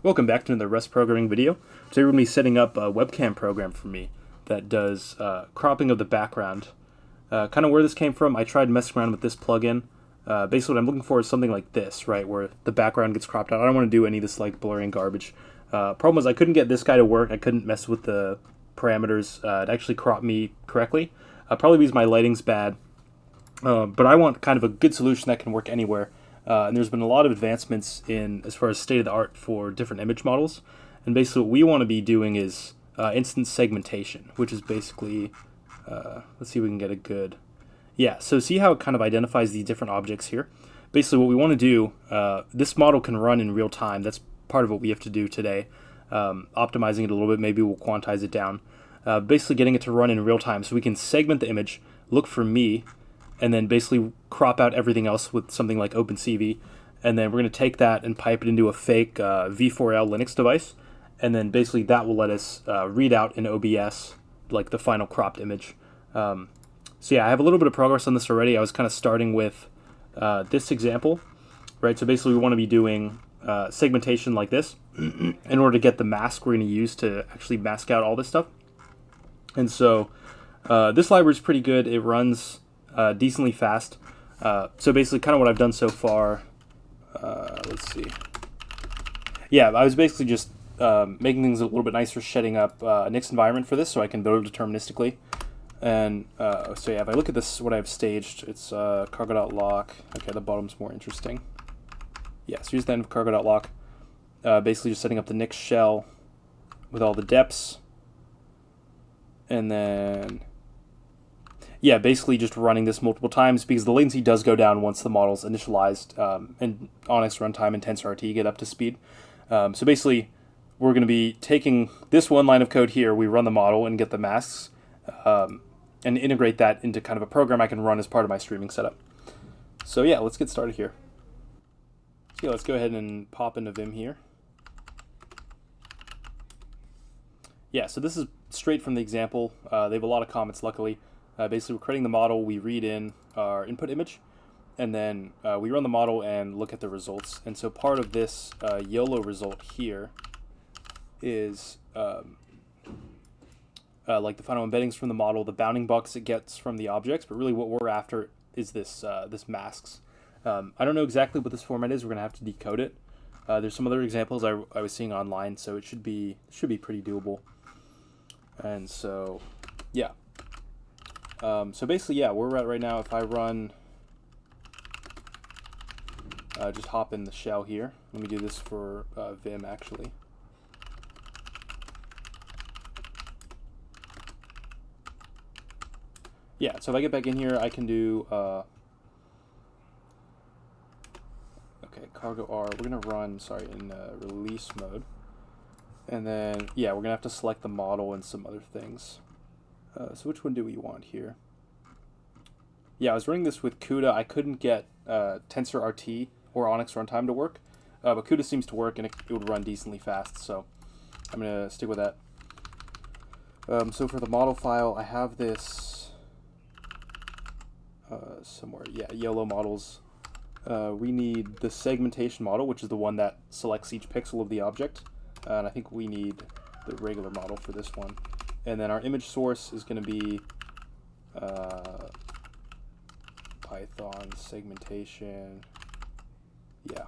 Welcome back to another Rust programming video. Today we're going to be setting up a webcam program for me that does cropping of the background. Kind of where this came from, I tried messing around with this plugin. Basically what I'm looking for is something like this, right, where the background gets cropped out. I don't want to do any of this like blurring garbage. Problem was I couldn't get this guy to work. I couldn't mess with the parameters to actually crop me correctly. Probably because my lighting's bad. But I want kind of a good solution that can work anywhere. And there's been a lot of advancements in as far as state of the art for different image models. And basically what we want to be doing is instance segmentation, which is basically, let's see if we can get a good, yeah, so see how it kind of identifies these different objects here? Basically what we want to do, this model can run in real time. That's part of what we have to do today. Optimizing it a little bit, maybe we'll quantize it down. Basically getting it to run in real time so we can segment the image, look for me, and then basically crop out everything else with something like opencv, and then we're going to take that and pipe it into a fake v4l Linux device, and then basically that will let us read out in OBS like the final cropped image. So yeah, I have a little bit of progress on this already. I was kind of starting with this example, right? So basically we want to be doing segmentation like this in order to get the mask we're going to use to actually mask out all this stuff. And so this library is pretty good. It runs decently fast. So basically kind of what I've done so far, let's see. Yeah, I was basically just making things a little bit nicer, setting up a Nix environment for this so I can build it deterministically. And so yeah, if I look at this, what I've staged, it's cargo.lock. Okay, the bottom's more interesting. Yeah, so here's the end of cargo.lock. Basically just setting up the Nix shell with all the deps. And then yeah, basically just running this multiple times because the latency does go down once the model's initialized and Onyx runtime and TensorRT get up to speed. So basically, we're going to be taking this one line of code here, we run the model and get the masks, and integrate that into kind of a program I can run as part of my streaming setup. So yeah, let's get started here. So yeah, let's go ahead and pop into Vim here. Yeah, so this is straight from the example. They have a lot of comments, luckily. Basically, we're creating the model, we read in our input image, and then we run the model and look at the results. And so part of this YOLO result here is like the final embeddings from the model, the bounding box it gets from the objects, but really what we're after is this this masks. I don't know exactly what this format is. We're going to have to decode it. There's some other examples I was seeing online, so it should be pretty doable. And so, yeah. So basically, yeah, where we're at right now, if I run, just hop in the shell here. Let me do this for Vim, actually. Yeah, so if I get back in here, I can do, okay, cargo R. We're going to run, sorry, in release mode. And then, yeah, we're going to have to select the model and some other things. So which one do we want here? Yeah, I was running this with CUDA. I couldn't get TensorRT or Onyx runtime to work, but CUDA seems to work and it would run decently fast, so I'm going to stick with that. So for the model file, I have this somewhere. Yeah, YOLO models. We need the segmentation model, which is the one that selects each pixel of the object, and I think we need the regular model for this one. And then our image source is going to be Python segmentation. Yeah.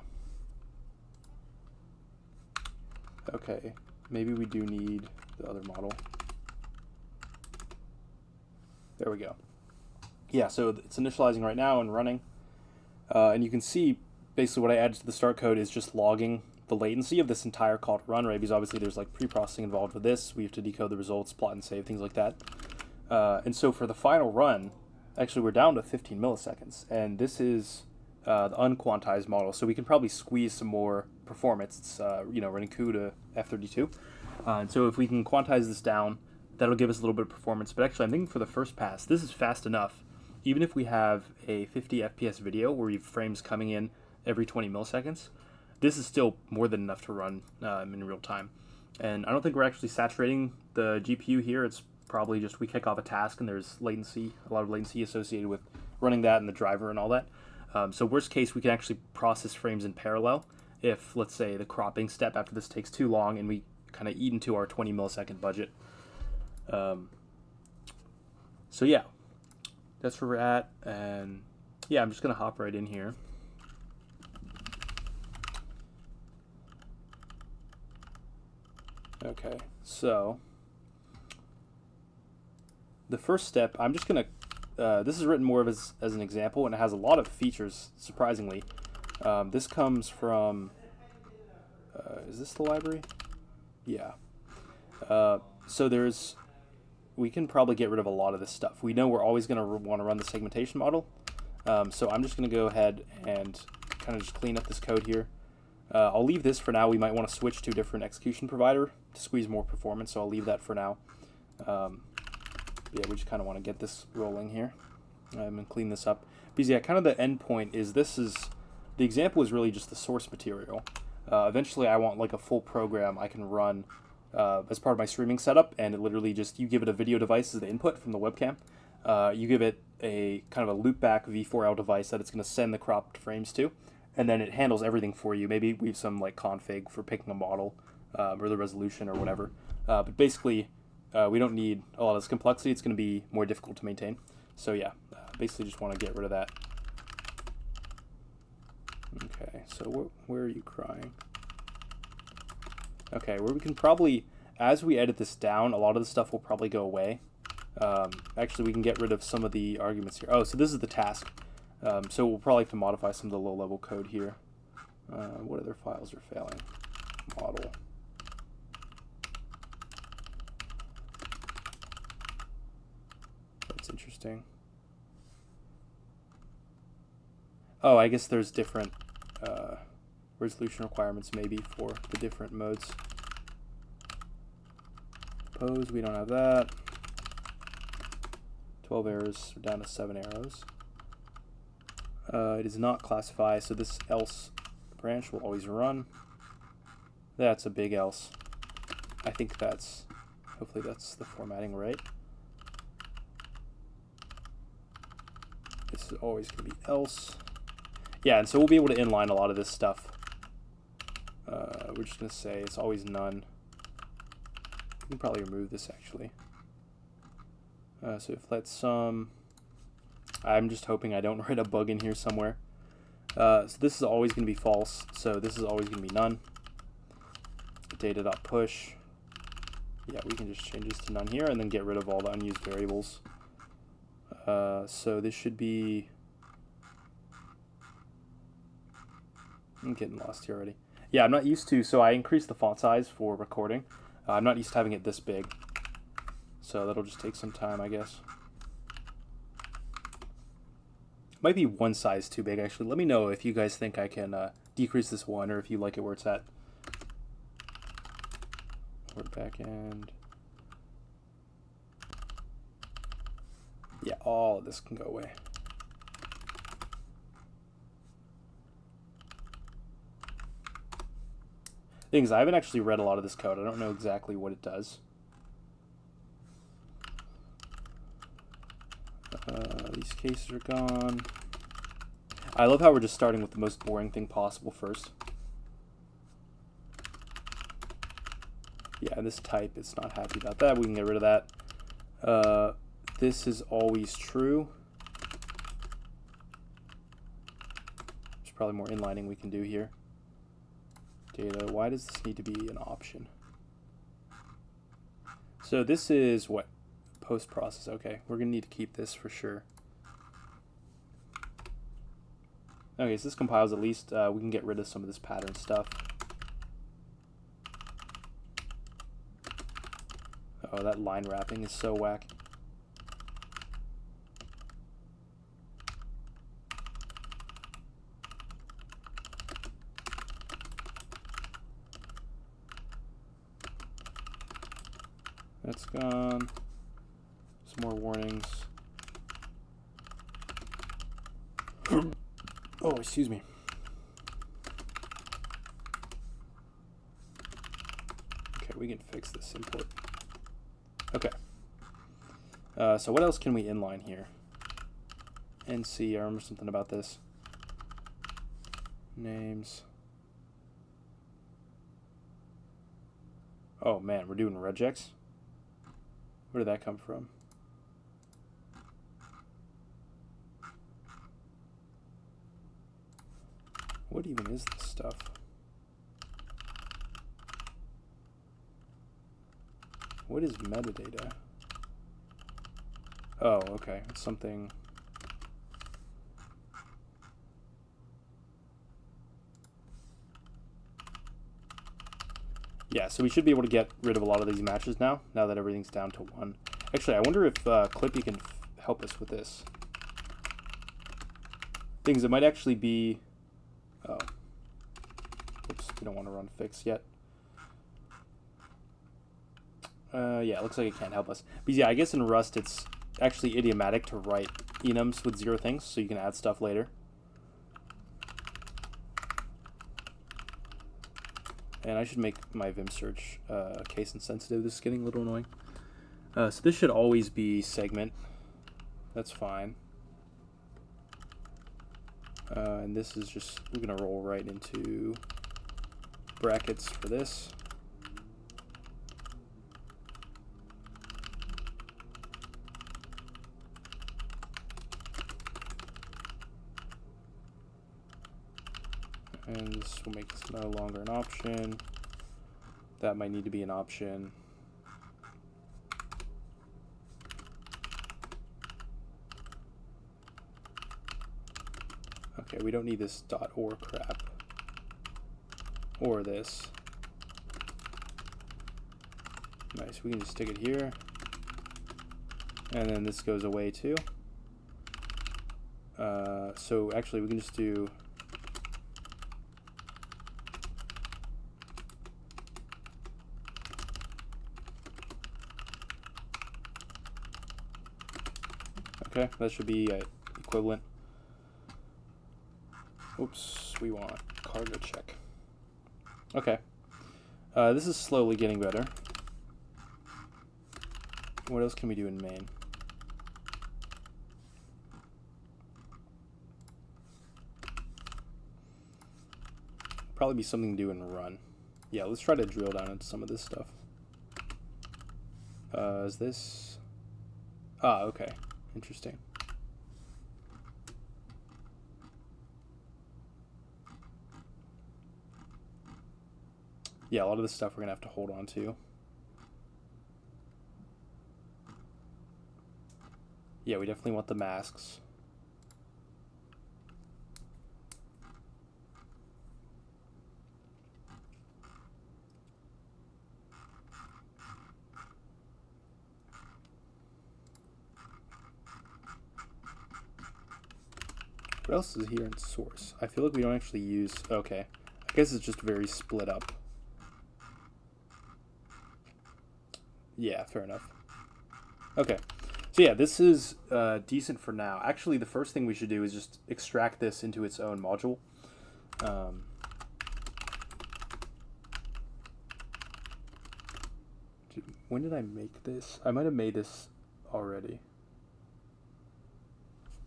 Okay, maybe we do need the other model. There we go. Yeah, so it's initializing right now and running. And you can see basically what I added to the start code is just logging the latency of this entire call to run, right? Because obviously there's like pre-processing involved with this. We have to decode the results, plot and save, things like that. And so for the final run, actually we're down to 15 milliseconds. And this is the unquantized model. So we can probably squeeze some more performance. It's, you know, running CUDA F32. And so if we can quantize this down, that'll give us a little bit of performance. But actually I'm thinking for the first pass, this is fast enough. Even if we have a 50 FPS video where we have frames coming in every 20 milliseconds, this is still more than enough to run in real time. And I don't think we're actually saturating the GPU here. It's probably just we kick off a task and there's latency, a lot of latency associated with running that and the driver and all that. So worst case, we can actually process frames in parallel if, let's say, the cropping step after this takes too long and we kind of eat into our 20 millisecond budget. So yeah, that's where we're at, and yeah, I'm just gonna hop right in here. Okay, so the first step, I'm just gonna, this is written more of as an example, and it has a lot of features, surprisingly. This comes from, is this the library? Yeah. So we can probably get rid of a lot of this stuff. We know we're always going to want to run the segmentation model. So I'm just going to go ahead and kind of just clean up this code here. I'll leave this for now. We might want to switch to a different execution provider to squeeze more performance, so I'll leave that for now. Yeah, we just kind of want to get this rolling here and clean this up. Because yeah, kind of the end point is the example is really just the source material. Eventually I want like a full program I can run as part of my streaming setup, and it literally just, you give it a video device as the input from the webcam. You give it a kind of a loopback V4L device that it's going to send the cropped frames to, and then it handles everything for you. Maybe we have some like config for picking a model or the resolution or whatever. But basically, we don't need a lot of this complexity. It's going to be more difficult to maintain. So yeah, basically just want to get rid of that. Okay, so where are you crying? Okay, where we can probably, as we edit this down, a lot of the stuff will probably go away. Actually, we can get rid of some of the arguments here. Oh, so this is the task. So we'll probably have to modify some of the low-level code here. What other files are failing? Model. That's interesting. Oh, I guess there's different resolution requirements maybe for the different modes. Pose, we don't have that. 12 arrows, we're down to 7 arrows. It is not classify, so this else branch will always run. That's a big else. I think that's, hopefully that's the formatting right. This is always going to be else. Yeah, and so we'll be able to inline a lot of this stuff. We're just going to say it's always none. We can probably remove this actually. So if let's sum, I'm just hoping I don't write a bug in here somewhere. So this is always going to be false, so this is always going to be none. Data.push. Yeah, we can just change this to none here and then get rid of all the unused variables. So this should be, I'm getting lost here already. Yeah, I'm not used to, so I increased the font size for recording. I'm not used to having it this big. So that'll just take some time, I guess. Might be one size too big, actually. Let me know if you guys think I can decrease this one, or if you like it where it's at. Word backend. Yeah, all of this can go away. Things, I haven't actually read a lot of this code. I don't know exactly what it does. These cases are gone. I love how we're just starting with the most boring thing possible first. Yeah, this type, it's not happy about that. We can get rid of that. This is always true. There's probably more inlining we can do here. Data, why does this need to be an option? So this is what? Post-process. Okay, we're going to need to keep this for sure. Okay, so this compiles at least. We can get rid of some of this pattern stuff. Oh, that line wrapping is so whack. That's gone. Some more warnings. Oh, excuse me. Okay, we can fix this import. Okay. So what else can we inline here? NC, I remember something about this. Names. Oh man, we're doing regex? Where did that come from? What even is this stuff? What is metadata? Oh, okay. It's something... Yeah, so we should be able to get rid of a lot of these matches now that everything's down to 1. Actually, I wonder if Clippy can help us with this. Things that might actually be... Oh. Oops, we don't want to run fix yet. Yeah, it looks like it can't help us. But yeah, I guess in Rust it's actually idiomatic to write enums with 0 things, so you can add stuff later. And I should make my Vim search case insensitive. This is getting a little annoying. So this should always be segment. That's fine. And this is just, we're going to roll right into brackets for this. And this will make this no longer an option. That might need to be an option. Okay, we don't need this .or crap. Or this. Nice, we can just stick it here. And then this goes away too. So actually we can just do... Okay, that should be equivalent. Oops, we want cargo check. Okay. This is slowly getting better. What else can we do in main? Probably be something to do in run. Yeah, let's try to drill down into some of this stuff. Is this... Ah, okay. Interesting. Yeah, a lot of this stuff we're going to have to hold on to. Yeah, we definitely want the masks. What else is here in source? I feel like we don't actually use... Okay. I guess it's just very split up. Yeah, fair enough. Okay. So yeah, this is decent for now. Actually, the first thing we should do is just extract this into its own module. When did I make this? I might have made this already.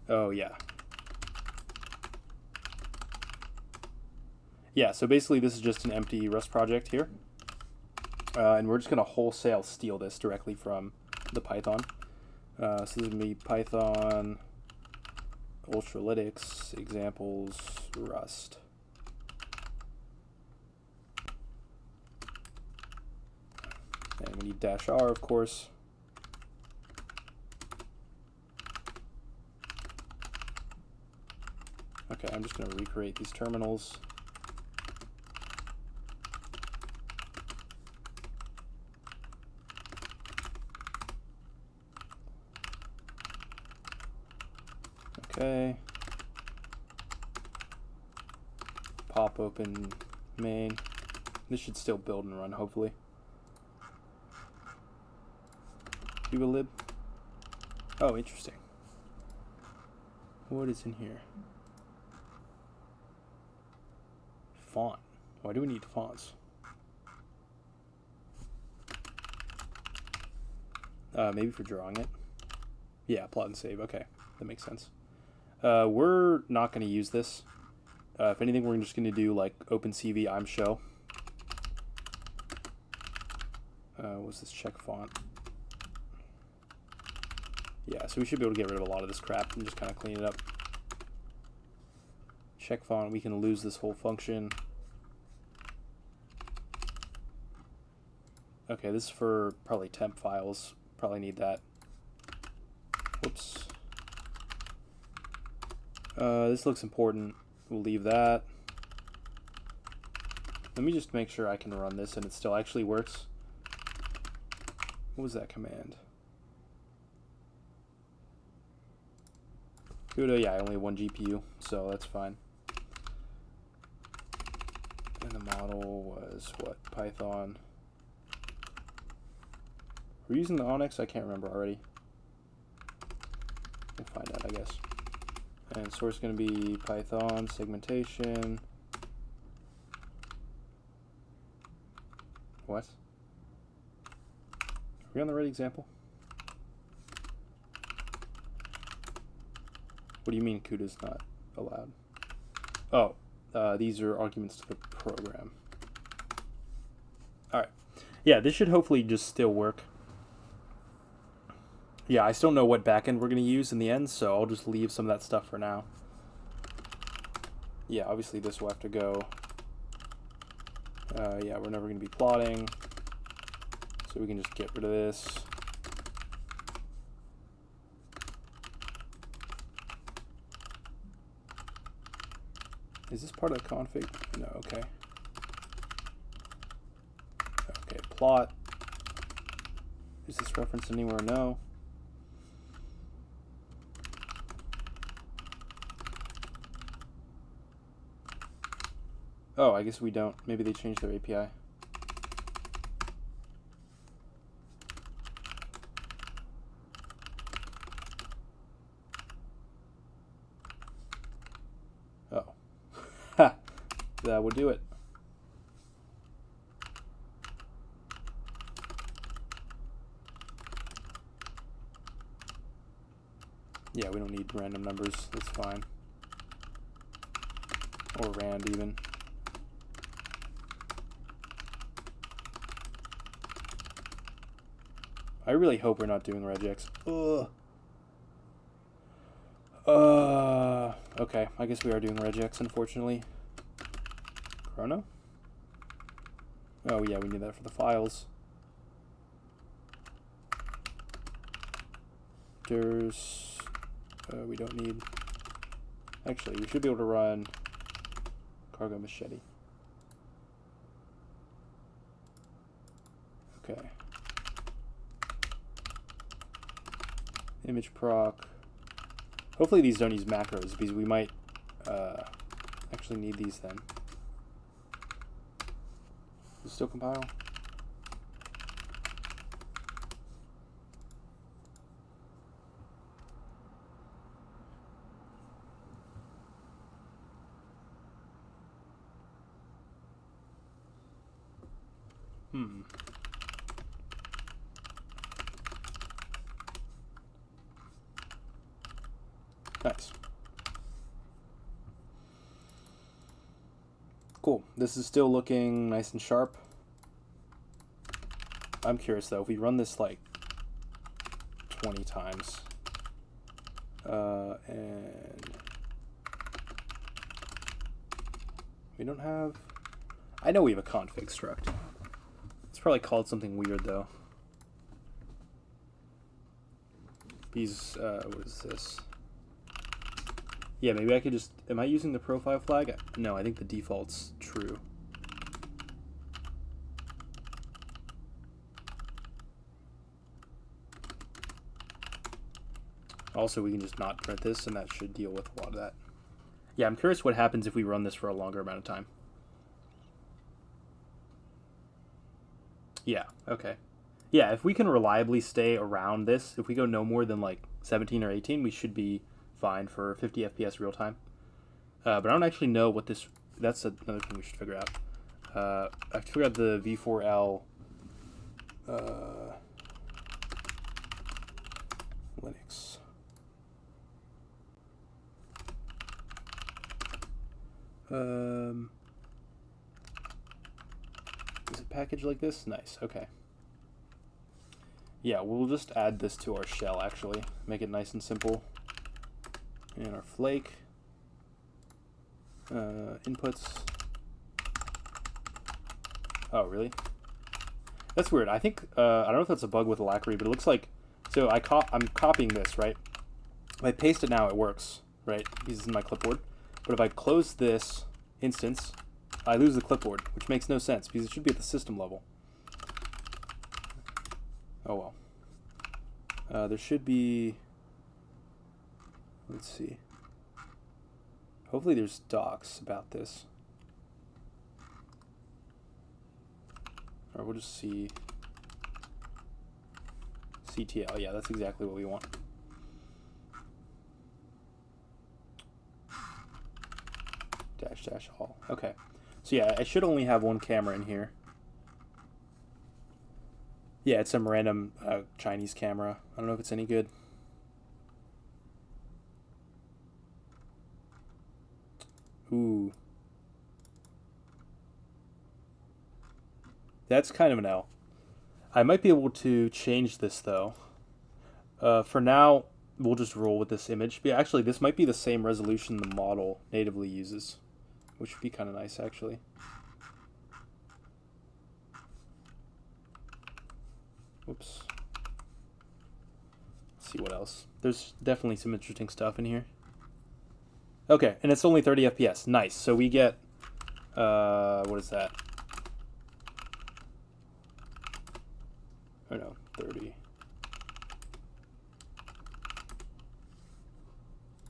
Oh, yeah. Yeah, so basically this is just an empty Rust project here. And we're just going to wholesale steal this directly from the Python. So this is going to be Python, Ultralytics, examples, Rust. And we need -r, of course. Okay, I'm just going to recreate these terminals. Okay. Pop open main. This should still build and run, hopefully. Do a lib. Oh, interesting. What is in here? Font. Why do we need fonts? Maybe for drawing it. Yeah, plot and save. Okay, that makes sense. We're not going to use this. If anything, we're just going to do like opencv I'm show. what's this check font? Yeah, so we should be able to get rid of a lot of this crap and just kind of clean it up. Check font, we can lose this whole function. Okay, this is for probably temp files. Probably need that. Whoops. This looks important. We'll leave that. Let me just make sure I can run this and it still actually works. What was that command? Good, yeah, I only have one GPU, so that's fine. And the model was what? Python. We're using the Onyx? I can't remember already. We'll find out, I guess. And source is going to be Python, segmentation. What? Are we on the right example? What do you mean CUDA's not allowed? Oh, these are arguments to the program. Alright. Yeah, this should hopefully just still work. Yeah, I still don't know what backend we're going to use in the end, so I'll just leave some of that stuff for now. Yeah, obviously this will have to go. Yeah, we're never going to be plotting, so we can just get rid of this. Is this part of the config? No, okay. Okay, plot. Is this referenced anywhere? No. Oh, I guess we don't. Maybe they changed their API. Oh. Ha! That would do it. Yeah, we don't need random numbers. That's fine. Or rand even. I really hope we're not doing regex. Ugh. Okay, I guess we are doing regex, unfortunately. Chrono? Oh yeah, we need that for the files. There's... we don't need... Actually, we should be able to run cargo machete. Okay. Image proc. Hopefully these don't use macros, because we might actually need these then. Does it still compile? Nice. Cool. This is still looking nice and sharp. I'm curious though, if we run this like 20 times, and we don't have, I know we have a config struct. It's probably called something weird though. These, what is this? Yeah, maybe I could just... Am I using the profile flag? No, I think the default's true. Also, we can just not print this, and that should deal with a lot of that. Yeah, I'm curious what happens if we run this for a longer amount of time. Yeah, okay. Yeah, if we can reliably stay around this, if we go no more than like 17 or 18, we should be fine for 50 FPS real time. But I don't actually know what this... That's another thing we should figure out. I have to figure out the V4L Linux. Is it packaged like this? Nice, okay. Yeah, we'll just add this to our shell, actually. Make it nice and simple. And our flake. Inputs. Oh, really? That's weird. I think, I don't know if that's a bug with Alacrity, but it looks like, so I'm copying this, right? If I paste it now, it works, right? Because it's in my clipboard. But if I close this instance, I lose the clipboard, which makes no sense because it should be at the system level. Oh well. There should be, let's see. Hopefully there's docs about this. Or we'll just see CTL. Yeah, that's exactly what we want. Dash all. Okay. So yeah, I should only have one camera in here. Yeah, it's some random Chinese camera. I don't know if it's any good. Ooh. That's kind of an L. I might be able to change this though. For now, we'll just roll with this image. But actually, this might be the same resolution the model natively uses, which would be kind of nice actually. Whoops. Let's see what else. There's definitely some interesting stuff in here. Okay, and it's only 30 FPS. Nice. So we get, what is that? Oh no, 30.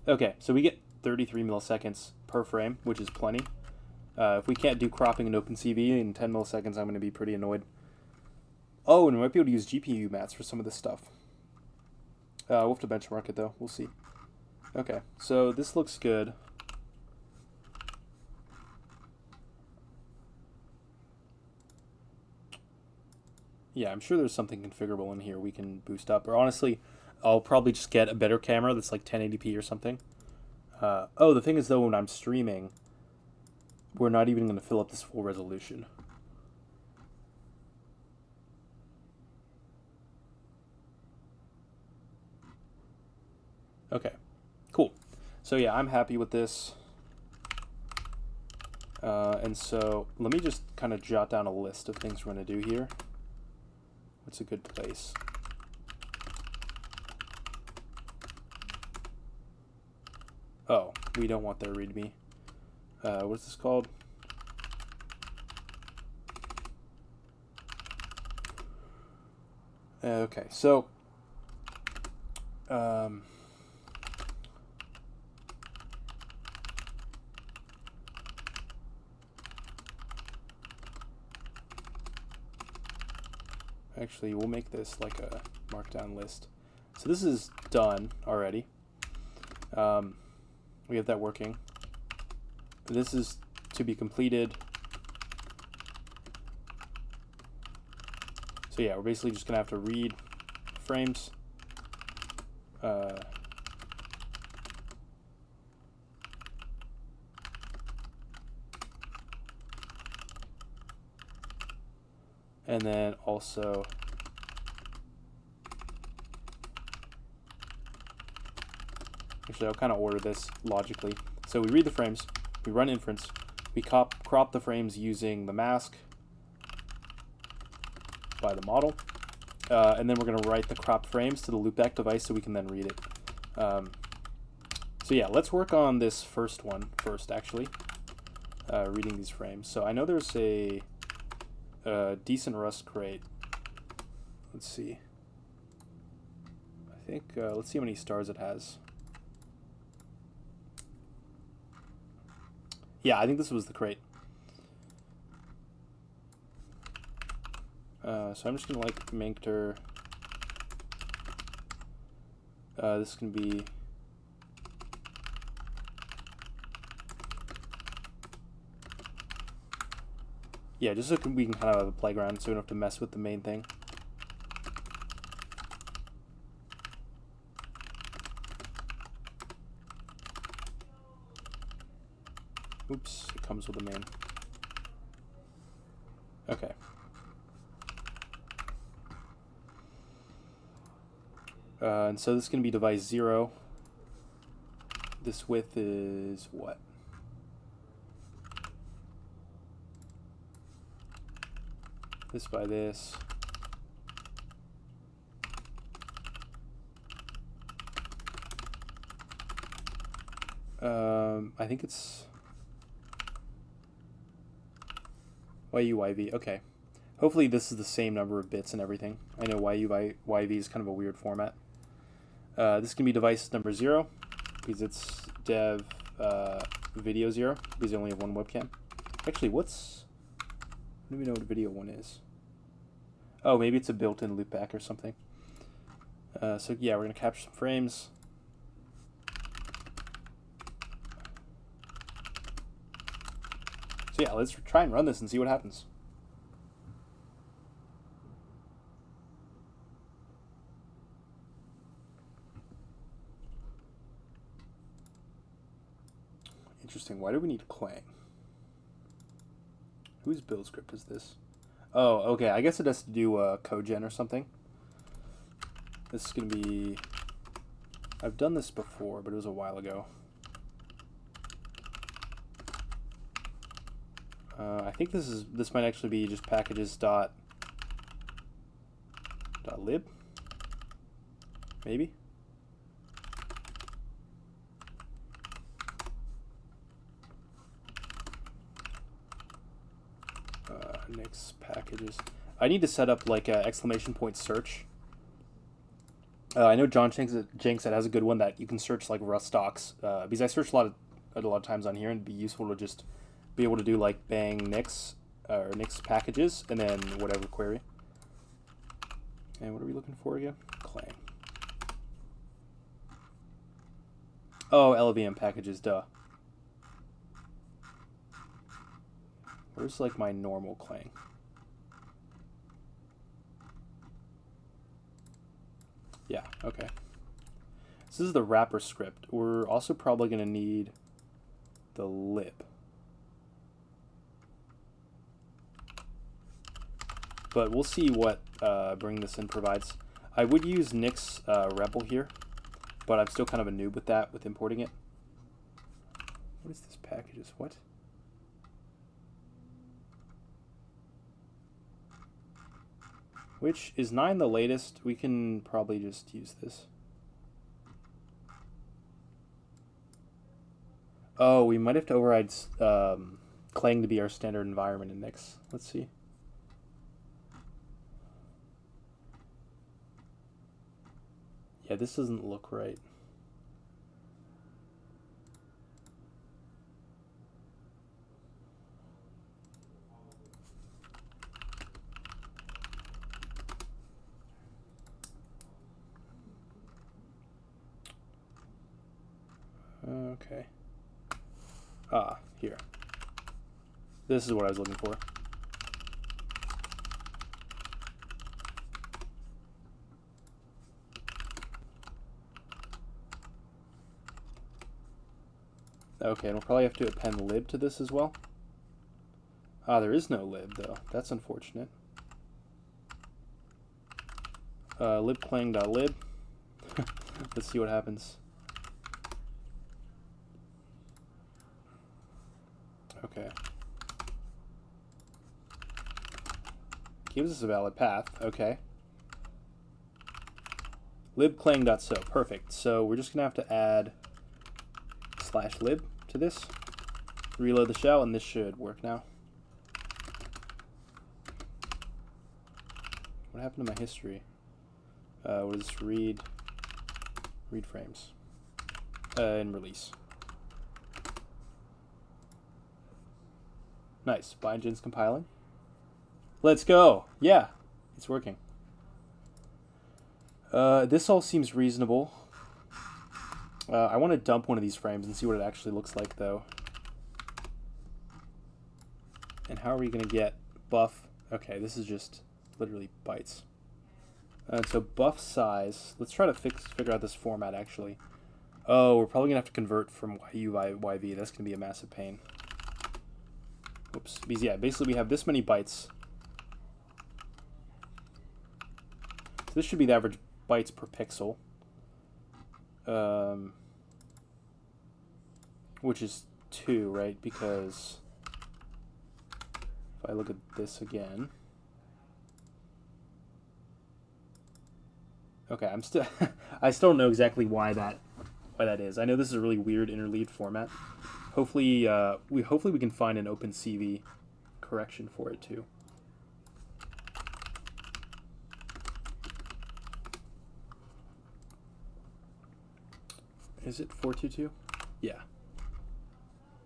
Okay, so we get 33 milliseconds per frame, which is plenty. If we can't do cropping in opencv in 10 milliseconds, I'm going to be pretty annoyed. Oh, and we might be able to use GPU mats for some of this stuff. We'll have to benchmark it though. We'll see. Okay, so this looks good. Yeah, I'm sure there's something configurable in here we can boost up. Or honestly, I'll probably just get a better camera that's like 1080p or something. Oh, the thing is though, when I'm streaming, we're not even going to fill up this full resolution. Okay, cool. So yeah, I'm happy with this. And so let me just kind of jot down a list of things we're going to do here. What's a good place? Oh, we don't want their README. What's this called? Okay, so actually, we'll make this like a markdown list. So this is done already. We have that working. This is to be completed. So yeah, we're basically just gonna have to read frames. And then also actually I'll kind of order this logically. So we read the frames, we run inference, we crop the frames using the mask by the model, and then we're going to write the cropped frames to the loopback device so we can then read it. So yeah, let's work on this first one first actually, reading these frames. So I know there's a decent Rust crate. Let's see. I think, let's see how many stars it has. Yeah, I think this was the crate. So I'm just gonna like mankter. This can be yeah, just so we can kind of have a playground, so we don't have to mess with the main thing. Oops, it comes with a main. Okay. And so this is going to be device 0. This width is what? This by this. I think it's YUYV. Okay. Hopefully this is the same number of bits and everything. I know YUYV is kind of a weird format. This can be device number 0 because it's dev video 0 because I only have one webcam. Actually, I don't even know what video 1 is. Oh, maybe it's a built-in loopback or something. So yeah, we're going to capture some frames. So yeah, let's try and run this and see what happens. Interesting. Why do we need Clang? Whose build script is this? Oh, okay. I guess it has to do codegen or something. This is going to be... I've done this before, but it was a while ago. I think this might actually be just packages dot lib, maybe. Next packages. I need to set up like a exclamation point search. I know John Jenks has a good one that you can search like Rust docs because I search a lot of times on here, and it'd be useful to just be able to do like bang nix or nix packages and then whatever query. And what are we looking for again? Clang. Oh, LVM packages, duh. Where's like my normal Clang? Yeah, okay. So this is the wrapper script. We're also probably going to need the lib. But we'll see what bring this in provides. I would use Nix REPL here, but I'm still kind of a noob with that, with importing it. What is this packages? What? Which is 9 the latest? We can probably just use this. Oh, we might have to override Clang to be our standard environment in Nix. Let's see. Yeah, this doesn't look right. Okay. Ah, here. This is what I was looking for. Okay, and we'll probably have to append lib to this as well. Ah, there is no lib though. That's unfortunate. Libclang.lib. Let's see what happens. Okay. Gives us a valid path. Okay. Libclang.so. Perfect. So we're just gonna have to add /lib to this. Reload the shell, and this should work now. What happened to my history? What is read frames and release. Nice. BindGen's compiling. Let's go. Yeah, it's working. This all seems reasonable. I want to dump one of these frames and see what it actually looks like, though. And how are we going to get buff? Okay, this is just literally bytes. So buff size. Let's try to figure out this format, actually. Oh, we're probably going to have to convert from YUYV. That's going to be a massive pain. Oops. Because, yeah, basically we have this many bytes. So this should be the average bytes per pixel. which is 2, right? Because if I look at this again, okay, I still don't know exactly why that is. I know this is a really weird interleaved format. Hopefully, we can find an opencv correction for it too. Is it 422? Yeah.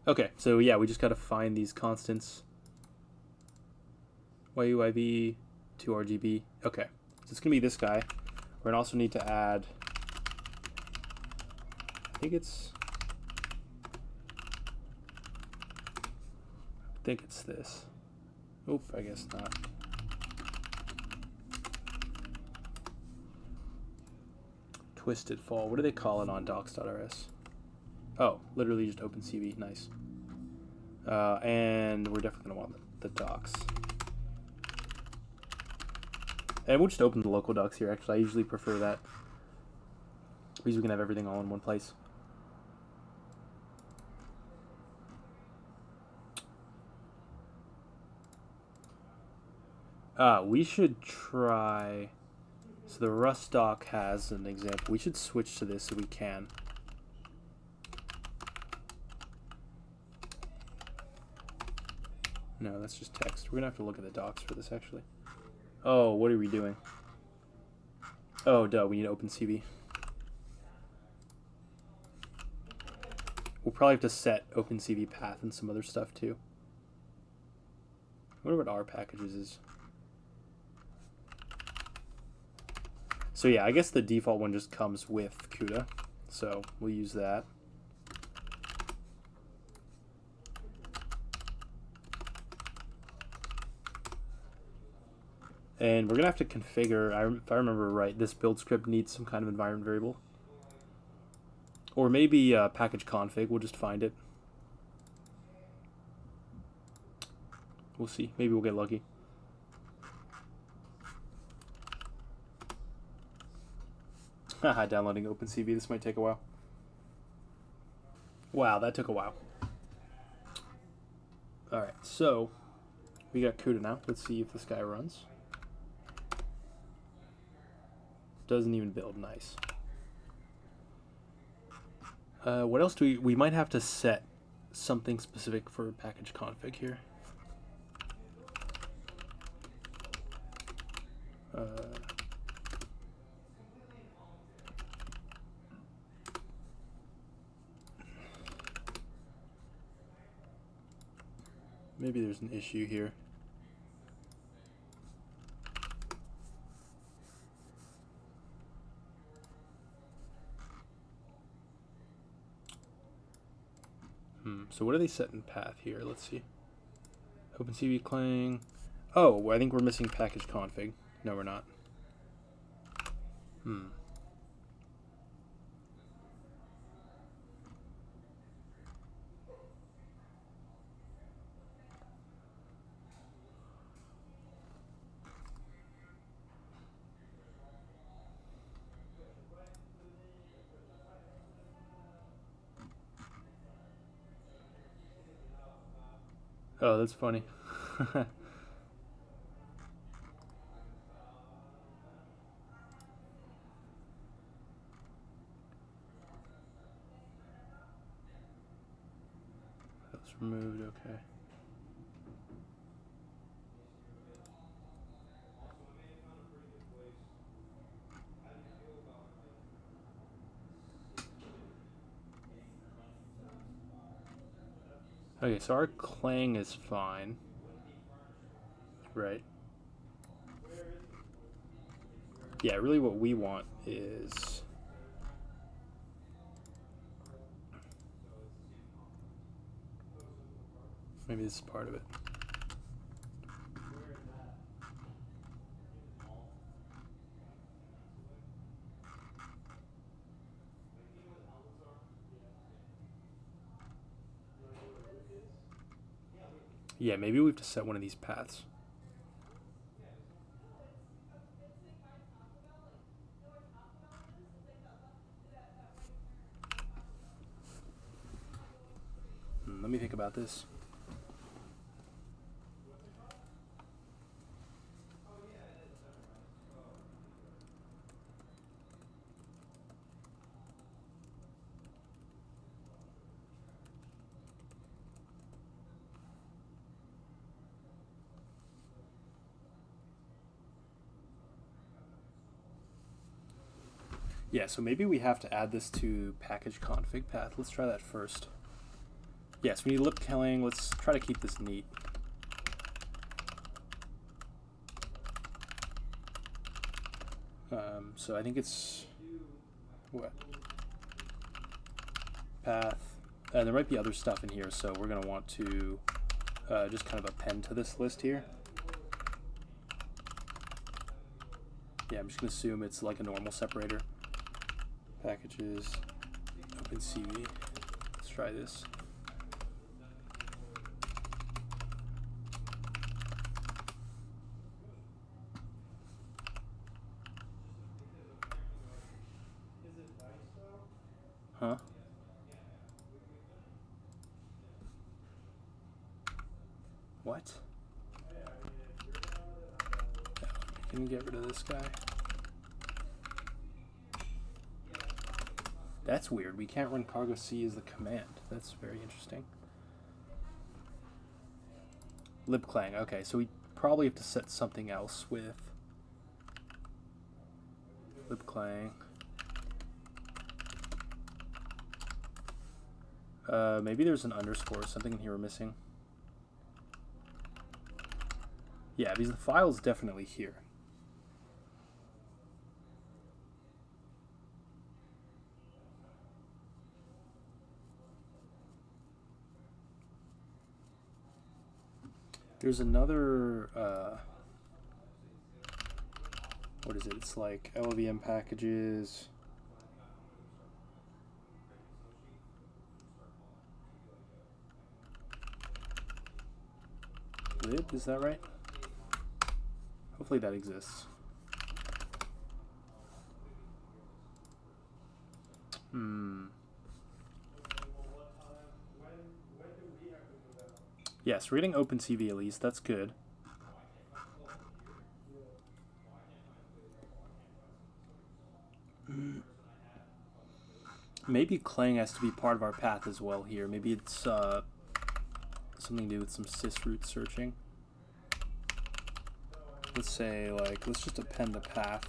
Okay, so yeah, we just got to find these constants. YUIV, 2RGB. Okay, so it's going to be this guy. We're going to also need to add, I think it's this. Oop, I guess not. Twisted fall. What do they call it on docs.rs? Oh, literally just opencv. Nice. And we're definitely going to want the docs. And we'll just open the local docs here, actually. I usually prefer that, because we can have everything all in one place. We should try... So the Rust doc has an example. We should switch to this if we can. No, that's just text. We're going to have to look at the docs for this, actually. Oh, what are we doing? Oh, duh, we need opencv. We'll probably have to set opencv path and some other stuff, too. I wonder what our packages is. So yeah, I guess the default one just comes with CUDA, so we'll use that. And we're going to have to configure, if I remember right, this build script needs some kind of environment variable. Or maybe package config, we'll just find it. We'll see, maybe we'll get lucky. Haha, downloading opencv, this might take a while. Wow, that took a while. Alright, so we got CUDA now. Let's see if this guy runs. Doesn't even build. Nice. What else do we might have to set something specific for package config here. Maybe there's an issue here. So what do they set in path here? Let's see. OpenCV Clang. Oh, I think we're missing package config. No, we're not. Oh, that's funny. That's removed, okay. Okay, so our Clang is fine. Right. Yeah, really what we want is... Maybe this is part of it. Yeah, maybe we have to set one of these paths. about this. Yeah, so maybe we have to add this to package config path. Let's try that first. Yes, we need lip killing. Let's try to keep this neat. So I think it's what path. There might be other stuff in here, so we're going to want to just kind of append to this list here. Yeah, I'm just going to assume it's like a normal separator. Packages, opencv. Let's try this. Huh? What? We can get rid of this guy. That's weird. We can't run cargo C as the command. That's very interesting. Libclang. Okay, so we probably have to set something else with libclang. Maybe there's an underscore, something in here we're missing. Yeah, because the file's definitely here. There's another, what is it? It's like LVM packages. Lib, is that right? Hopefully that exists. Yes, we're getting opencv at least. That's good. Maybe Clang has to be part of our path as well here. Maybe it's something to do with some sysroot searching. Let's say, like, let's just append the path.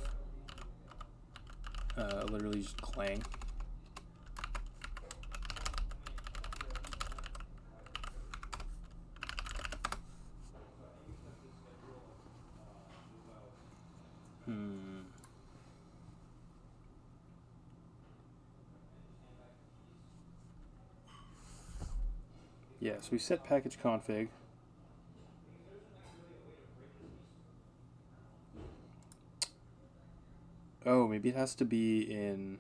Literally just Clang. Yeah, so we set package config. Oh, maybe it has to be in...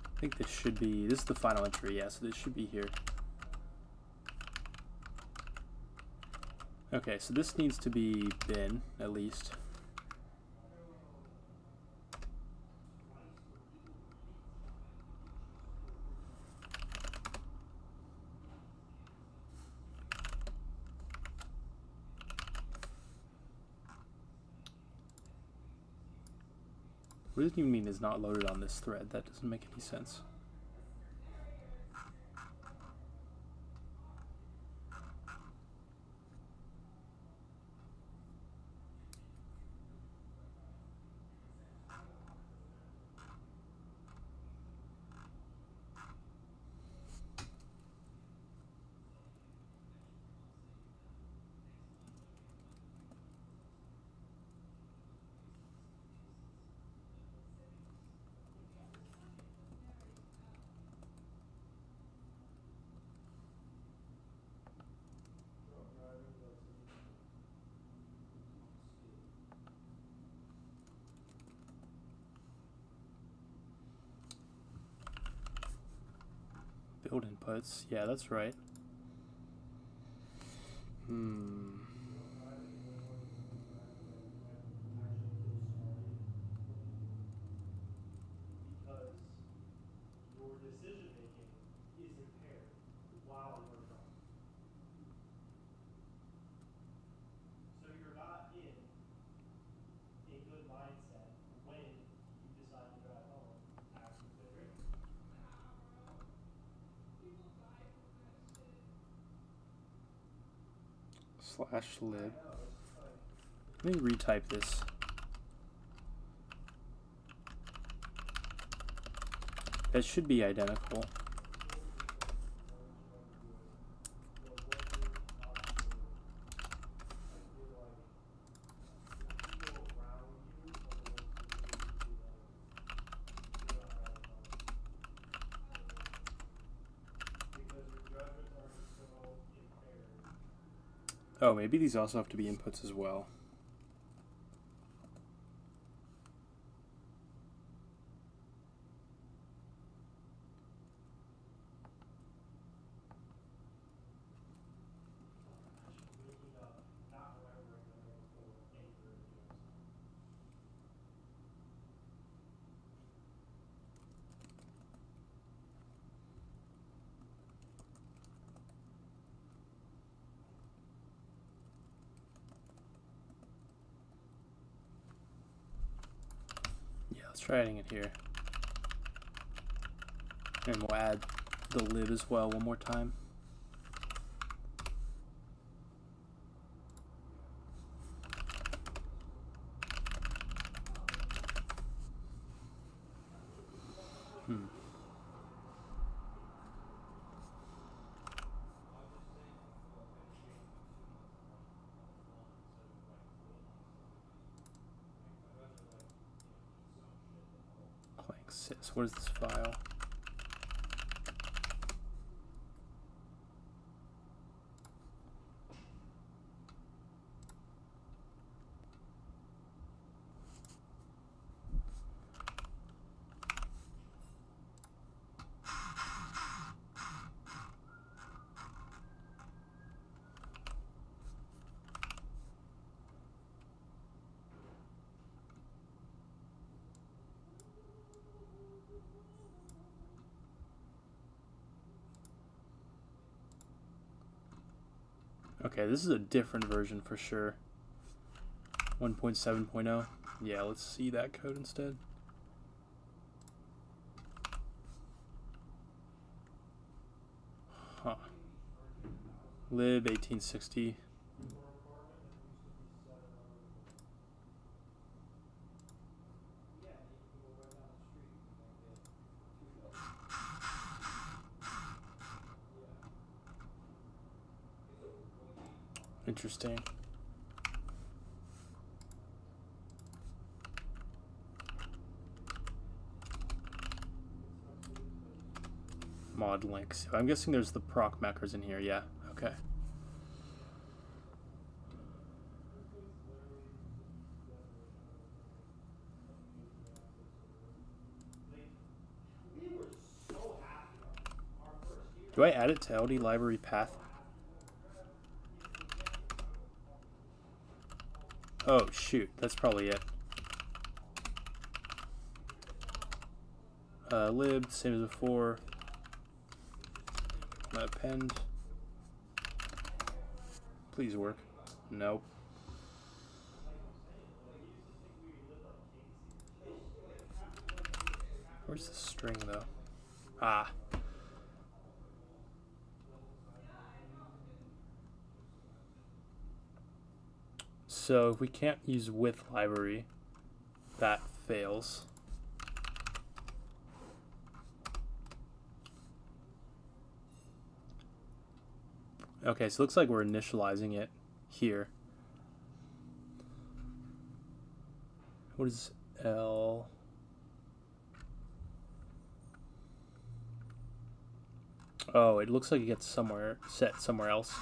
I think this should be... This is the final entry, yeah, so this should be here. Okay, so this needs to be bin, at least. What does it even mean is not loaded on this thread? That doesn't make any sense. Build inputs, yeah, that's right. Your decision making is impaired while you're driving. So you're not in a good mindset when you decide to drive home after you've been drinking. /lib. Let me retype this. That should be identical. Oh, maybe these also have to be inputs as well. Yeah, let's try adding it here. And we'll add the lib as well one more time. Blank sys. What is this file? Okay, this is a different version for sure. 1.7.0. Yeah, let's see that code instead. Huh. Lib 1860. Interesting. Mod links. I'm guessing there's the proc macros in here. Yeah. Okay. Do I add it to LD library path? Oh shoot, that's probably it. Lib, same as before. Append. Please work. Nope. Where's the string though? Ah. So if we can't use with library, that fails. Okay, so it looks like we're initializing it here. What is L? Oh, it looks like it gets set somewhere else.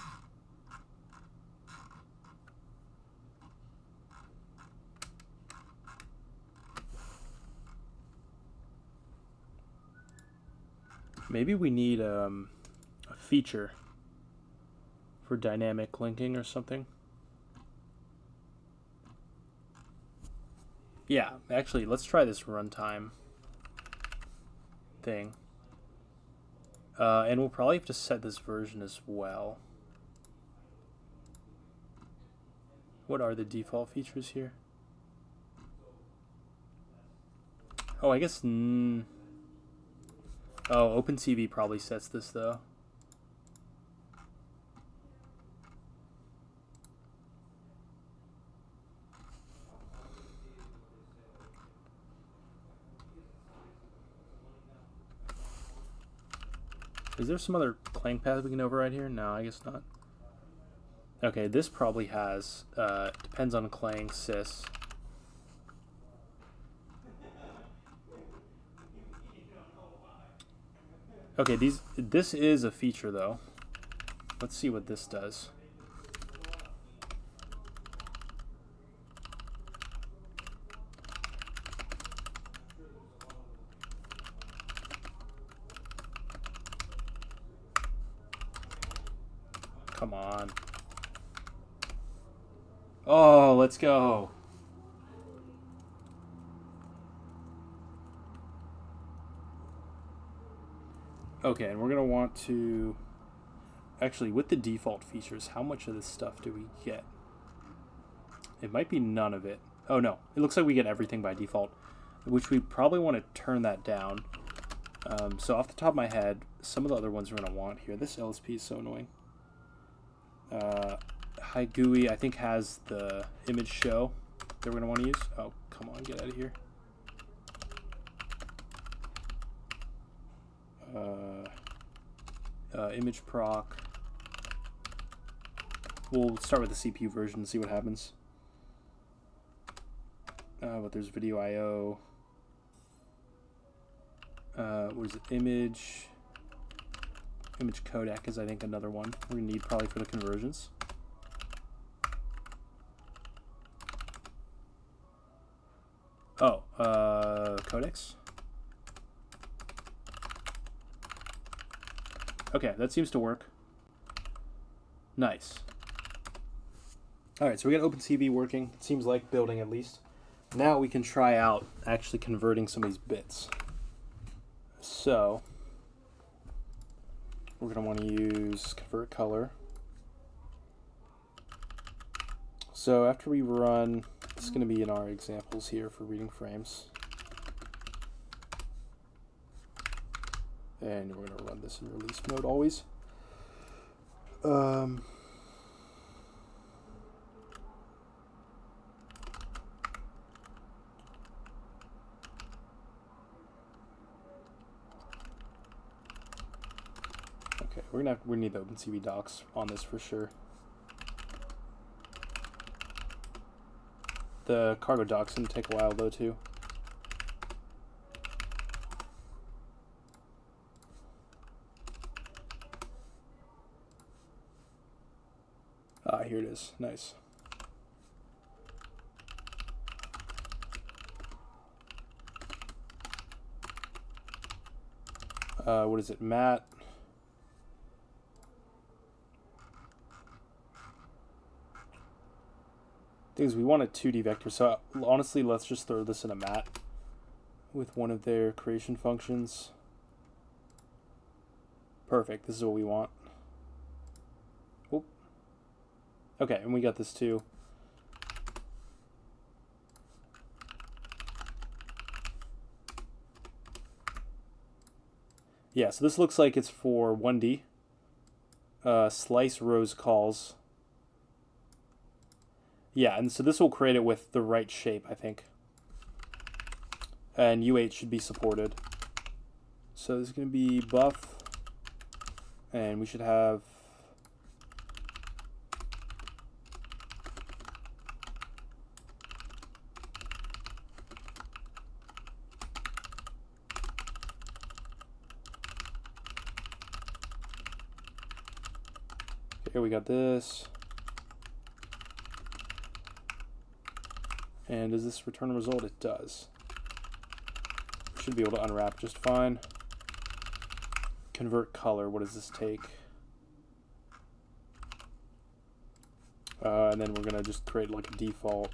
Maybe we need a feature for dynamic linking or something. Yeah, actually, let's try this runtime thing. And we'll probably have to set this version as well. What are the default features here? Oh, I guess... oh, opencv probably sets this, though. Is there some other clang path we can override here? No, I guess not. Okay, this probably has, depends on clang sys. Okay, this is a feature though. Let's see what this does. Come on. Oh, let's go. Okay, and we're going to want to... Actually, with the default features, how much of this stuff do we get? It might be none of it. Oh, no. It looks like we get everything by default, which we probably want to turn that down. So off the top of my head, some of the other ones we're going to want here. This LSP is so annoying. High GUI, I think, has the image show that we're going to want to use. Oh, come on, get out of here. Image proc. We'll start with the CPU version and see what happens. But there's video IO. What is it? Image codec is, I think, another one we need probably for the conversions. Oh, codecs. Okay, that seems to work. Nice. All right, so we got opencv working. It seems like building at least. Now we can try out actually converting some of these bits. So we're going to want to use convert color. So after we run, this is going to be in our examples here for reading frames. And we're going to run this in release mode always. Okay, we need the opencv docs on this for sure. The cargo docs gonna take a while though too. Ah, here it is. Nice. What is it, Matt? Thing is, we want a 2D vector, so honestly, let's just throw this in a mat with one of their creation functions. Perfect. This is what we want. Oop. Okay, and we got this too. Yeah, so this looks like it's for 1D. Slice rows calls. Yeah, and so this will create it with the right shape, I think. And U8 should be supported. So this is going to be buff. And we should have... Here we got this. And does this return a result? It does. Should be able to unwrap just fine. Convert color, what does this take? And then we're going to just create like a default.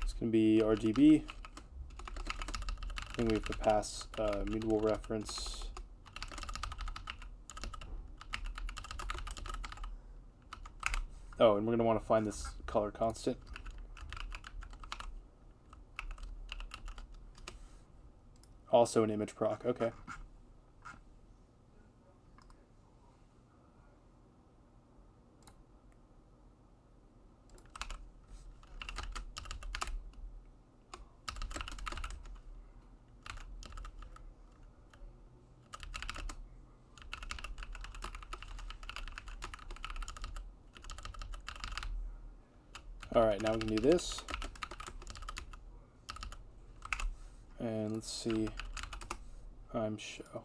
It's going to be RGB. Then we have to pass mutable reference. Oh, and we're going to want to find this color constant. Also an image proc, okay. All right, now we can do this. And let's see, I'm show.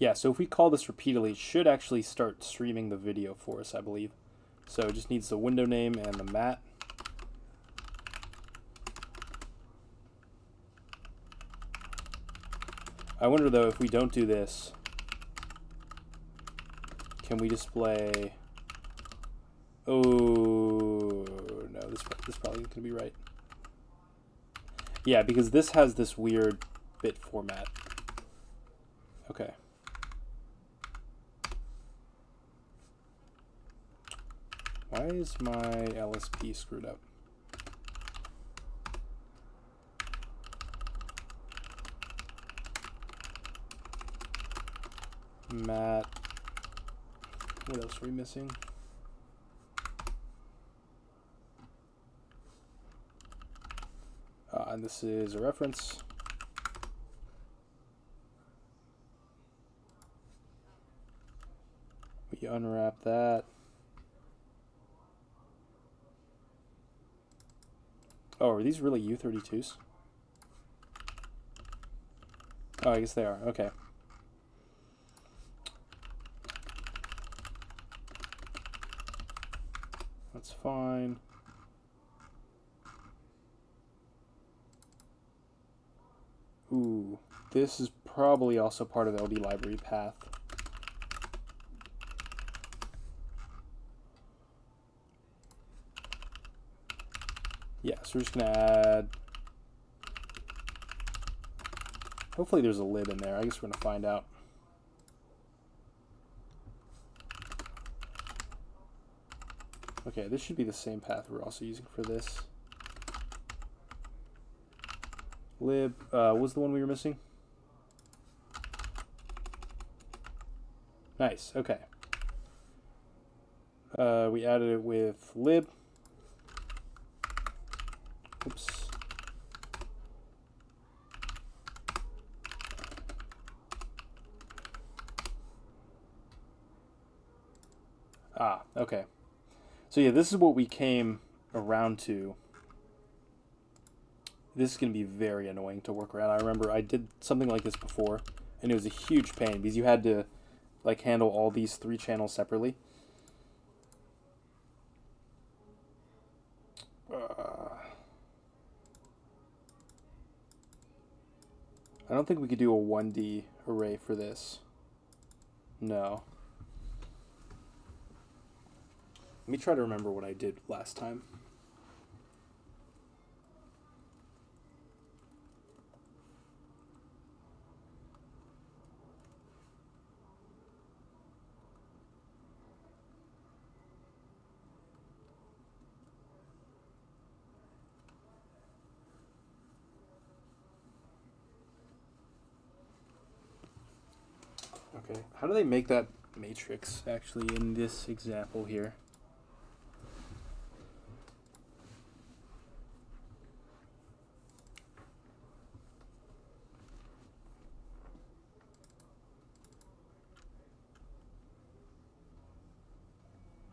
Yeah, so if we call this repeatedly, it should actually start streaming the video for us, I believe. So it just needs the window name and the mat. I wonder though, if we don't do this, can we display... Oh, no, this probably isn't going to be right. Yeah, because this has this weird bit format. Okay. Why is my LSP screwed up? Mat. What else are we missing? And this is a reference. We unwrap that. Oh, are these really U32s? Oh, I guess they are. Okay. That's fine. Ooh, this is probably also part of the LD library path. Yeah, so we're just going to add... Hopefully there's a lib in there. I guess we're going to find out. Okay, this should be the same path we're also using for this. Lib, what was the one we were missing? Nice, okay. We added it with lib. Oops. Ah, okay. So yeah, this is what we came around to. This is going to be very annoying to work around. I remember I did something like this before, and it was a huge pain because you had to like handle all these 3 channels separately. I don't think we could do a 1D array for this. No. Let me try to remember what I did last time. Okay, how do they make that matrix actually in this example here?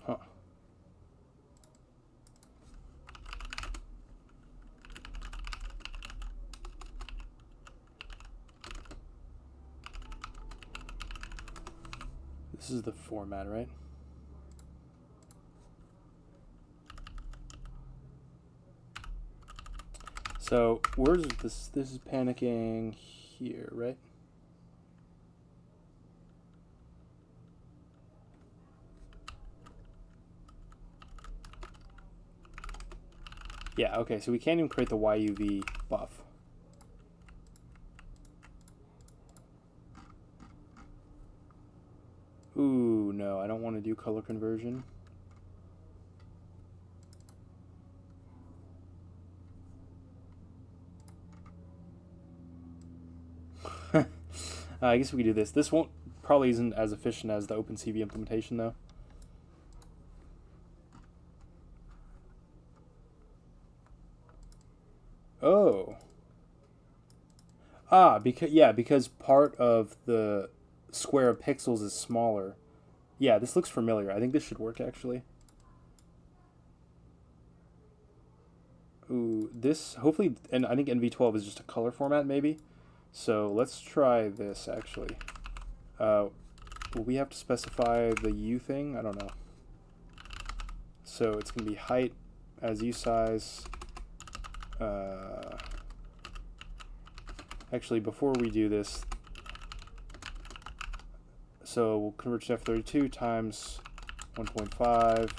Huh. This is the format, right? So where's this? This is panicking here, right? Yeah, okay, so we can't even create the YUV buff. Ooh, no, I don't want to do color conversion. I guess we could do this. This probably isn't as efficient as the opencv implementation, though. Oh. Because part of the square of pixels is smaller. Yeah, this looks familiar. I think this should work, actually. Ooh, this, hopefully, and I think NV12 is just a color format, maybe. So let's try this, actually. Will we have to specify the U thing? I don't know. So it's going to be height as U size. Actually, before we do this, so we'll convert to F32 times 1.5.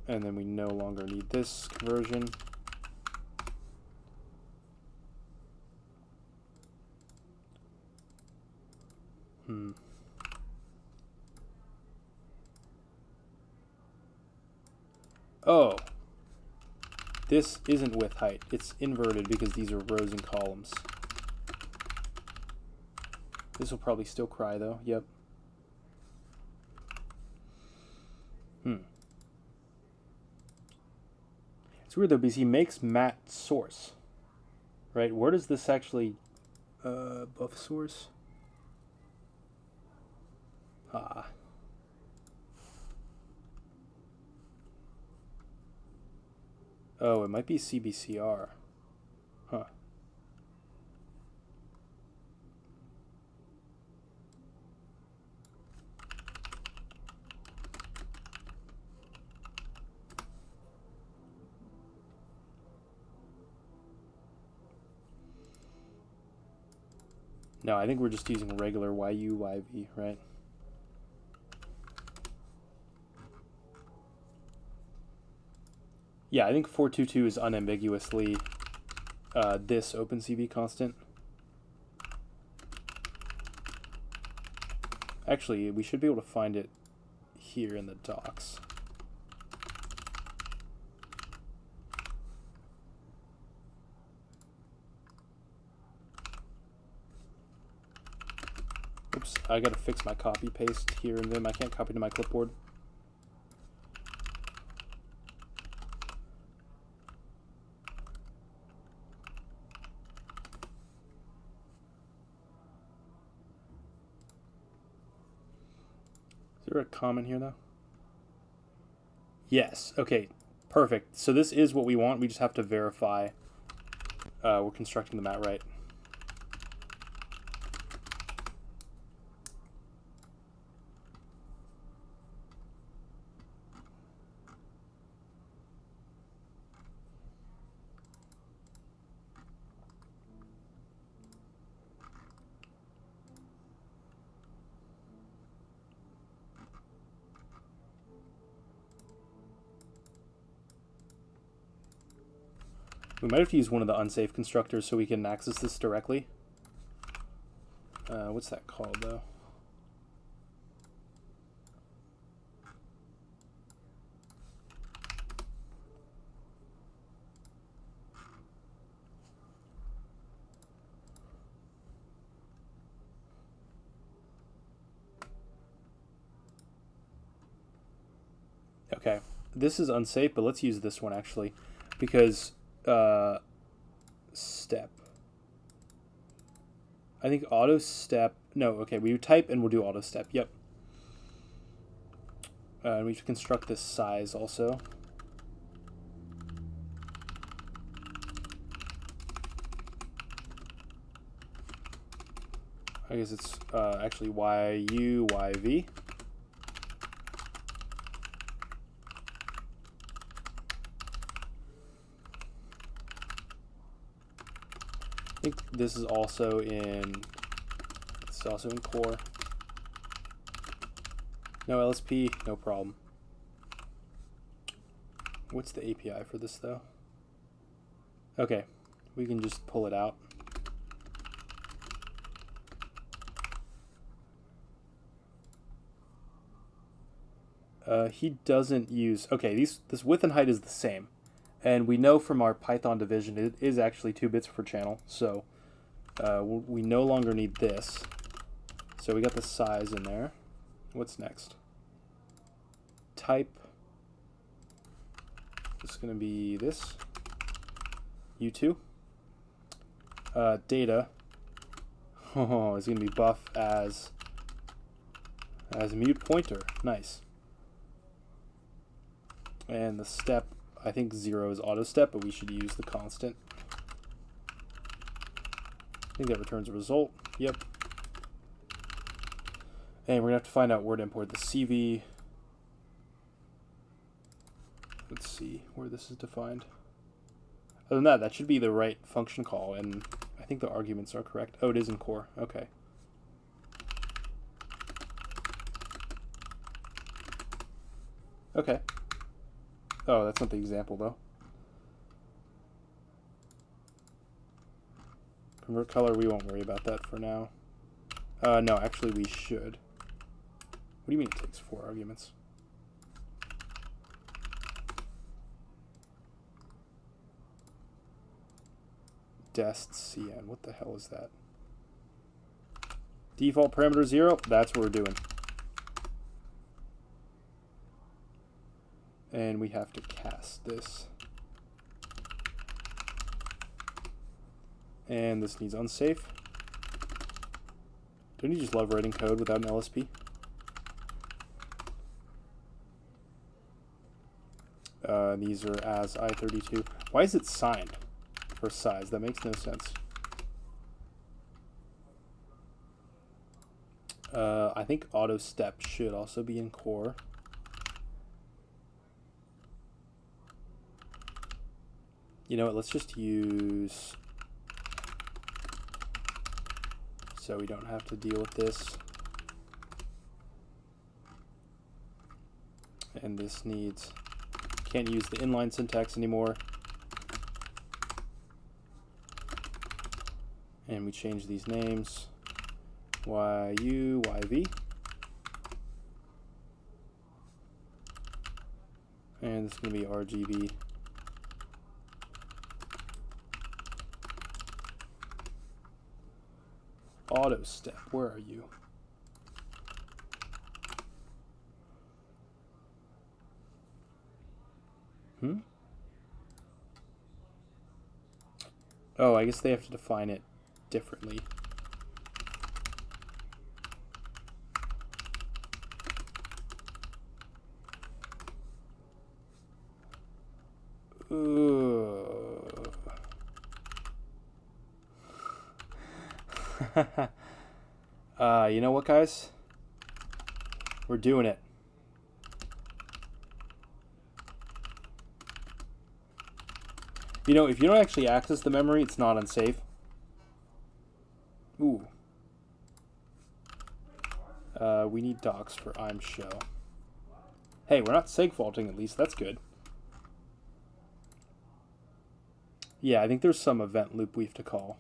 And then we no longer need this conversion. Oh, this isn't with height. It's inverted because these are rows and columns. This will probably still cry though. Yep. It's weird though because he makes matte source. Right? Where does this actually buff source? Ah. Oh, it might be CBCR. Huh. No, I think we're just using regular YUYV, right? Yeah, I think 422 is unambiguously this opencv constant. Actually, we should be able to find it here in the docs. Oops, I gotta fix my copy paste here in Vim. I can't copy to my clipboard. Is there a comment here though? Yes, okay, perfect. So this is what we want. We just have to verify we're constructing the mat right. We might have to use one of the unsafe constructors so we can access this directly. What's that called, though? Okay, this is unsafe, but let's use this one, actually, because step. I think auto step. No, okay, we type and we'll do auto step. Yep. And we should construct this size also. I guess it's actually YUYV. I think this is also in core. No LSP, no problem. What's the API for this though? Okay, we can just pull it out. He doesn't use, okay, this width and height is the same. And we know from our Python division it is actually 2 bits per channel, so we no longer need this. So we got the size in there. What's next? Type. It's going to be this. U2. Data. Oh, it's going to be buff as a mute pointer. Nice. And the step, I think 0 is auto step, but we should use the constant. I think that returns a result. Yep. And we're going to have to find out where to import the CV. Let's see where this is defined. Other than that, that should be the right function call, and I think the arguments are correct. Oh, it is in core. Okay. Okay. Oh, that's not the example, though. Convert color, we won't worry about that for now. No, actually we should. What do you mean it takes 4 arguments? Dest cn, what the hell is that? Default parameter 0, that's what we're doing. And we have to cast this. And this needs unsafe. Don't you just love writing code without an LSP? These are as I32. Why is it signed for size? That makes no sense. I think auto step should also be in core. You know what, let's just use, so we don't have to deal with this. And this needs, can't use the inline syntax anymore. And we change these names, YU, YV. And this is going to be RGB. Auto step, where are you? Oh, I guess they have to define it differently. You know what, guys? We're doing it. You know, if you don't actually access the memory, it's not unsafe. Ooh. We need docs for I'm show. Hey, we're not seg faulting at least. That's good. Yeah, I think there's some event loop we have to call.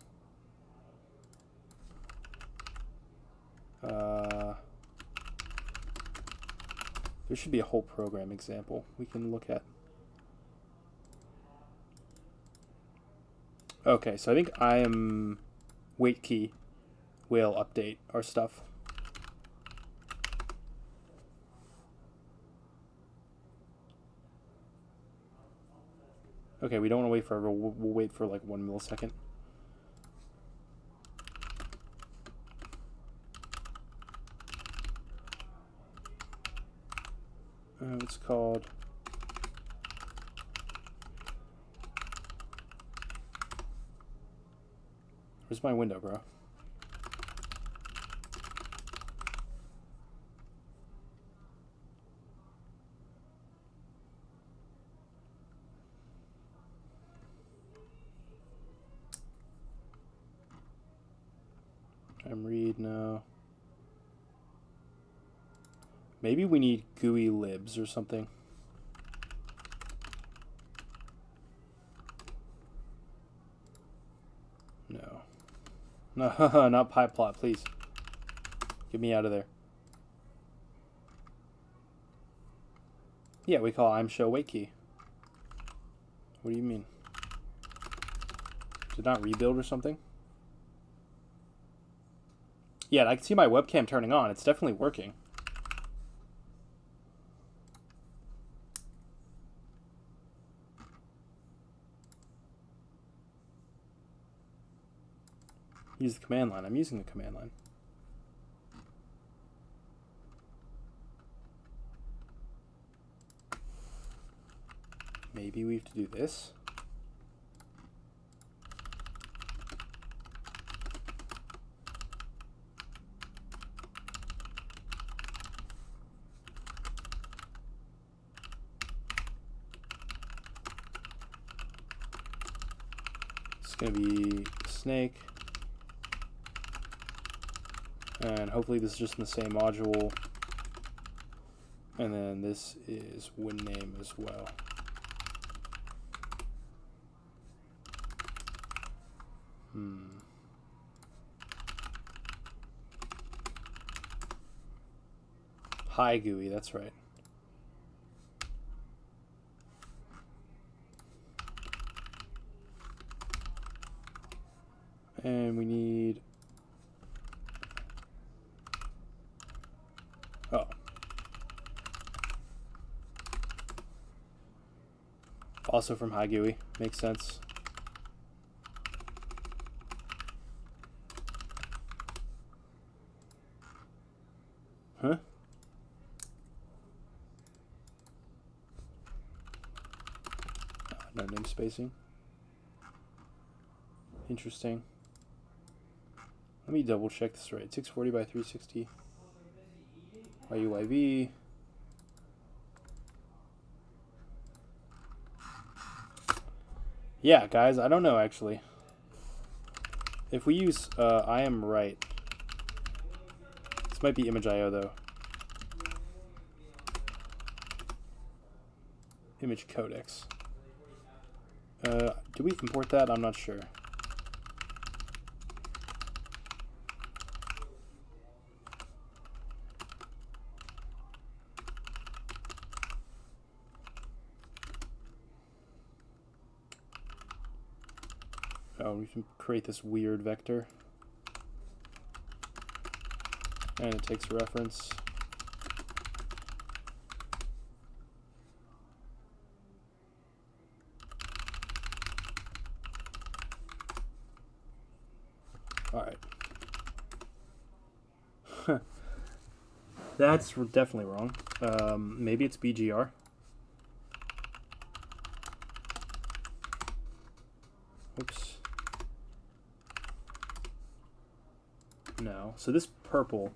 There should be a whole program example we can look at. Okay, so I think I am wait key will update our stuff. Okay, we don't want to wait forever. We'll wait for like 1 millisecond. It's called where's my window, bro? I'm read now. Maybe we need GUI libs or something. No, not pipe plot, please. Get me out of there. Yeah, we call I'm show wait key. What do you mean? Did it not rebuild or something? Yeah, I can see my webcam turning on. It's definitely working. Use the command line. I'm using the command line. Maybe we have to do this. It's going to be snake. And hopefully this is just in the same module. And then this is WinName as well. Hi GUI, that's right. And we need... Oh. Also from Hi GUI, makes sense. Huh? No name spacing. Interesting. Let me double check this right. 640 by 360. YUIV. Yeah, guys, I don't know actually. If we use I am right. This might be image.io though. Image codecs. Do we import that? I'm not sure. Oh, we can create this weird vector. And it takes a reference. Alright. That's definitely wrong. Maybe it's BGR. Oops. No. So this purple.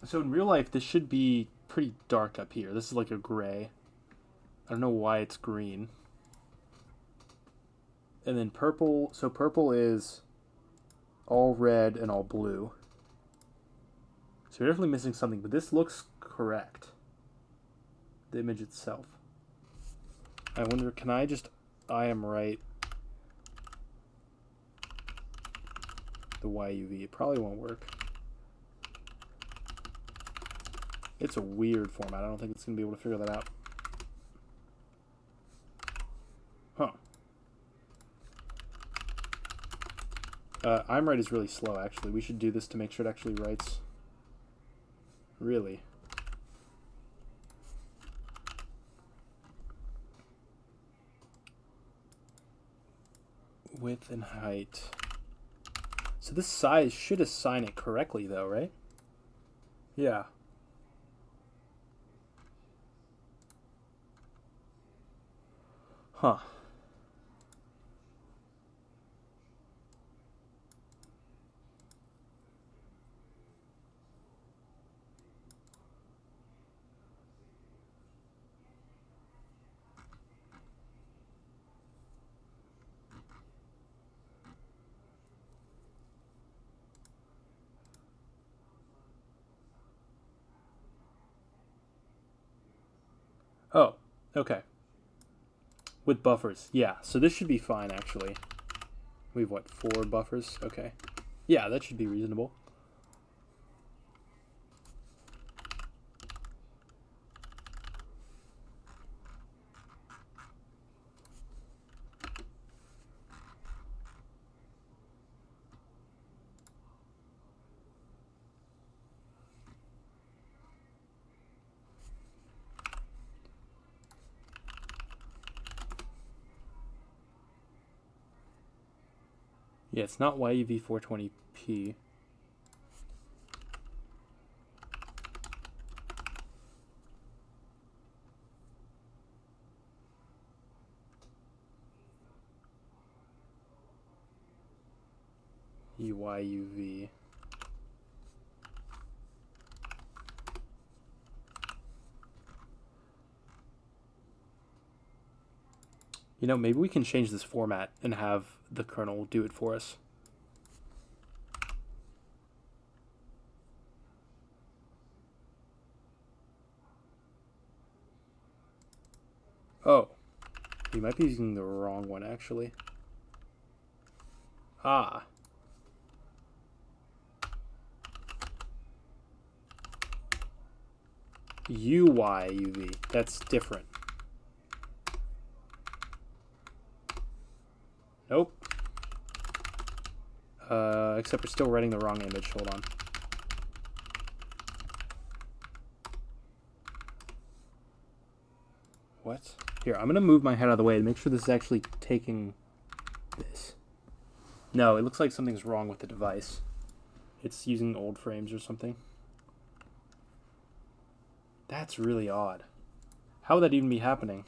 So in real life, this should be pretty dark up here. This is like a gray. I don't know why it's green. And then purple. So purple is all red and all blue. So you're definitely missing something, but this looks correct. The image itself. I wonder, can I just I am right the YUV? It probably won't work. It's a weird format. I don't think it's going to be able to figure that out. Huh. I'm right is really slow, actually. We should do this to make sure it actually writes. Really? Width and height. So this size should assign it correctly, though, right? Yeah. Huh. Oh, okay. With buffers, yeah. So this should be fine, actually. We have, what, 4 buffers? Okay. Yeah, that should be reasonable. Yeah, it's not YUV 420p. YUV. You know, maybe we can change this format and have the kernel do it for us. Oh, you might be using the wrong one, actually. Ah. UYUV. That's different. Nope. Except we're still writing the wrong image. Hold on. What? Here, I'm going to move my head out of the way to make sure this is actually taking this. No, it looks like something's wrong with the device. It's using old frames or something. That's really odd. How would that even be happening?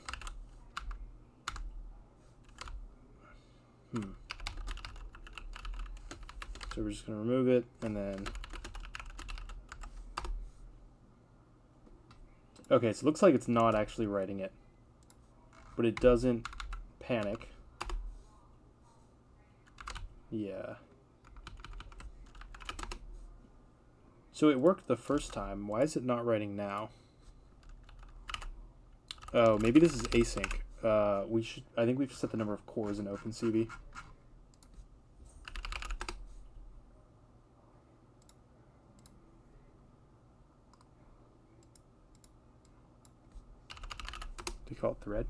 So we're just going to remove it, and then... Okay, so it looks like it's not actually writing it. But it doesn't panic. Yeah. So it worked the first time. Why is it not writing now? Oh, maybe this is async. I think we've set the number of cores in opencv. Do we call it thread?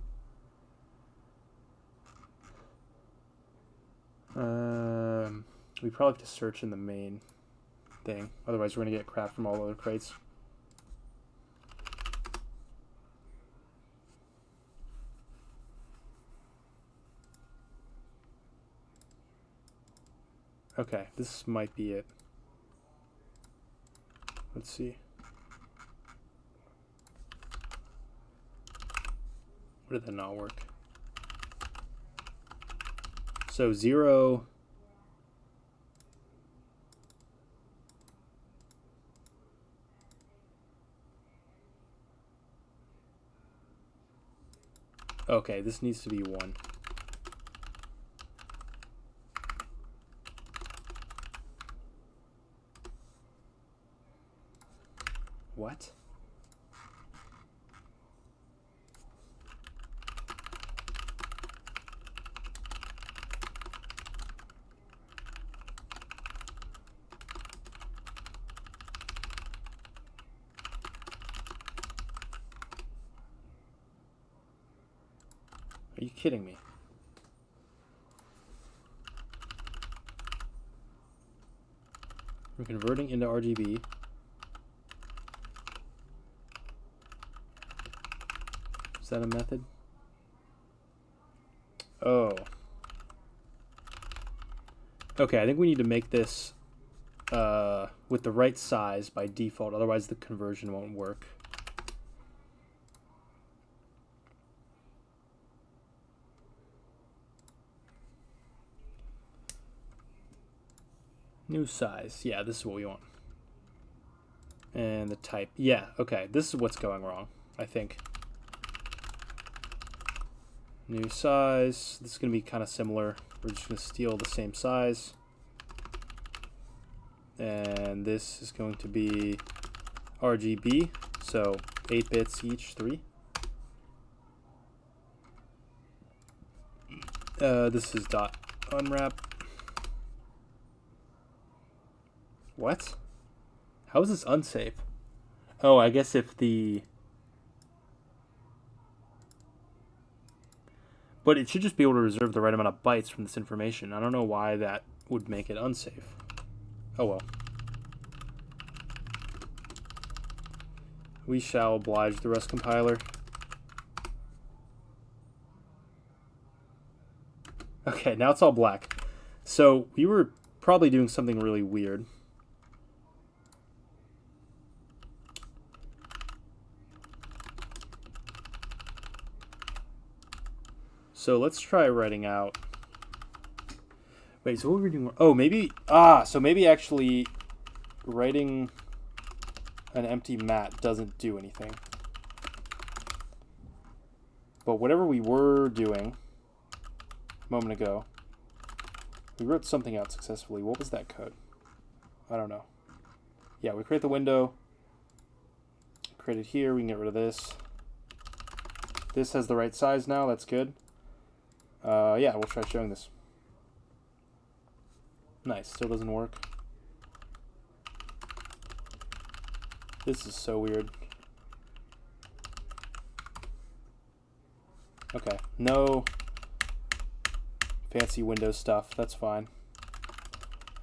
We probably have to search in the main thing. Otherwise, we're going to get crap from all other crates. Okay, this might be it. Let's see. What did that not work? So 0... Okay, this needs to be 1. What? Are you kidding me? We're converting into RGB. Is that a method? Oh. Okay, I think we need to make this with the right size by default, otherwise the conversion won't work. New size. Yeah, this is what we want. And the type. Yeah, okay. This is what's going wrong, I think. New size. This is going to be kind of similar. We're just going to steal the same size. And this is going to be RGB. So 8 bits each, 3. This is dot unwrap. What? How is this unsafe? Oh, I guess if the... But it should just be able to reserve the right amount of bytes from this information. I don't know why that would make it unsafe. Oh well. We shall oblige the Rust compiler. Okay, now it's all black. So we were probably doing something really weird. So let's try writing out... Wait, so what were we doing? Oh, maybe... so maybe actually writing an empty mat doesn't do anything. But whatever we were doing a moment ago, we wrote something out successfully. What was that code? I don't know. Yeah, we create the window. Create it here. We can get rid of this. This has the right size now. That's good. Yeah, we'll try showing this. Nice. Still doesn't work. This is so weird. Okay. No fancy Windows stuff. That's fine.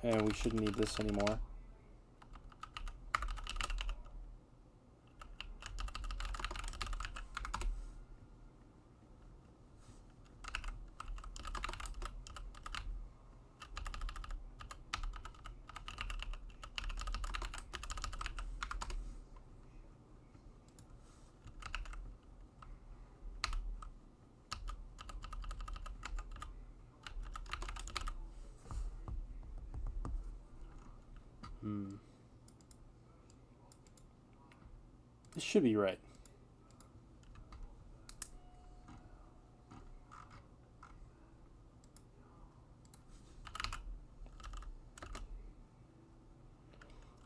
And we shouldn't need this anymore. This should be right.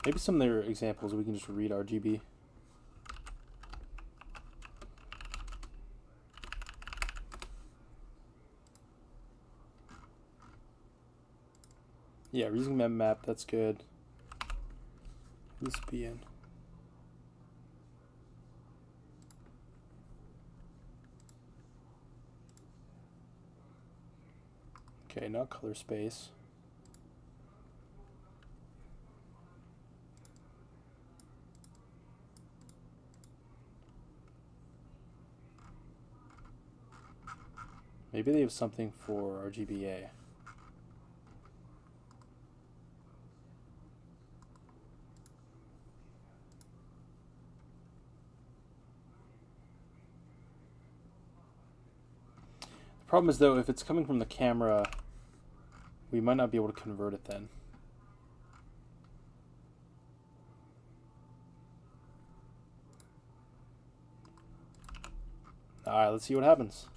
Maybe some of their examples we can just read RGB. Yeah, we're using map, that's good. This be in. Okay, not color space. Maybe they have something for RGBA. The problem is, though, if it's coming from the camera, we might not be able to convert it then. Alright, let's see what happens.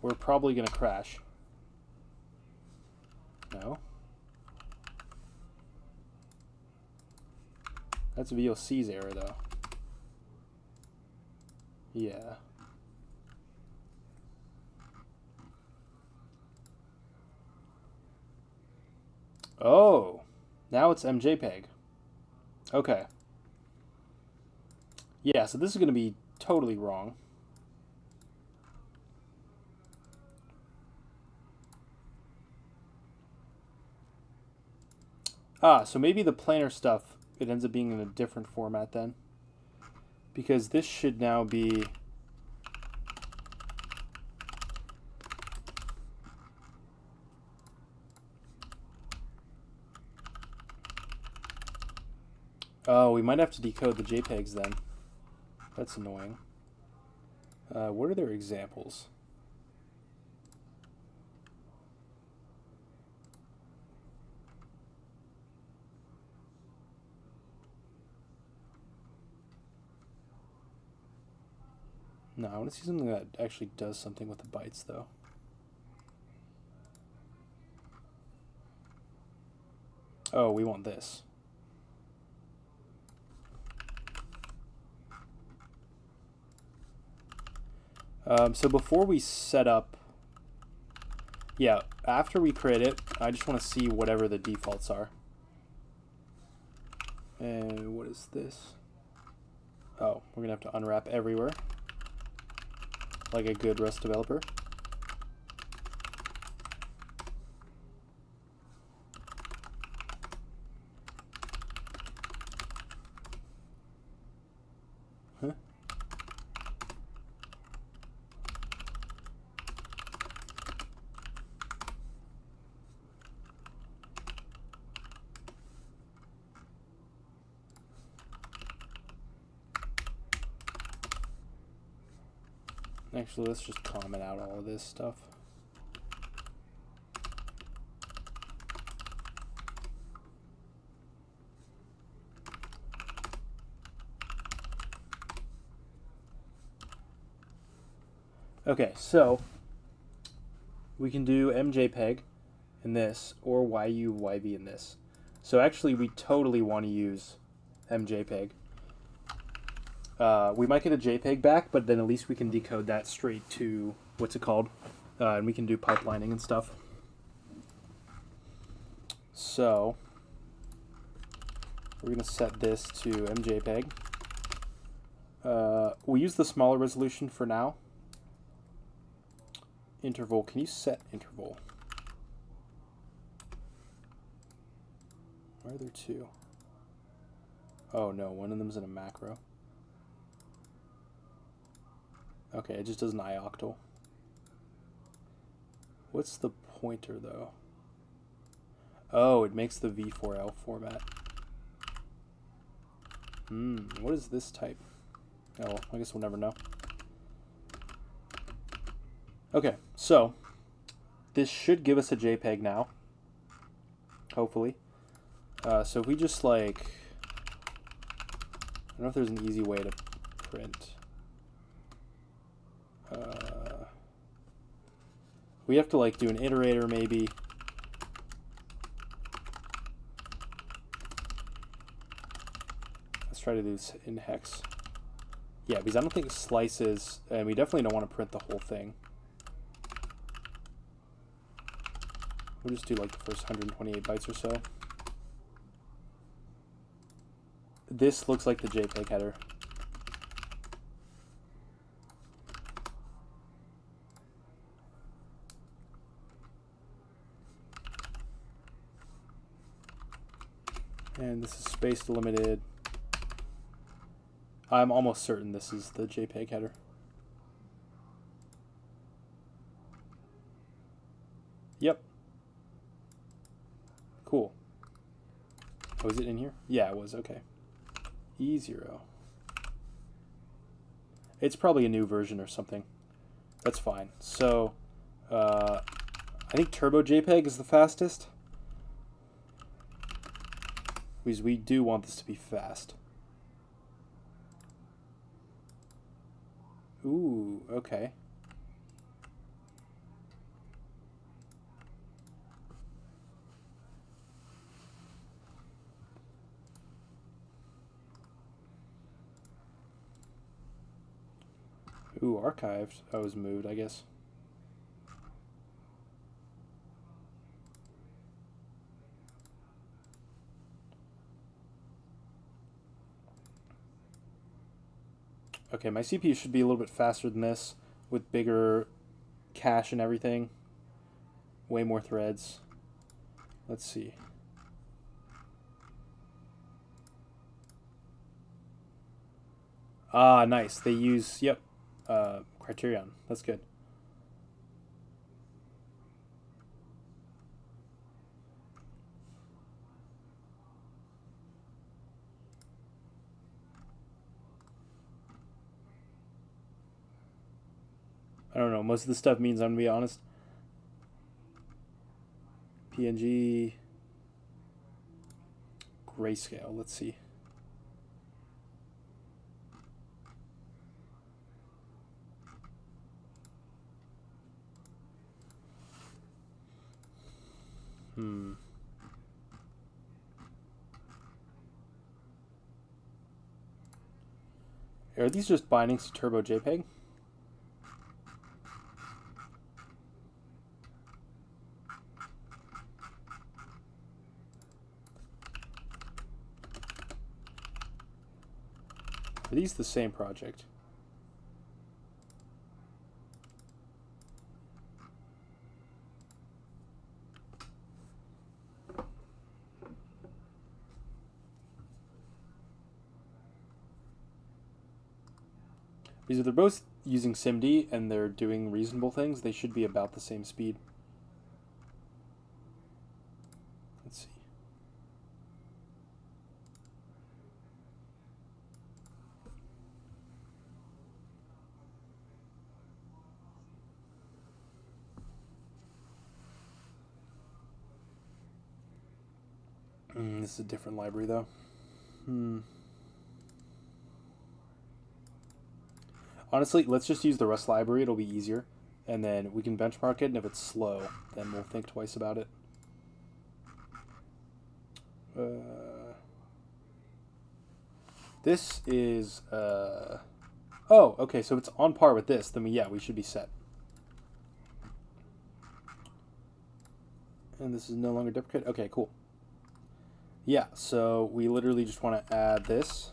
We're probably going to crash. No. That's VLC's error, though. Yeah. Oh, now it's MJPEG. Okay. Yeah, so this is going to be totally wrong. So maybe the planar stuff, it ends up being in a different format then. Because this should now be... Oh, we might have to decode the JPEGs then. That's annoying. What are their examples? No, I want to see something that actually does something with the bytes, though. Oh, we want this. So before we set up, yeah, after we create it, I just want to see whatever the defaults are. And what is this? Oh, we're gonna have to unwrap everywhere, like a good Rust developer. Huh? Actually, let's just comment out all of this stuff. Okay, so we can do mjpeg in this or yuYV in this. So actually, we totally want to use mjpeg. We might get a JPEG back, but then at least we can decode that straight to, what's it called? And we can do pipelining and stuff. So we're going to set this to mjpeg. We'll use the smaller resolution for now. Interval, can you set interval? Why are there two? Oh no, one of them's in a macro. Okay, it just does an ioctal. What's the pointer though? Oh, it makes the v4l format. What is this type? Oh, well, I guess we'll never know. Okay, so this should give us a JPEG now, hopefully. So if we just like, I don't know if there's an easy way to print. We have to like do an iterator maybe. Let's try to do this in hex. Yeah, because I don't think slices, and we definitely don't want to print the whole thing. We'll just do like the first 128 bytes or so. This looks like the JPEG header. And this is space delimited. I'm almost certain this is the JPEG header. Yep. Cool. Oh, is it in here? Yeah, it was. Okay. E0. It's probably a new version or something. That's fine. So, I think Turbo JPEG is the fastest. Because we do want this to be fast. Ooh, okay. Ooh, archived. Oh, it was moved, I guess. Okay, my CPU should be a little bit faster than this with bigger cache and everything. Way more threads. Let's see. Ah, nice. They use, yep, Criterion. That's good. I don't know. Most of the stuff means I'm going to be honest. PNG. Grayscale. Let's see. Are these just bindings to Turbo JPEG? Are these the same project? Because if they're both using SIMD and they're doing reasonable things, they should be about the same speed. Let's see. This is a different library, though. Honestly, let's just use the Rust library. It'll be easier. And then we can benchmark it, and if it's slow, then we'll think twice about it. This is... oh, okay, so it's on par with this. Then, yeah, we should be set. And this is no longer deprecate. Okay, cool. Yeah, so we literally just want to add this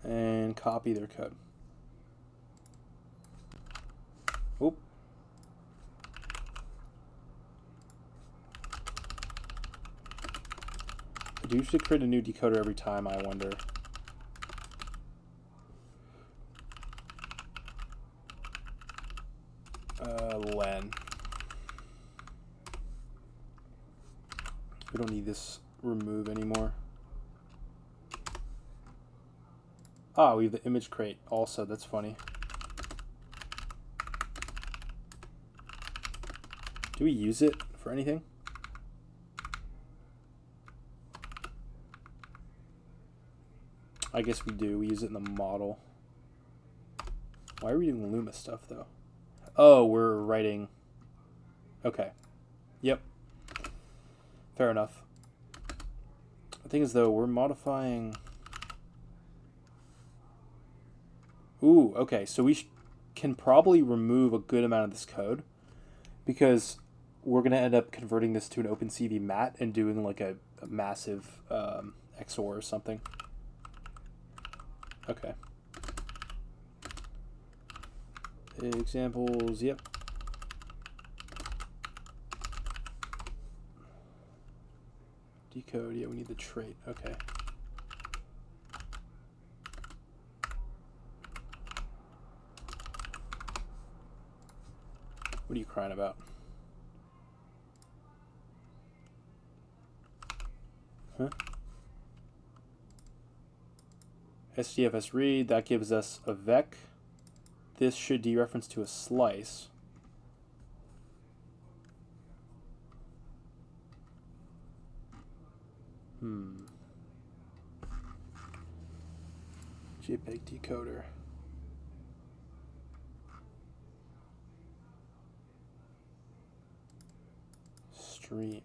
and copy their code. Oop. Do you usually create a new decoder every time, I wonder? Len. We don't need this remove anymore. Ah, we have the image crate also. That's funny. Do we use it for anything? I guess we do. We use it in the model. Why are we doing Luma stuff, though? Oh, we're writing... Okay. Yep. Fair enough. The thing is, though, we're modifying... Ooh, okay. So we can probably remove a good amount of this code because we're going to end up converting this to an opencv mat and doing like a massive XOR or something. Okay. Examples, yep. Decode, yeah, we need the trait, okay. What are you crying about? Huh? SDFS read, that gives us a vec. This should dereference to a slice. JPEG decoder. Stream.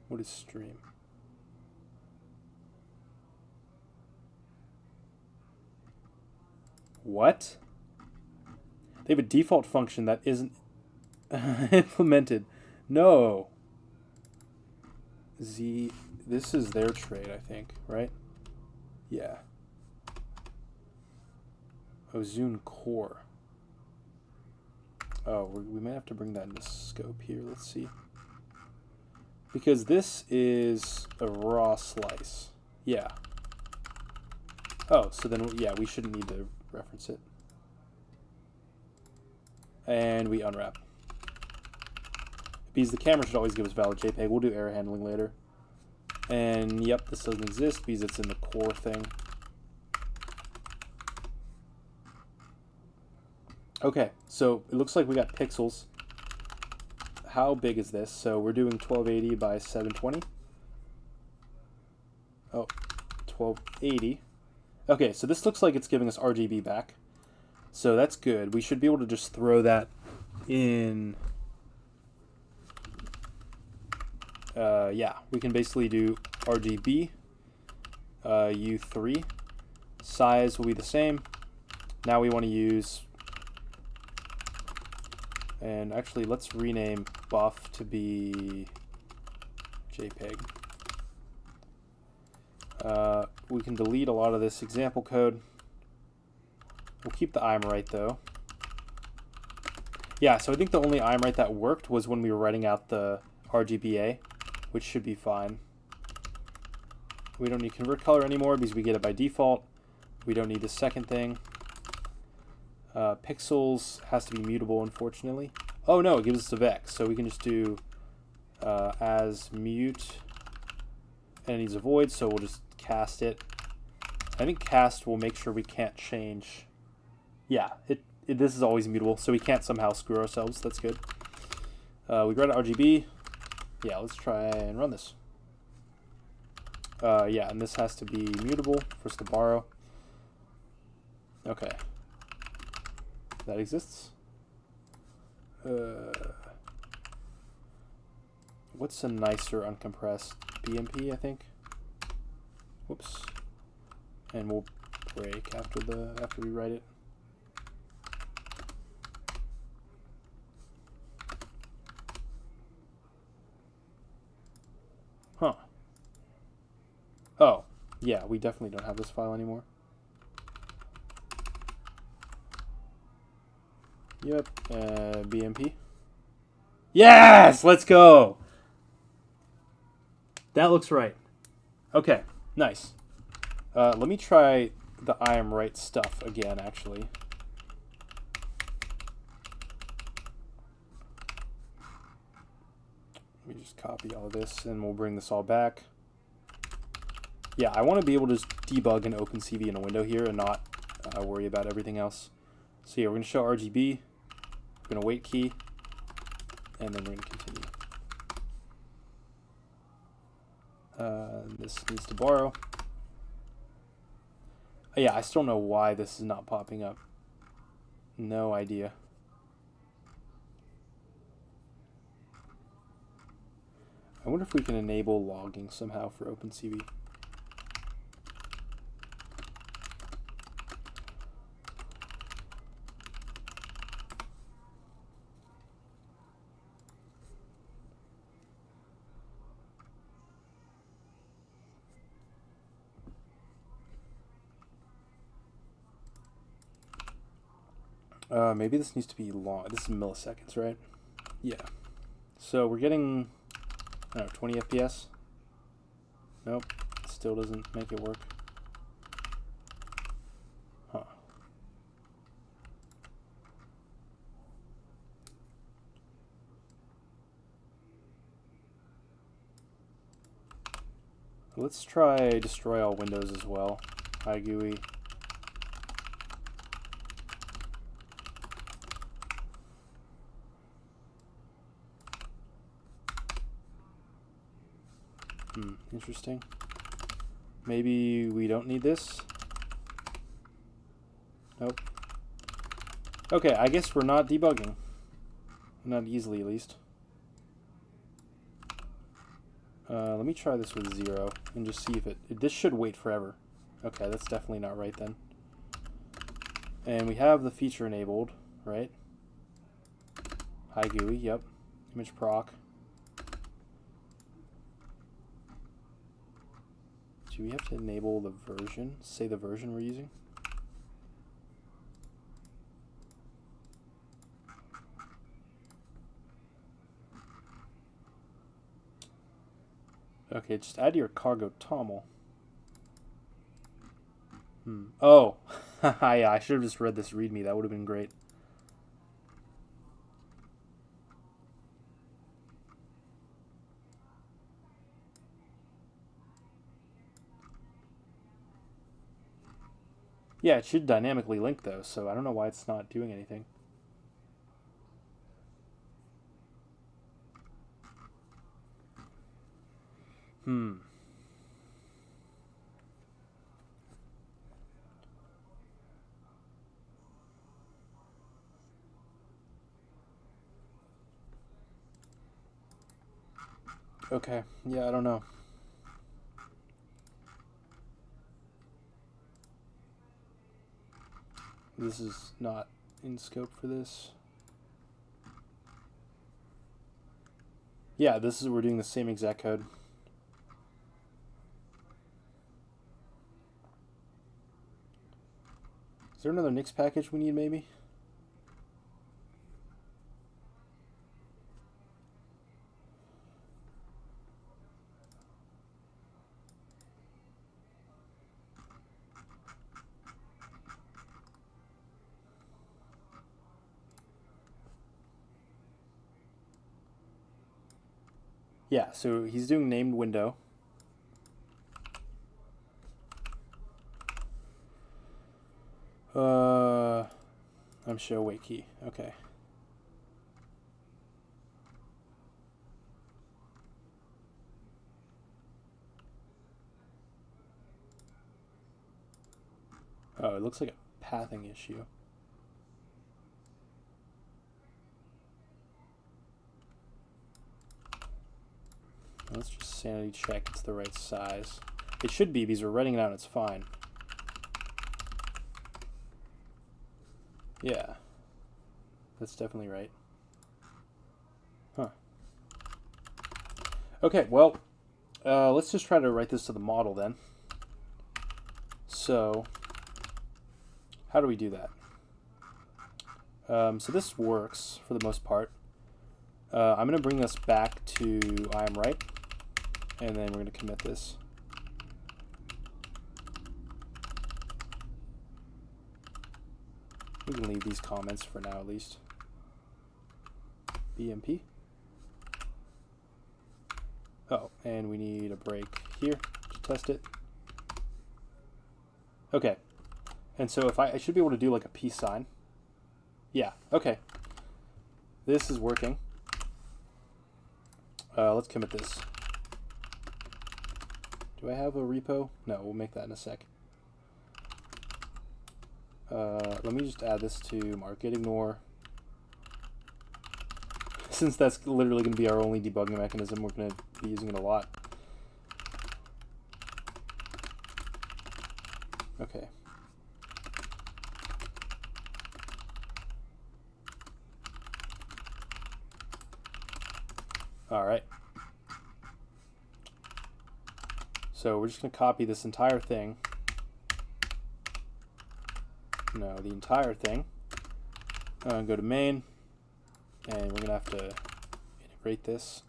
What is stream? What? They have a default function that isn't implemented. No. This is their trait, I think, right? Yeah. Ozone core. Oh, we might have to bring that into scope here. Let's see. Because this is a raw slice. Yeah. Oh, so then, yeah, we shouldn't need to reference it. And we unwrap. Because the camera should always give us valid JPEG. We'll do error handling later. And yep, this doesn't exist because it's in the core thing. Okay, so it looks like we got pixels. How big is this? So we're doing 1280 by 720. Oh, 1280. Okay, so this looks like it's giving us RGB back. So that's good. We should be able to just throw that in. Yeah, we can basically do RGB, U3. Size will be the same. Now we want to use, and actually let's rename buff to be JPEG. We can delete a lot of this example code. We'll keep the I'm right though. Yeah, so I think the only I'm right that worked was when we were writing out the RGBA, which should be fine. We don't need convert color anymore because we get it by default. We don't need the second thing. Pixels has to be mutable, unfortunately. Oh no, it gives us a vex, so we can just do as mute, and it needs a void, so we'll just cast it. I think cast will make sure we can't change. Yeah, this is always mutable, so we can't somehow screw ourselves. That's good. We read RGB. Yeah, let's try and run this. Yeah, and this has to be mutable for us to borrow. Okay. That exists. What's a nicer uncompressed? BMP, I think. Whoops. And we'll break after we write it. Huh. Oh, yeah, we definitely don't have this file anymore. Yep, BMP. Yes! Let's go! That looks right. Okay, nice. Let me try the I am right stuff again, actually. Let me just copy all of this, and we'll bring this all back. Yeah, I want to be able to just debug an opencv in a window here and not worry about everything else. So yeah, we're going to show RGB. We're going to wait key, and then we're going to continue. This needs to borrow. Yeah, I still don't know why this is not popping up. No idea. I wonder if we can enable logging somehow for opencv. Maybe this needs to be long. This is milliseconds, right? Yeah. So we're getting, I don't know, 20 FPS. Nope. Still doesn't make it work. Huh. Let's try destroy all windows as well. Hi GUI. Interesting. Maybe we don't need this. Nope. Okay, I guess we're not debugging. Not easily, at least. Let me try this with 0 and just see if this should wait forever. Okay, that's definitely not right then. And we have the feature enabled, right? Hi GUI, yep. Image proc. Do we have to enable the version? Say the version we're using? Okay, just add your cargo toml. Oh, yeah, I should have just read this README. That would have been great. Yeah, it should dynamically link though, so I don't know why it's not doing anything. Okay, yeah, I don't know. This is not in scope for this. Yeah, we're doing the same exact code. Is there another Nix package we need, maybe? Yeah, so he's doing named window. I'm show wait key. Okay. Oh, it looks like a pathing issue. Let's just sanity check it's the right size. It should be because we're writing it out and it's fine. Yeah. That's definitely right. Huh. Okay, well, let's just try to write this to the model then. So, how do we do that? So this works for the most part. I'm going to bring this back to I am right, and then we're going to commit this. We can leave these comments for now at least. BMP. Oh, and we need a break here to test it. Okay. And so if I should be able to do like a peace sign. Yeah, okay. This is working. Let's commit this. Do I have a repo? No, we'll make that in a sec. Let me just add this to mark git ignore. Since that's literally going to be our only debugging mechanism, we're going to be using it a lot. Okay. All right. So we're just going to copy this entire thing. No, the entire thing. Go to main, and we're going to have to integrate this.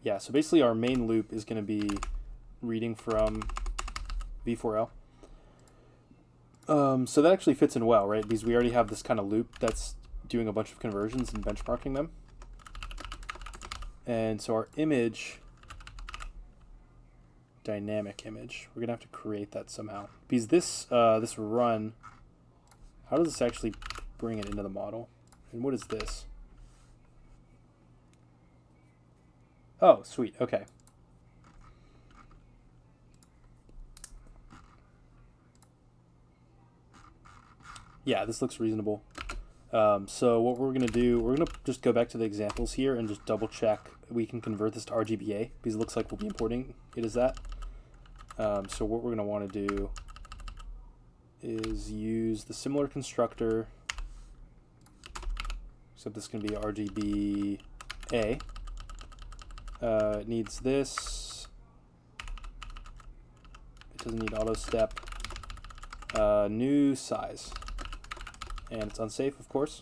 Yeah, so basically our main loop is going to be reading from v4l. So that actually fits in well, right? Because we already have this kind of loop that's doing a bunch of conversions and benchmarking them. And so our image, dynamic image, we're gonna have to create that somehow. Because this this run, how does this actually bring it into the model? And what is this? Oh, sweet. Okay. Yeah, this looks reasonable. So what we're going to do, we're going to just go back to the examples here and just double check we can convert this to RGBA, because it looks like we'll be importing it as that. So what we're going to want to do is use the similar constructor, except this can be RGBA. It needs this. It doesn't need auto step. New size. And it's unsafe, of course.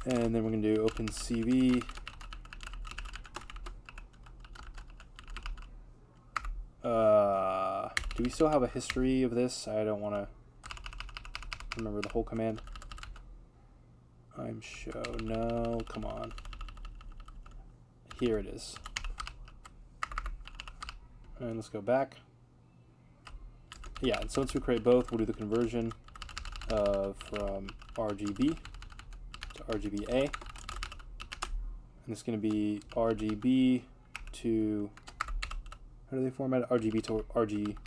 And then we're going to do opencv. Do we still have a history of this? I don't want to remember the whole command. I'm show. No, come on. Here it is. And let's go back. Yeah, and so once we create both, we'll do the conversion from RGB to RGBA. And it's going to be RGB to, how do they format it? RGB to RG.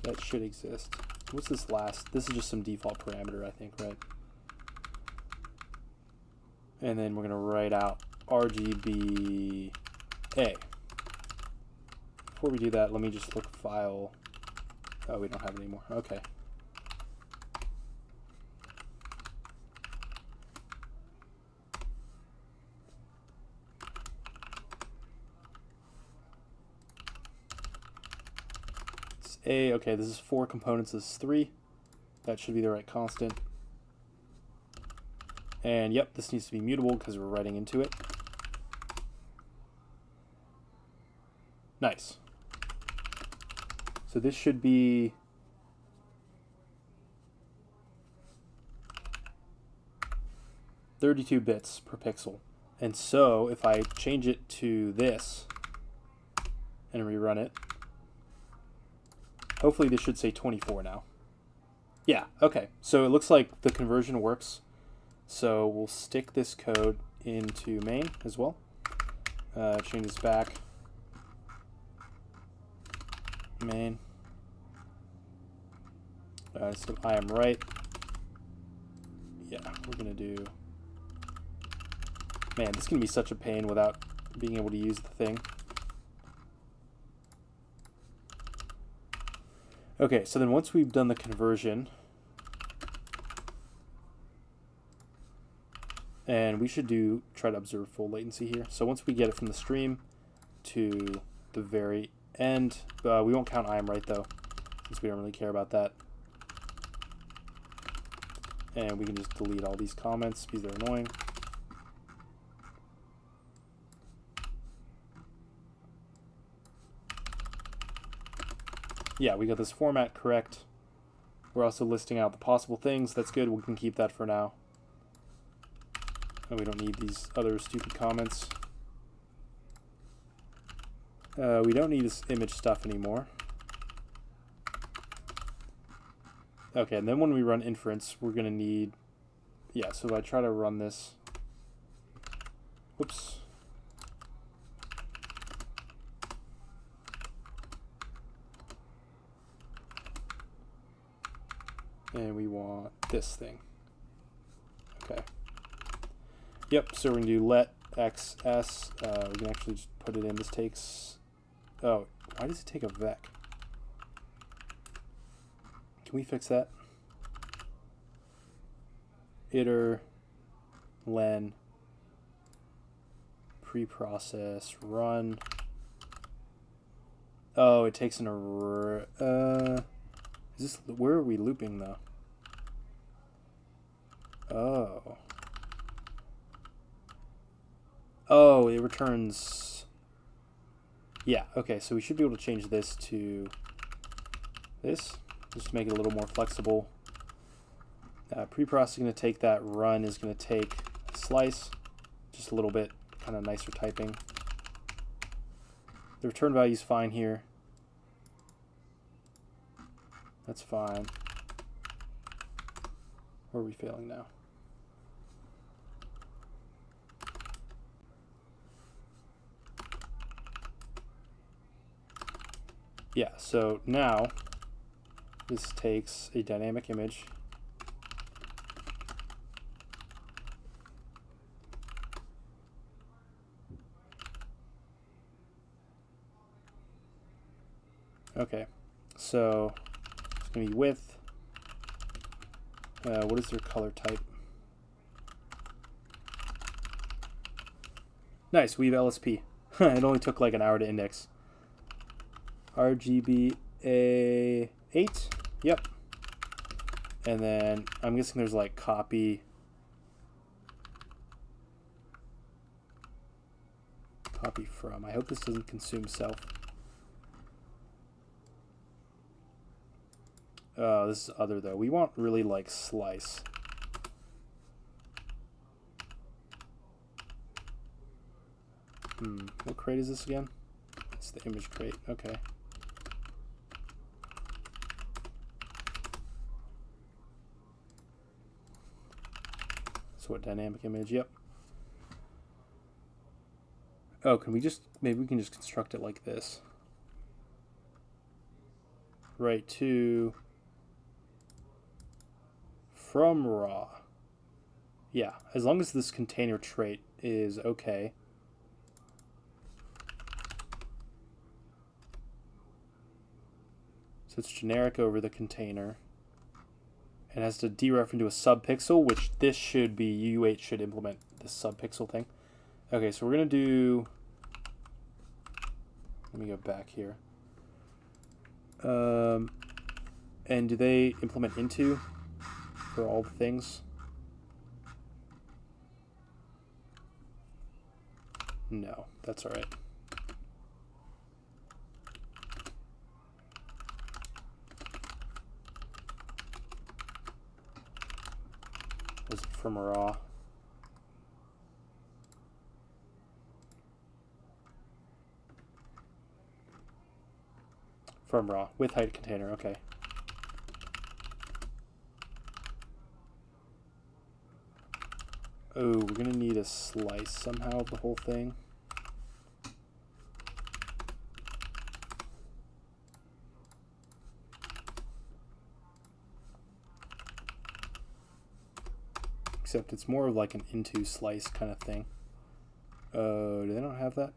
That should exist. What's this last? This is just some default parameter, I think, right? And then we're going to write out RGBA. Before we do that, let me just look file. Oh, we don't have it anymore. Okay. It's Okay, this is 4 components, this is 3. That should be the right constant. And yep, this needs to be mutable because we're writing into it. Nice. So this should be 32 bits per pixel. And so if I change it to this and rerun it, hopefully this should say 24 now. Yeah, okay. So it looks like the conversion works. So we'll stick this code into main as well. Change this back. Main. So I am right. Yeah, we're going to do... Man, this can be such a pain without being able to use the thing. Okay, so then once we've done the conversion, and we should try to observe full latency here. So once we get it from the stream to the very end, we won't count I am right though, since we don't really care about that. And we can just delete all these comments because they're annoying. Yeah, we got this format correct. We're also listing out the possible things. That's good. We can keep that for now. And we don't need these other stupid comments. We don't need this image stuff anymore. Okay, and then when we run inference, we're going to need... Yeah, so if I try to run this... Whoops. And we want this thing. Okay. Yep, so we're going to do let xs. We can actually just put it in. This takes... Oh, why does it take a vec? Can we fix that? Iter len preprocess run. Oh, it takes an array. Is this, where are we looping though? Oh. Oh, it returns. Yeah, okay, so we should be able to change this to this, just to make it a little more flexible. Preprocessing is going to take that, run is going to take a slice, just a little bit kind of nicer typing. The return value is fine here. That's fine. Where are we failing now? Yeah, so now this takes a dynamic image. Okay, so it's going to be width. What is their color type? Nice, we have LSP. It only took like an hour to index. RGB A8, yep. And then I'm guessing there's like copy from. I hope this doesn't consume self. This is other though. We want really like slice. What crate is this again? It's the image crate. Okay. So what, dynamic image? Yep. Oh, can we just, maybe we can just construct it like this. Right to from raw. Yeah, as long as this container trait is okay. So it's generic over the container. And has to deref into a subpixel, which this should be, U8 should implement this subpixel thing. Okay, so we're going to do, let me go back here. And do they implement into for all the things? No, that's all right. Was it from raw? From raw with height container, okay. Oh, we're gonna need a slice somehow of the whole thing. Except it's more of like an into slice kind of thing. Oh, do they not have that?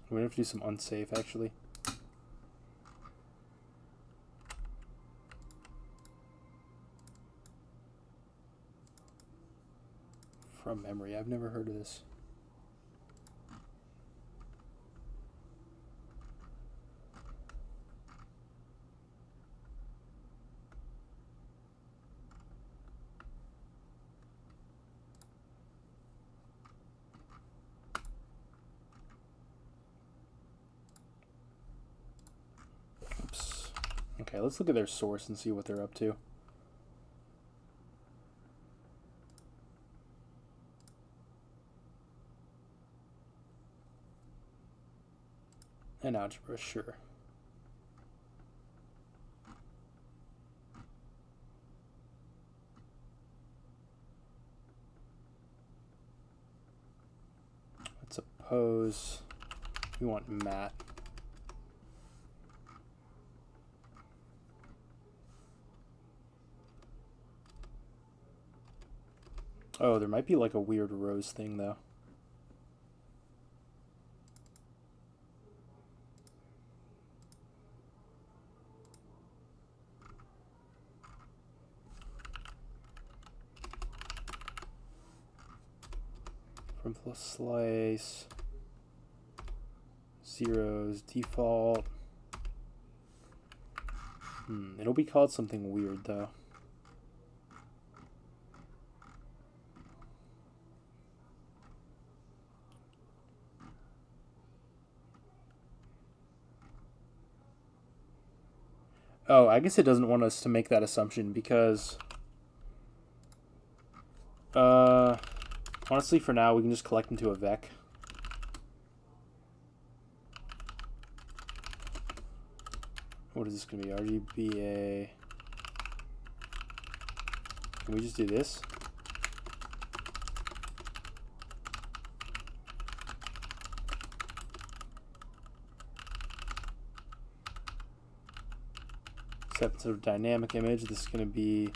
We're gonna have to do some unsafe actually. From memory, I've never heard of this. Oops. Okay, let's look at their source and see what they're up to. And algebra, sure. Let's suppose we want math. Oh, there might be like a weird rows thing though. From the slice, zeros, default. It'll be called something weird though. Oh, I guess it doesn't want us to make that assumption because honestly for now we can just collect into a vec. What is this going to be? RGBA. Can we just do this? Except instead of dynamic image, this is going to be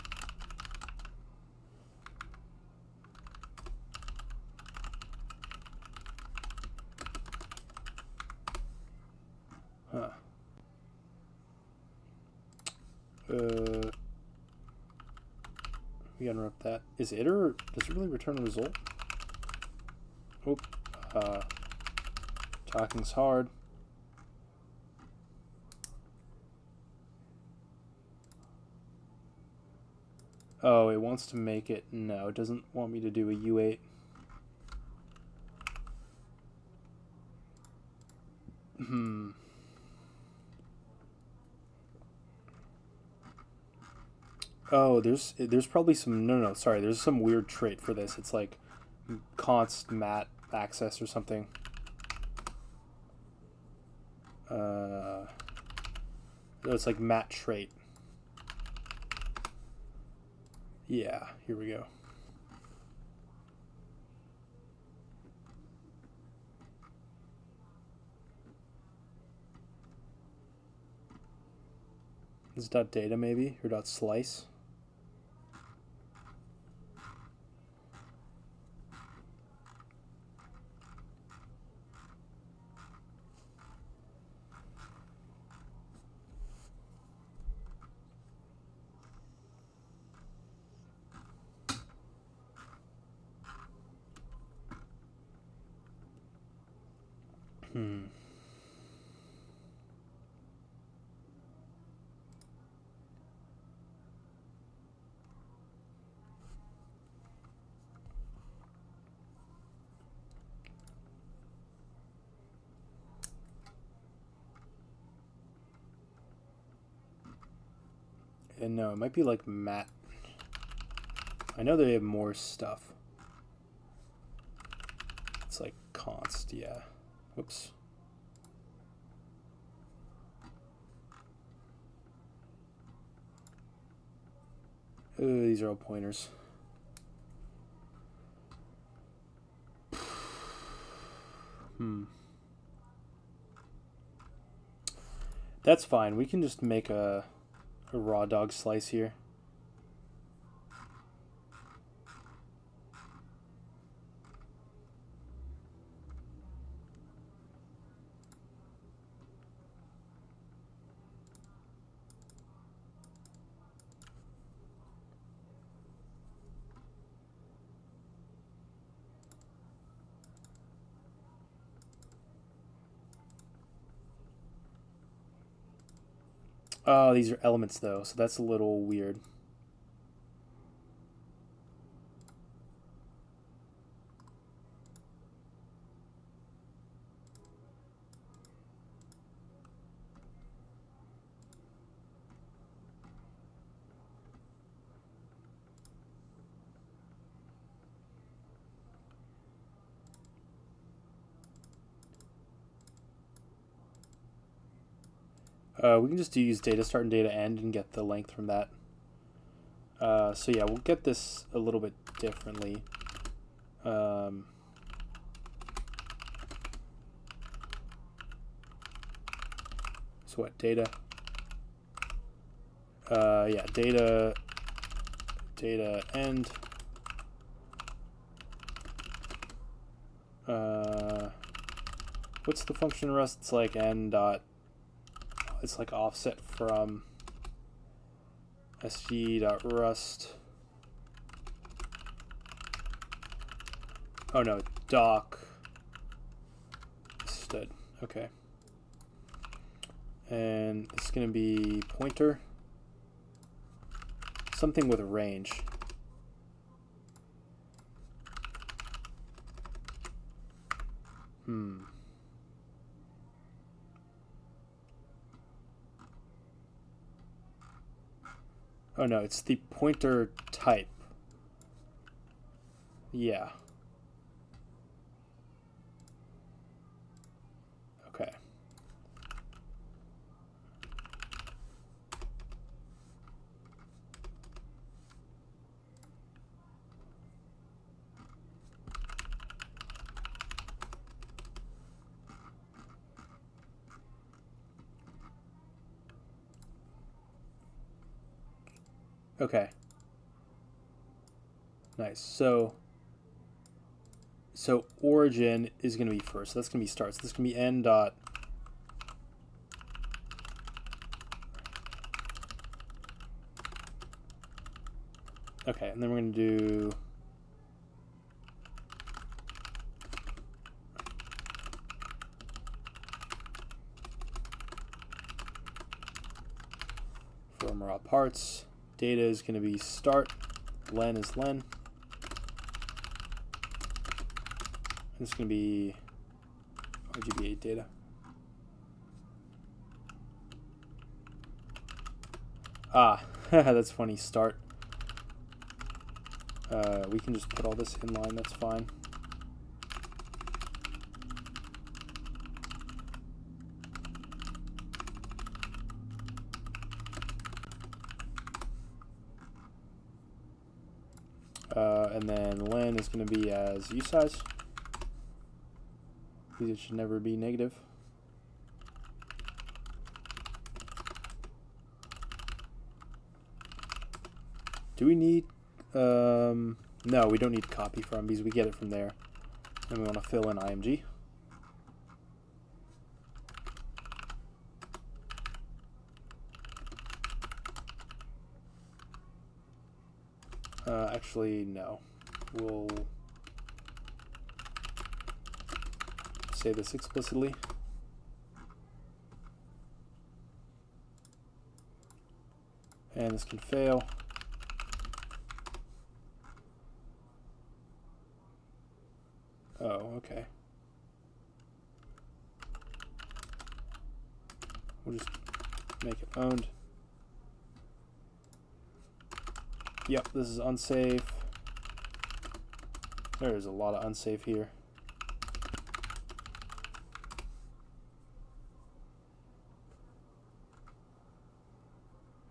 we gotta interrupt that. Is it or does it really return a result? Oop. Talking's hard. Oh, it wants to make it. No, it doesn't want me to do a U8. Oh, there's probably some no sorry, there's some weird trait for this. It's like const mat access or something. It's like mat trait. Yeah, here we go. This is .data maybe or .slice. and no, it might be like matte. I know they have more stuff. It's like const, yeah. Whoops. Ooh, these are all pointers. That's fine. We can just make a raw dog slice here. Oh, these are elements though, so that's a little weird. We can just use data start and data end and get the length from that. So yeah, we'll get this a little bit differently. So what, data? Yeah, data end. What's the function in Rust? It's like n dot. It's like offset from sg.rust. Oh no, doc stud. Okay. And this is going to be pointer. Something with a range. Oh no, it's the pointer type. Yeah. Okay. Okay. Nice. So origin is going to be first. So that's going to be start. So this can be n dot. Okay, and then we're going to do from raw parts. Data is going to be start. Len is len. And it's going to be RGB8 data. Ah, that's funny. Start. We can just put all this in line. That's fine. And then len is going to be as usize. Because it should never be negative. Do we need... no, we don't need copy from because we get it from there. And we want to fill in img. Actually, no. We'll say this explicitly. And this can fail. Oh, okay. We'll just make it owned. Yep, this is unsafe. There's a lot of unsafe here.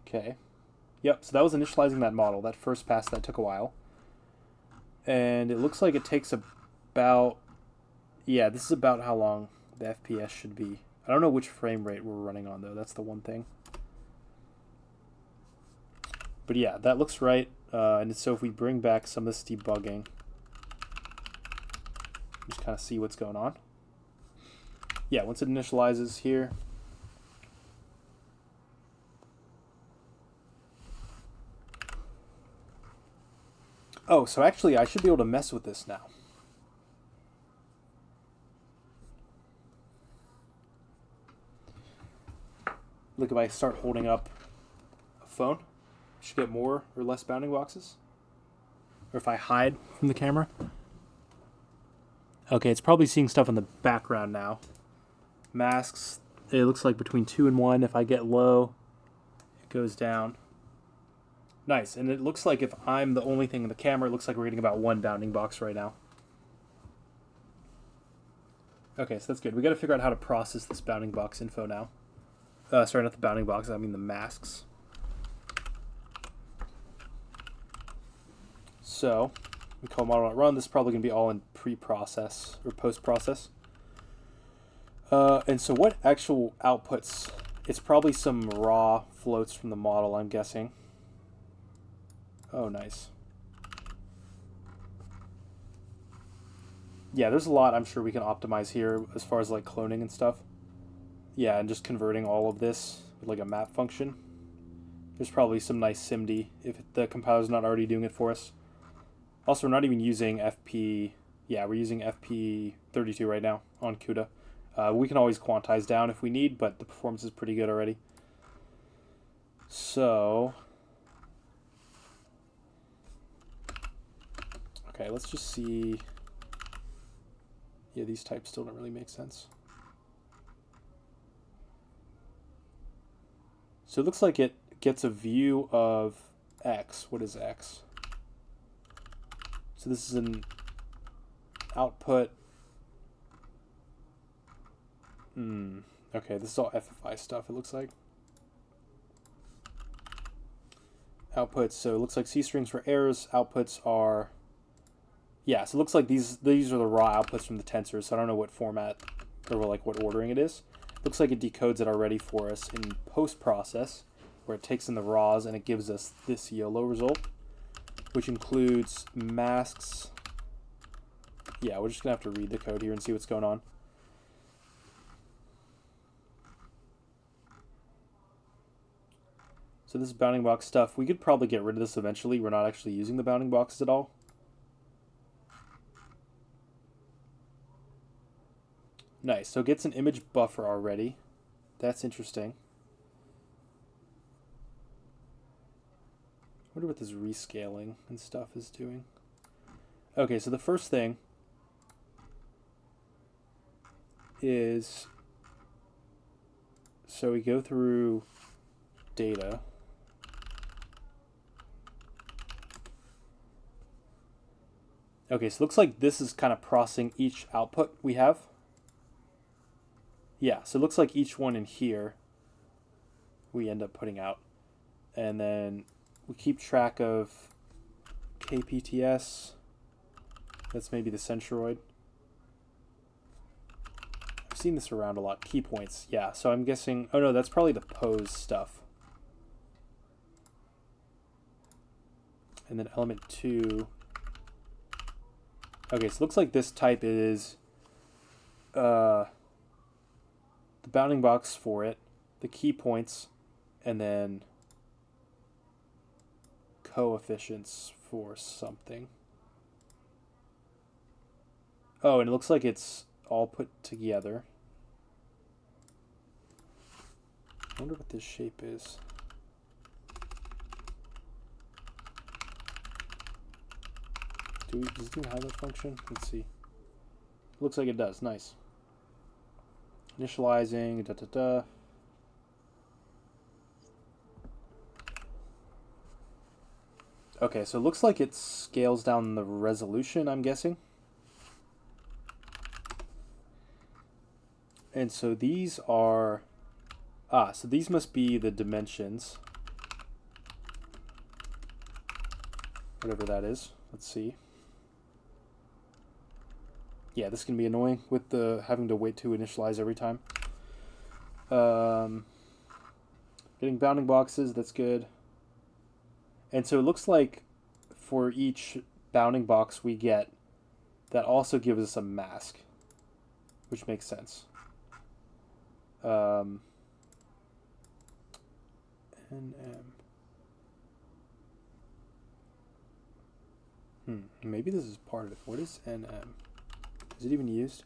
Okay. Yep, so that was initializing that model. That first pass, that took a while. And it looks like it takes about... Yeah, this is about how long the FPS should be. I don't know which frame rate we're running on, though. That's the one thing. But yeah, that looks right. And so if we bring back some of this debugging, just kind of see what's going on. Yeah, once it initializes here, oh, so actually I should be able to mess with this now. Look, if I start holding up a phone, I should get more or less bounding boxes. Or if I hide from the camera. Okay, it's probably seeing stuff in the background now. Masks, it looks like between 2 and 1. If I get low, it goes down. Nice, and it looks like if I'm the only thing in the camera, it looks like we're getting about 1 bounding box right now. Okay, so that's good. We got to figure out how to process this bounding box info now. Sorry, not the bounding box, I mean the masks. So, we call model.run. This is probably going to be all in pre-process or post-process. And so what actual outputs? It's probably some raw floats from the model, I'm guessing. Oh, nice. Yeah, there's a lot I'm sure we can optimize here as far as like cloning and stuff. Yeah, and just converting all of this with like a map function. There's probably some nice SIMD if the compiler's not already doing it for us. Also, we're not even using FP. Yeah, we're using FP32 right now on CUDA. We can always quantize down if we need, but the performance is pretty good already. So, okay, let's just see. Yeah, these types still don't really make sense. So it looks like it gets a view of X. What is X? So this is an output. Okay, this is all FFI stuff, it looks like. Outputs, so it looks like C strings for errors. Outputs are... Yeah, so it looks like these are the raw outputs from the tensors, so I don't know what format or like what ordering it is. Looks like it decodes it already for us in post-process, where it takes in the raws and it gives us this YOLO result, which includes masks. Yeah, we're just going to have to read the code here and see what's going on. So this is bounding box stuff. We could probably get rid of this eventually. We're not actually using the bounding boxes at all. Nice, so it gets an image buffer already. That's interesting. I wonder what this rescaling and stuff is doing. Okay, so the first thing is, so we go through data. Okay, so it looks like this is kind of processing each output we have. Yeah, so it looks like each one in here we end up putting out. And then we keep track of KPTS. That's maybe the centroid. I've seen this around a lot. Key points, yeah. So I'm guessing, oh no, that's probably the pose stuff. And then element 2. Okay, so it looks like this type is the bounding box for it, the key points, and then coefficients for something. Oh, and it looks like it's all put together. I wonder what this shape is. Does it even have that function? Let's see. Looks like it does. Nice. Initializing, Okay, so it looks like it scales down the resolution, I'm guessing. And so these are... so these must be the dimensions. Whatever that is. Let's see. Yeah, this can be annoying with the having to wait to initialize every time. Getting bounding boxes, that's good. And so it looks like for each bounding box we get, that also gives us a mask, which makes sense. NM. Maybe this is part of it. What is NM? Is it even used?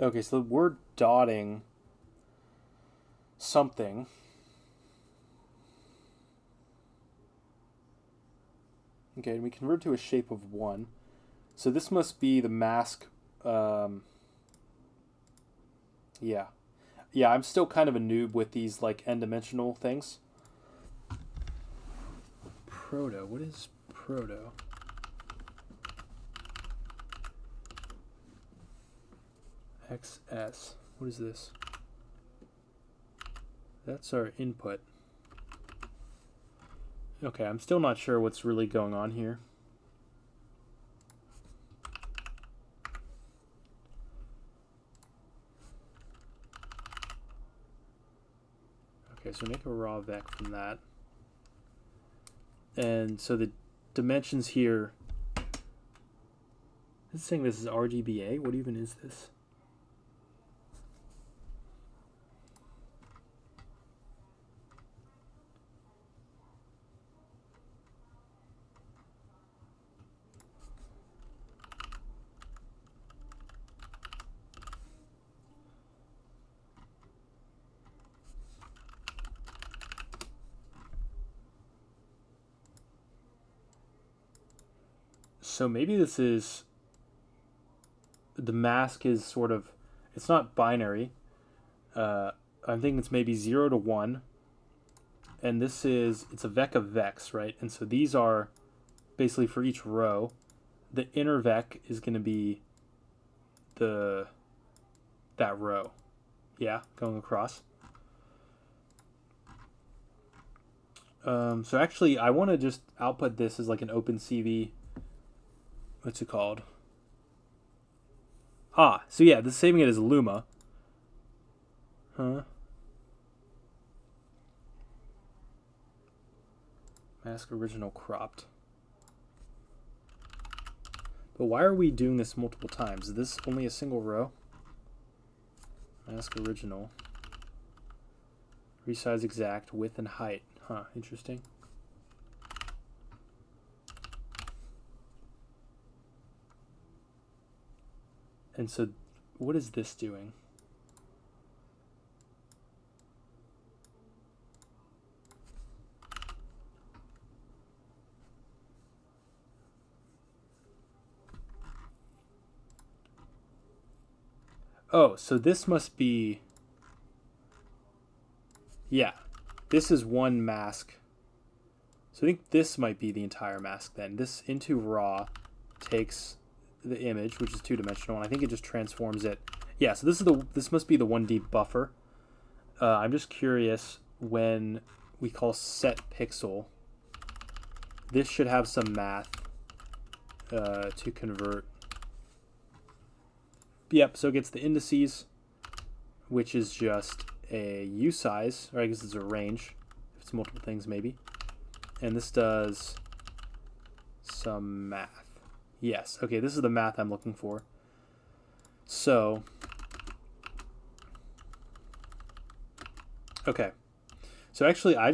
Okay, so we're dotting something. Okay, and we convert to a shape of 1. So this must be the mask. Yeah. Yeah, I'm still kind of a noob with these like n-dimensional things. Proto, what is proto? XS, what is this? That's our input. Okay, I'm still not sure what's really going on here. Okay, so make a raw vec from that. And so the dimensions here, it's saying this is RGBA? What even is this? So maybe this is, the mask is sort of, it's not binary. I'm thinking it's maybe 0 to 1. And this is, it's a vec of vecs, right? And so these are basically for each row. The inner vec is going to be that row. Yeah, going across. So actually, I want to just output this as like an opencv. What's it called? So yeah, this is saving it as Luma. Mask original cropped. But why are we doing this multiple times? Is this only a single row? Mask original. Resize exact, width and height. Interesting. And so what is this doing? Oh, so this must be, yeah, this is one mask. So I think this might be the entire mask then. This into raw takes the image, which is 2-dimensional, and I think it just transforms it. Yeah, so this must be the 1D buffer. I'm just curious, when we call set pixel, this should have some math to convert. Yep, so it gets the indices, which is just a U size, or I guess it's a range. If it's multiple things, maybe. And this does some math. Yes, okay, this is the math I'm looking for. So, okay. So actually, I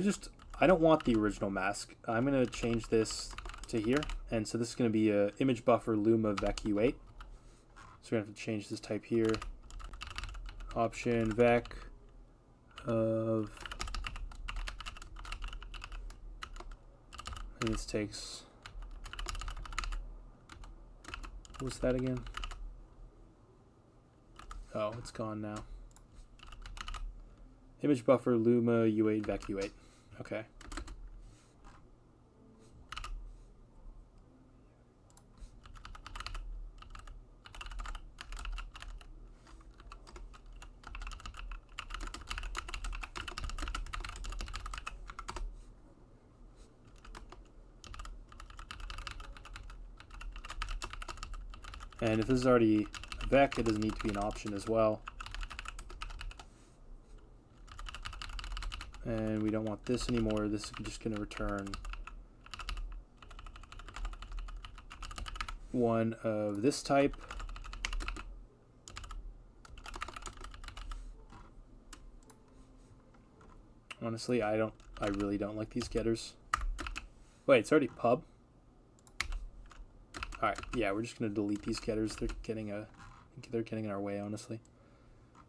don't want the original mask. I'm going to change this to here. And so this is going to be a image buffer luma vec u8. So we're going to have to change this type here. option vec of, and this takes, what was that again? Oh, it's gone now. Image buffer luma u8 vec u8. Okay. And if this is already a vec, it doesn't need to be an option as well. And we don't want this anymore. This is just going to return one of this type. Honestly, I really don't like these getters. Wait, it's already pub? Alright, yeah, we're just gonna delete these getters. They're getting in our way, honestly.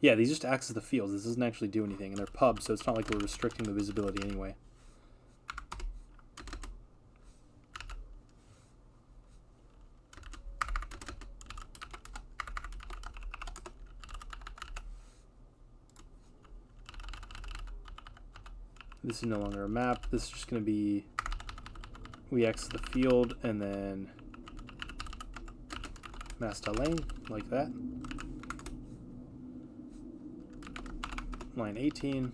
Yeah, these just act as the fields. This doesn't actually do anything, and they're pubs, so it's not like we're restricting the visibility anyway. This is no longer a map. This is just going to be, we X the field and then mass.lane, like that. Line 18.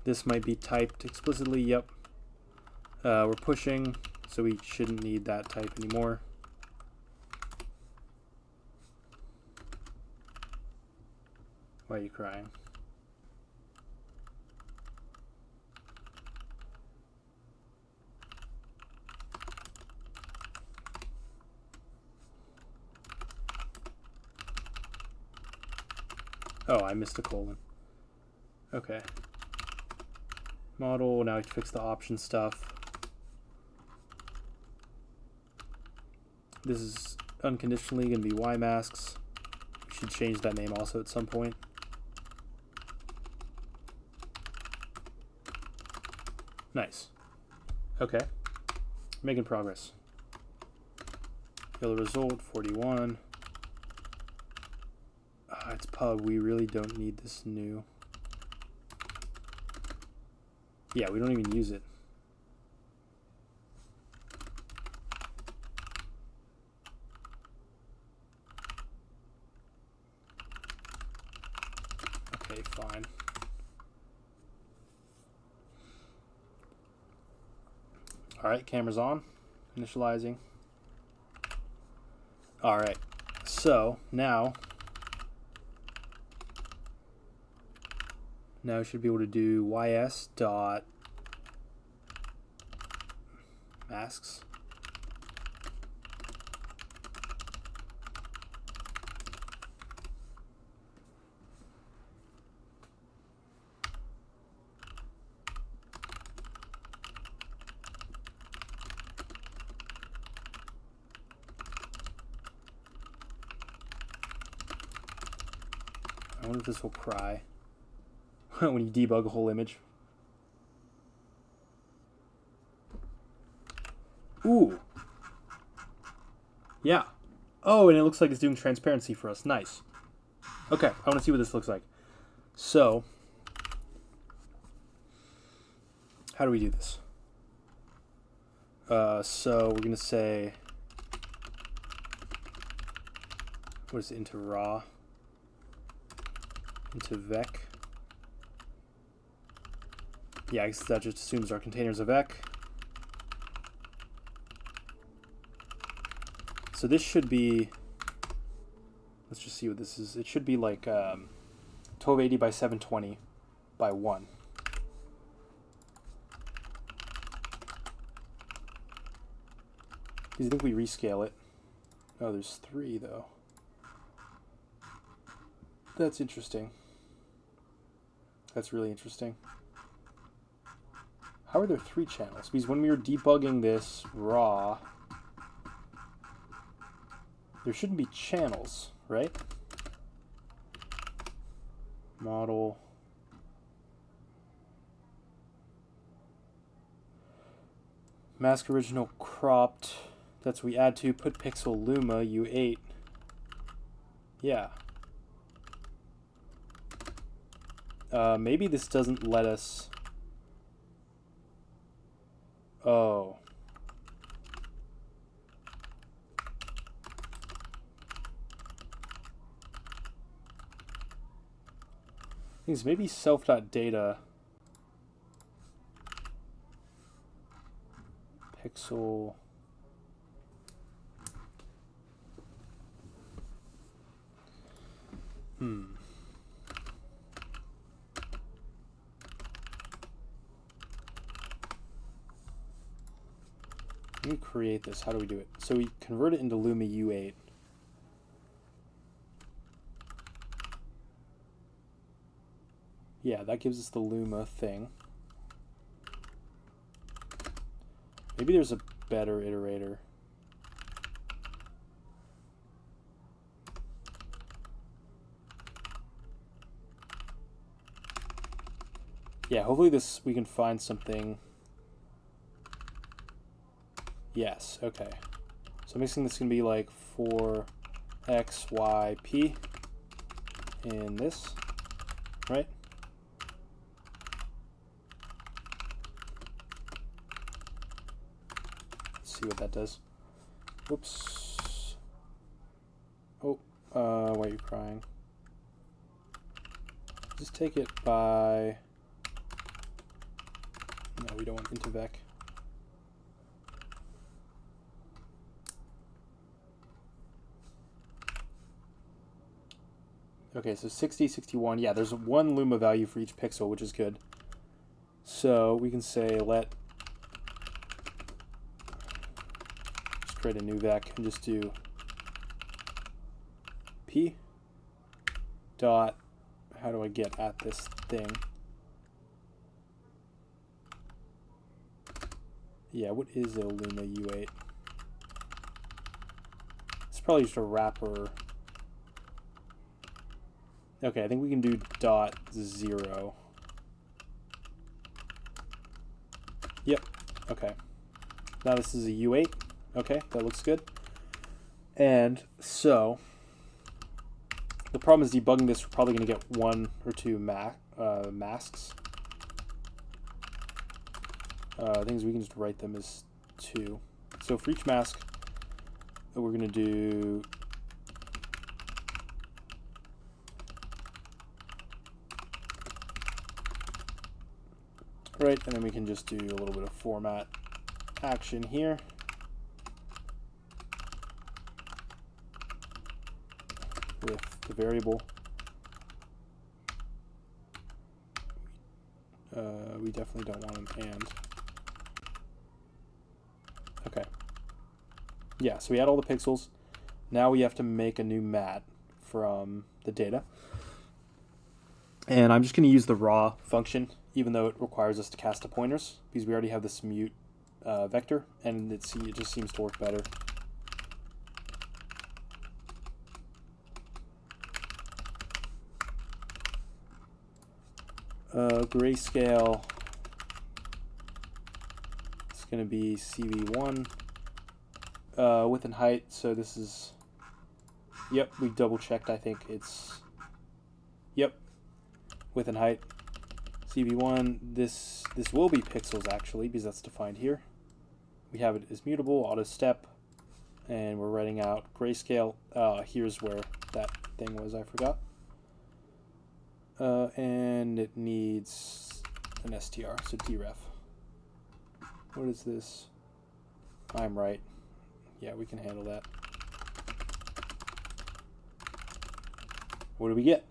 This might be typed explicitly, yep. We're pushing, so we shouldn't need that type anymore. Why are you crying? Oh, I missed a colon. Okay. Model, now we fix the option stuff. This is unconditionally going to be Y masks. We should change that name also at some point. Nice. Okay. Making progress. Fill the result, 41. It's pub. We really don't need this new. Yeah, we don't even use it. Okay, fine. Alright, camera's on. Initializing. Alright, so now we should be able to do ys dot masks. I wonder if this will cry when you debug a whole image. Ooh. Yeah. Oh, and it looks like it's doing transparency for us. Nice. Okay, I want to see what this looks like. So, how do we do this? So we're going to say, what is it, into raw, into vec. Yeah, I guess that just assumes our container's a vec. So this should be, let's just see what this is. It should be like 1280 by 720 by 1. Do you think we rescale it? Oh, there's 3 though. That's interesting. That's really interesting. How are there 3 channels? Because when we were debugging this raw, there shouldn't be channels, right? Model. Mask original cropped. That's what we add to. Put pixel luma U8. Yeah. Maybe this doesn't let us. Oh. Things maybe self.data pixel. Let me create this. How do we do it? So we convert it into Luma U8. Yeah, that gives us the Luma thing. Maybe there's a better iterator. Yeah, hopefully we can find something. Yes, okay. So I'm guessing this is going to be like 4x, y, p in this, right? Let's see what that does. Whoops. Oh, why are you crying? Just take it by... No, we don't want intervec. Okay, so 60, 61. Yeah, there's 1 Luma value for each pixel, which is good. So we can say just create a new vec and just do p dot, how do I get at this thing? Yeah, what is a Luma U8? It's probably just a wrapper. Okay, I think we can do dot 0. Yep, okay. Now this is a U8. Okay, that looks good. And so, the problem is debugging this, we're probably going to get 1 or 2 masks. Things we can just write them as 2. So for each mask, we're going to do right, and then we can just do a little bit of format action here. With the variable. We definitely don't want an and. Okay. Yeah, so we add all the pixels. Now we have to make a new mat from the data. And I'm just going to use the raw function, even though it requires us to cast the pointers, because we already have this mute vector, and it just seems to work better. Grayscale, it's going to be CV1. Width and height, so this is, yep, we double checked, I think it's, yep, width and height. CV1, this will be pixels actually, because that's defined here. We have it as mutable, auto step, and we're writing out grayscale. Here's where that thing was, I forgot. And it needs an str, so dref. What is this? I'm right. Yeah, we can handle that. What do we get?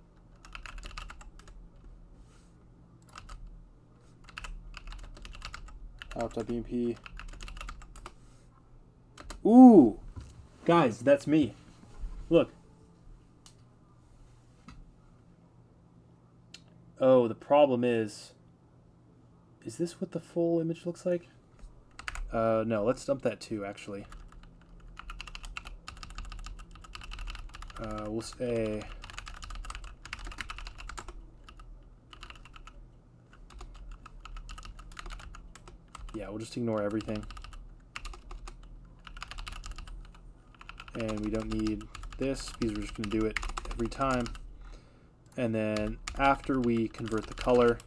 Out.bmp. Ooh! Guys, that's me. Look. Oh, the problem is Is this what the full image looks like? No, let's dump that too, actually. We'll say... Yeah, we'll just ignore everything. And we don't need this because we're just going to do it every time. And then after we convert the color,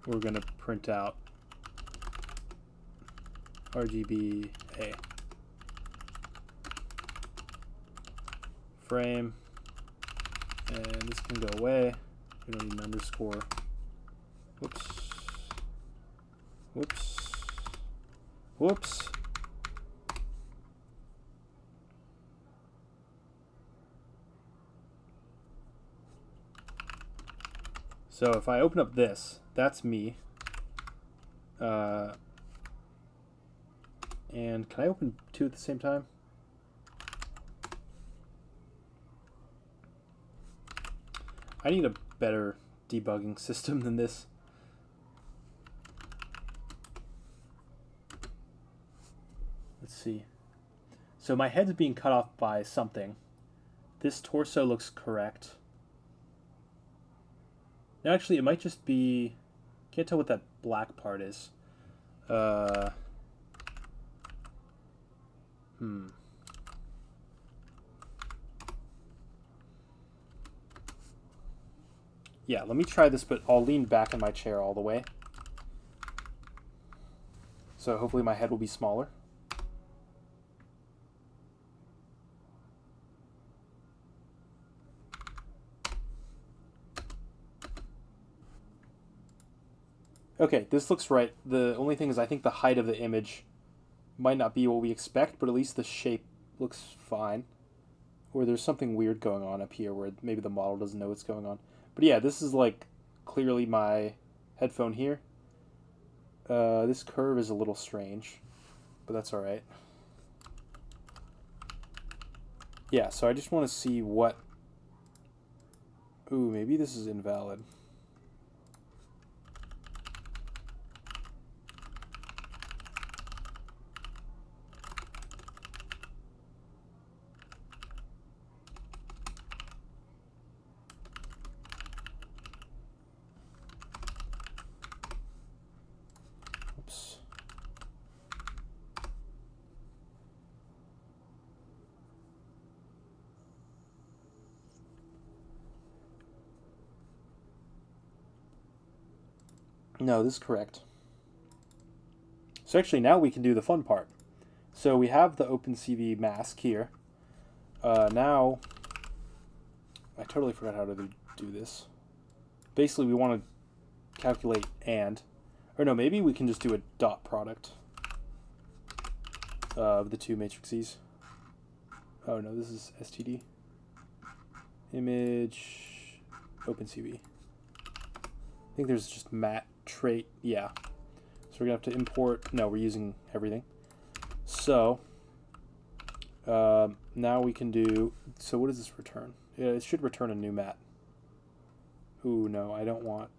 we're going to print out RGBA. Frame. And this can go away. We don't need an underscore. Whoops. Whoops. Whoops. So if I open up this, that's me. And can I open two at the same time? I need a better debugging system than this. Let's see. So my head's being cut off by something. This torso looks correct. No, actually, it might just be... Can't tell what that black part is. Yeah, let me try this, but I'll lean back in my chair all the way. So hopefully my head will be smaller. Okay, this looks right. The only thing is I think the height of the image might not be what we expect, but at least the shape looks fine. Or there's something weird going on up here where maybe the model doesn't know what's going on. But yeah, this is like clearly my headphone here. This curve is a little strange, but that's all right. Yeah, so I just want to see what... Ooh, maybe this is invalid. Oops. No, this is correct. So actually now we can do the fun part. So we have the opencv mask here. Now, I totally forgot how to do this. Basically we want to calculate and, or no, maybe we can just do a dot product of the two matrices. Oh no, this is std. Image, opencv. I think there's just mat trait, yeah. So we're gonna have to import, no, we're using everything. So, now we can do, so what does this return? Yeah, it should return a new mat. Ooh, no, I don't want.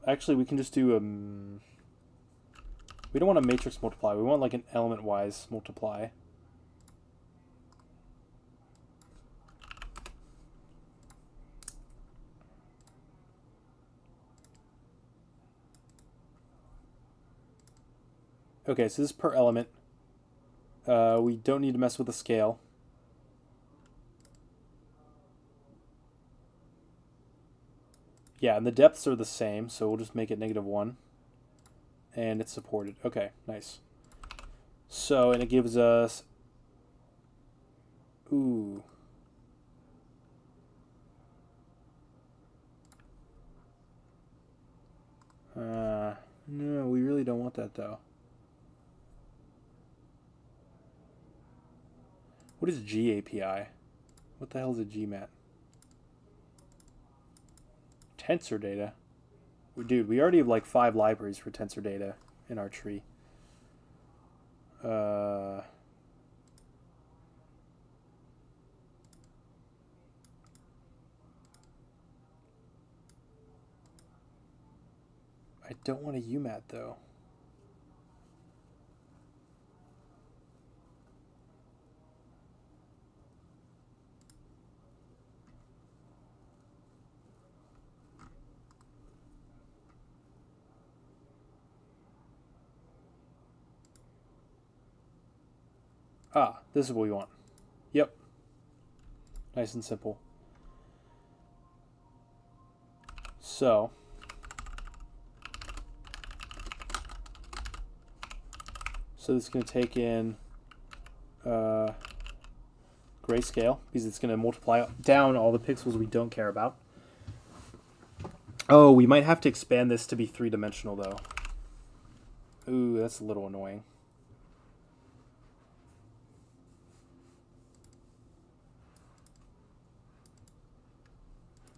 Actually, we can just do we don't want a matrix multiply. We want like an element-wise multiply. Okay, so this is per element. We don't need to mess with the scale. Yeah, and the depths are the same, so we'll just make it -1. And it's supported. Okay, nice. So, and it gives us... Ooh. No, we really don't want that, though. What is GAPI? What the hell is a GMAT? Tensor data. Dude, we already have like 5 libraries for tensor data in our tree. I don't want a UMAT though. Ah, this is what we want. Yep. Nice and simple. So, this is going to take in grayscale, because it's going to multiply down all the pixels we don't care about. Oh, we might have to expand this to be 3-dimensional, though. Ooh, that's a little annoying.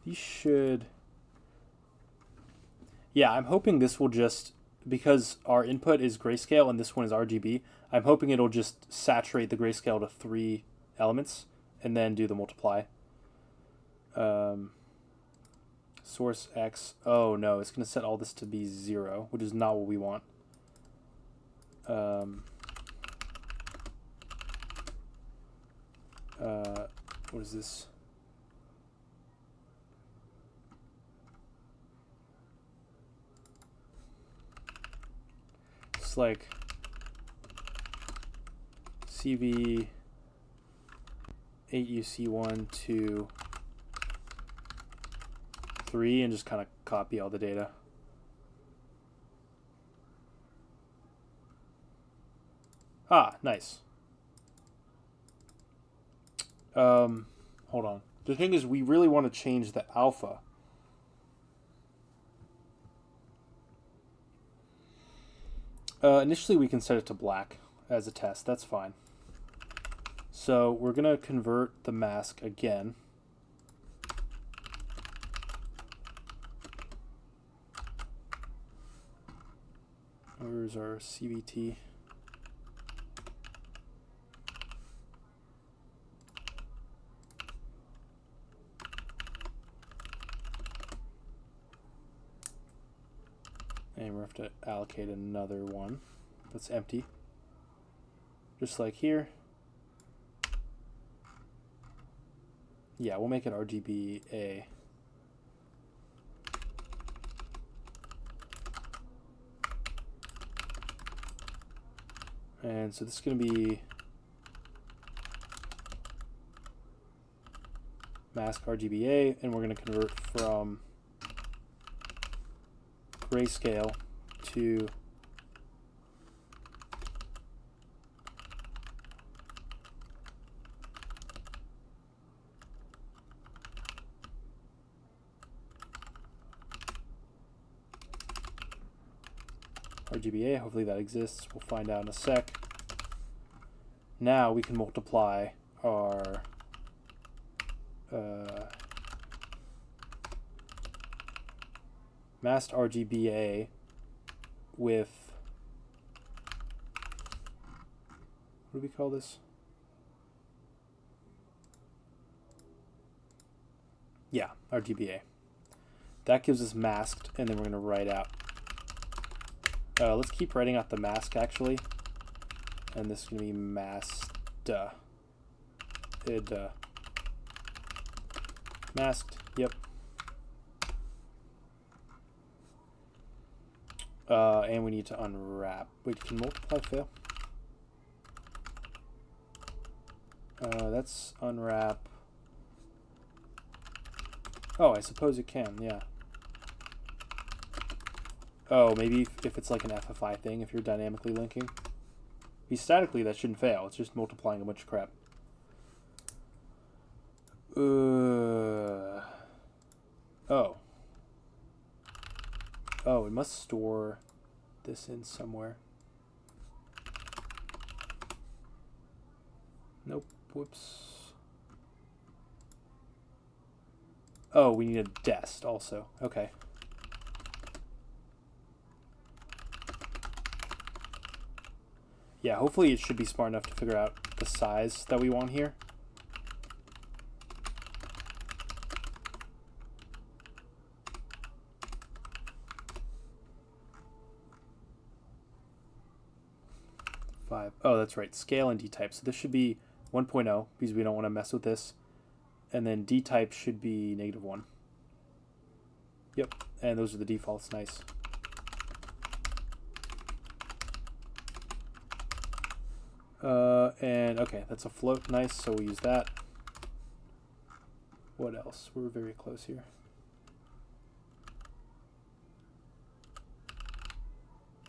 These should... Yeah, I'm hoping this will just... Because our input is grayscale and this one is RGB, I'm hoping it'll just saturate the grayscale to 3 elements and then do the multiply. Source X. Oh no, it's going to set all this to be 0, which is not what we want. What is this? It's like CV 8UC1 to 3 and just kind of copy all the data. Ah, nice. Hold on. The thing is, we really want to change the alpha. Initially, we can set it to black as a test. That's fine. So we're going to convert the mask again. Where's our CVT? And we have to allocate another one that's empty. Just like here. Yeah, we'll make it RGBA. And so this is going to be mask RGBA, and we're going to convert from grayscale to RGBA. Hopefully that exists. We'll find out in a sec. Now we can multiply our masked RGBA with, what do we call this? Yeah, RGBA. That gives us masked, and then we're going to write out. Let's keep writing out the mask, actually. And this is going to be masked. Masked, yep. And we need to unwrap. Wait, can multiply fail? That's unwrap. Oh, I suppose it can, yeah. Oh, maybe if it's like an FFI thing, if you're dynamically linking. Statically, that shouldn't fail. It's just multiplying a bunch of crap. Oh. Oh, it must store this in somewhere. Nope. Whoops. Oh, we need a dest also. Okay. Yeah, hopefully it should be smart enough to figure out the size that we want here. Oh, that's right. Scale and D-type. So this should be 1.0 because we don't want to mess with this. And then D-type should be -1. Yep. And those are the defaults. Nice. And okay, that's a float. Nice. So we'll use that. What else? We're very close here.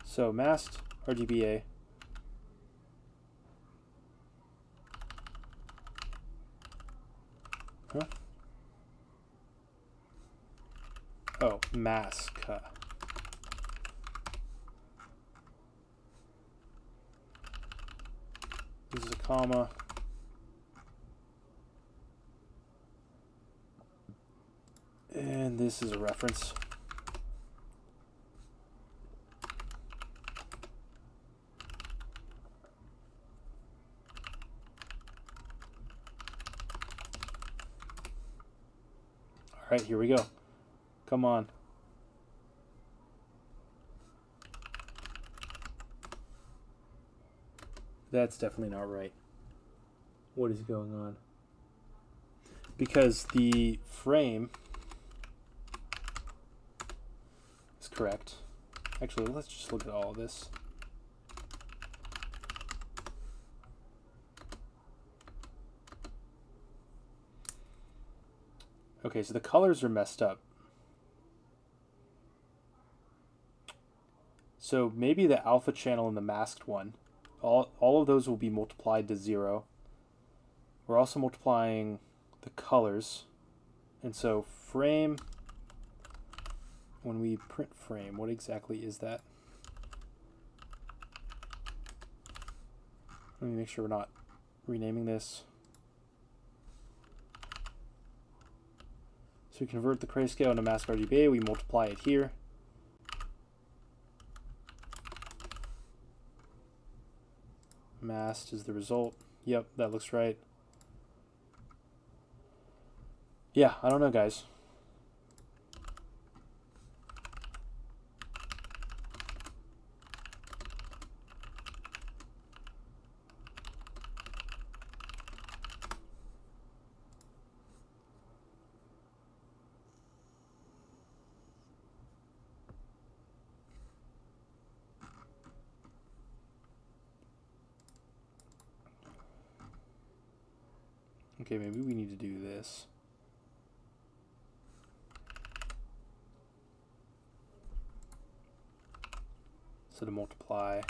So masked RGBA. Huh? Oh, mask. This is a comma. And this is a reference. All right, here we go. Come on. That's definitely not right. What is going on? Because the frame is correct. Actually, let's just look at all of this. Okay, so the colors are messed up. So maybe the alpha channel and the masked one, all of those will be multiplied to 0. We're also multiplying the colors. And so frame, when we print frame, what exactly is that? Let me make sure we're not renaming this. So we convert the grayscale into mask RGBA, we multiply it here. Masked is the result. Yep, that looks right. Yeah, I don't know, guys. Okay, maybe we need to do this. So to multiply,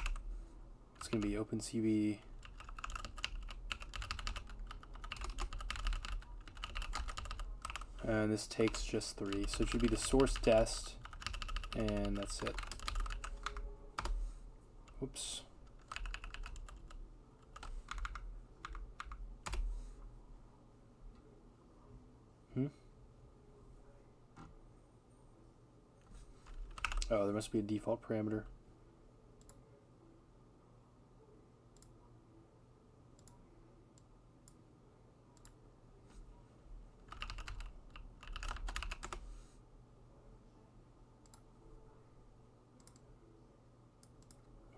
it's going to be opencv and this takes just 3. So it should be the source dest, and that's it. Whoops. Oh, there must be a default parameter.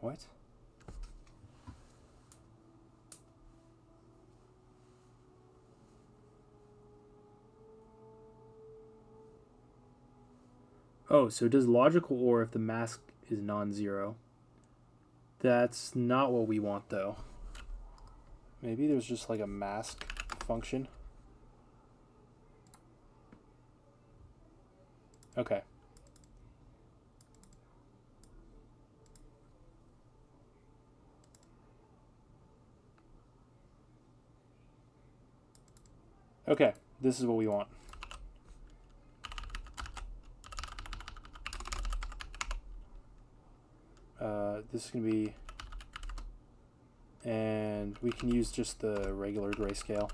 What? Oh, so it does logical OR if the mask is non-zero. That's not what we want, though. Maybe there's just like a mask function. Okay. Okay, this is what we want. This is going to be, and we can use just the regular grayscale.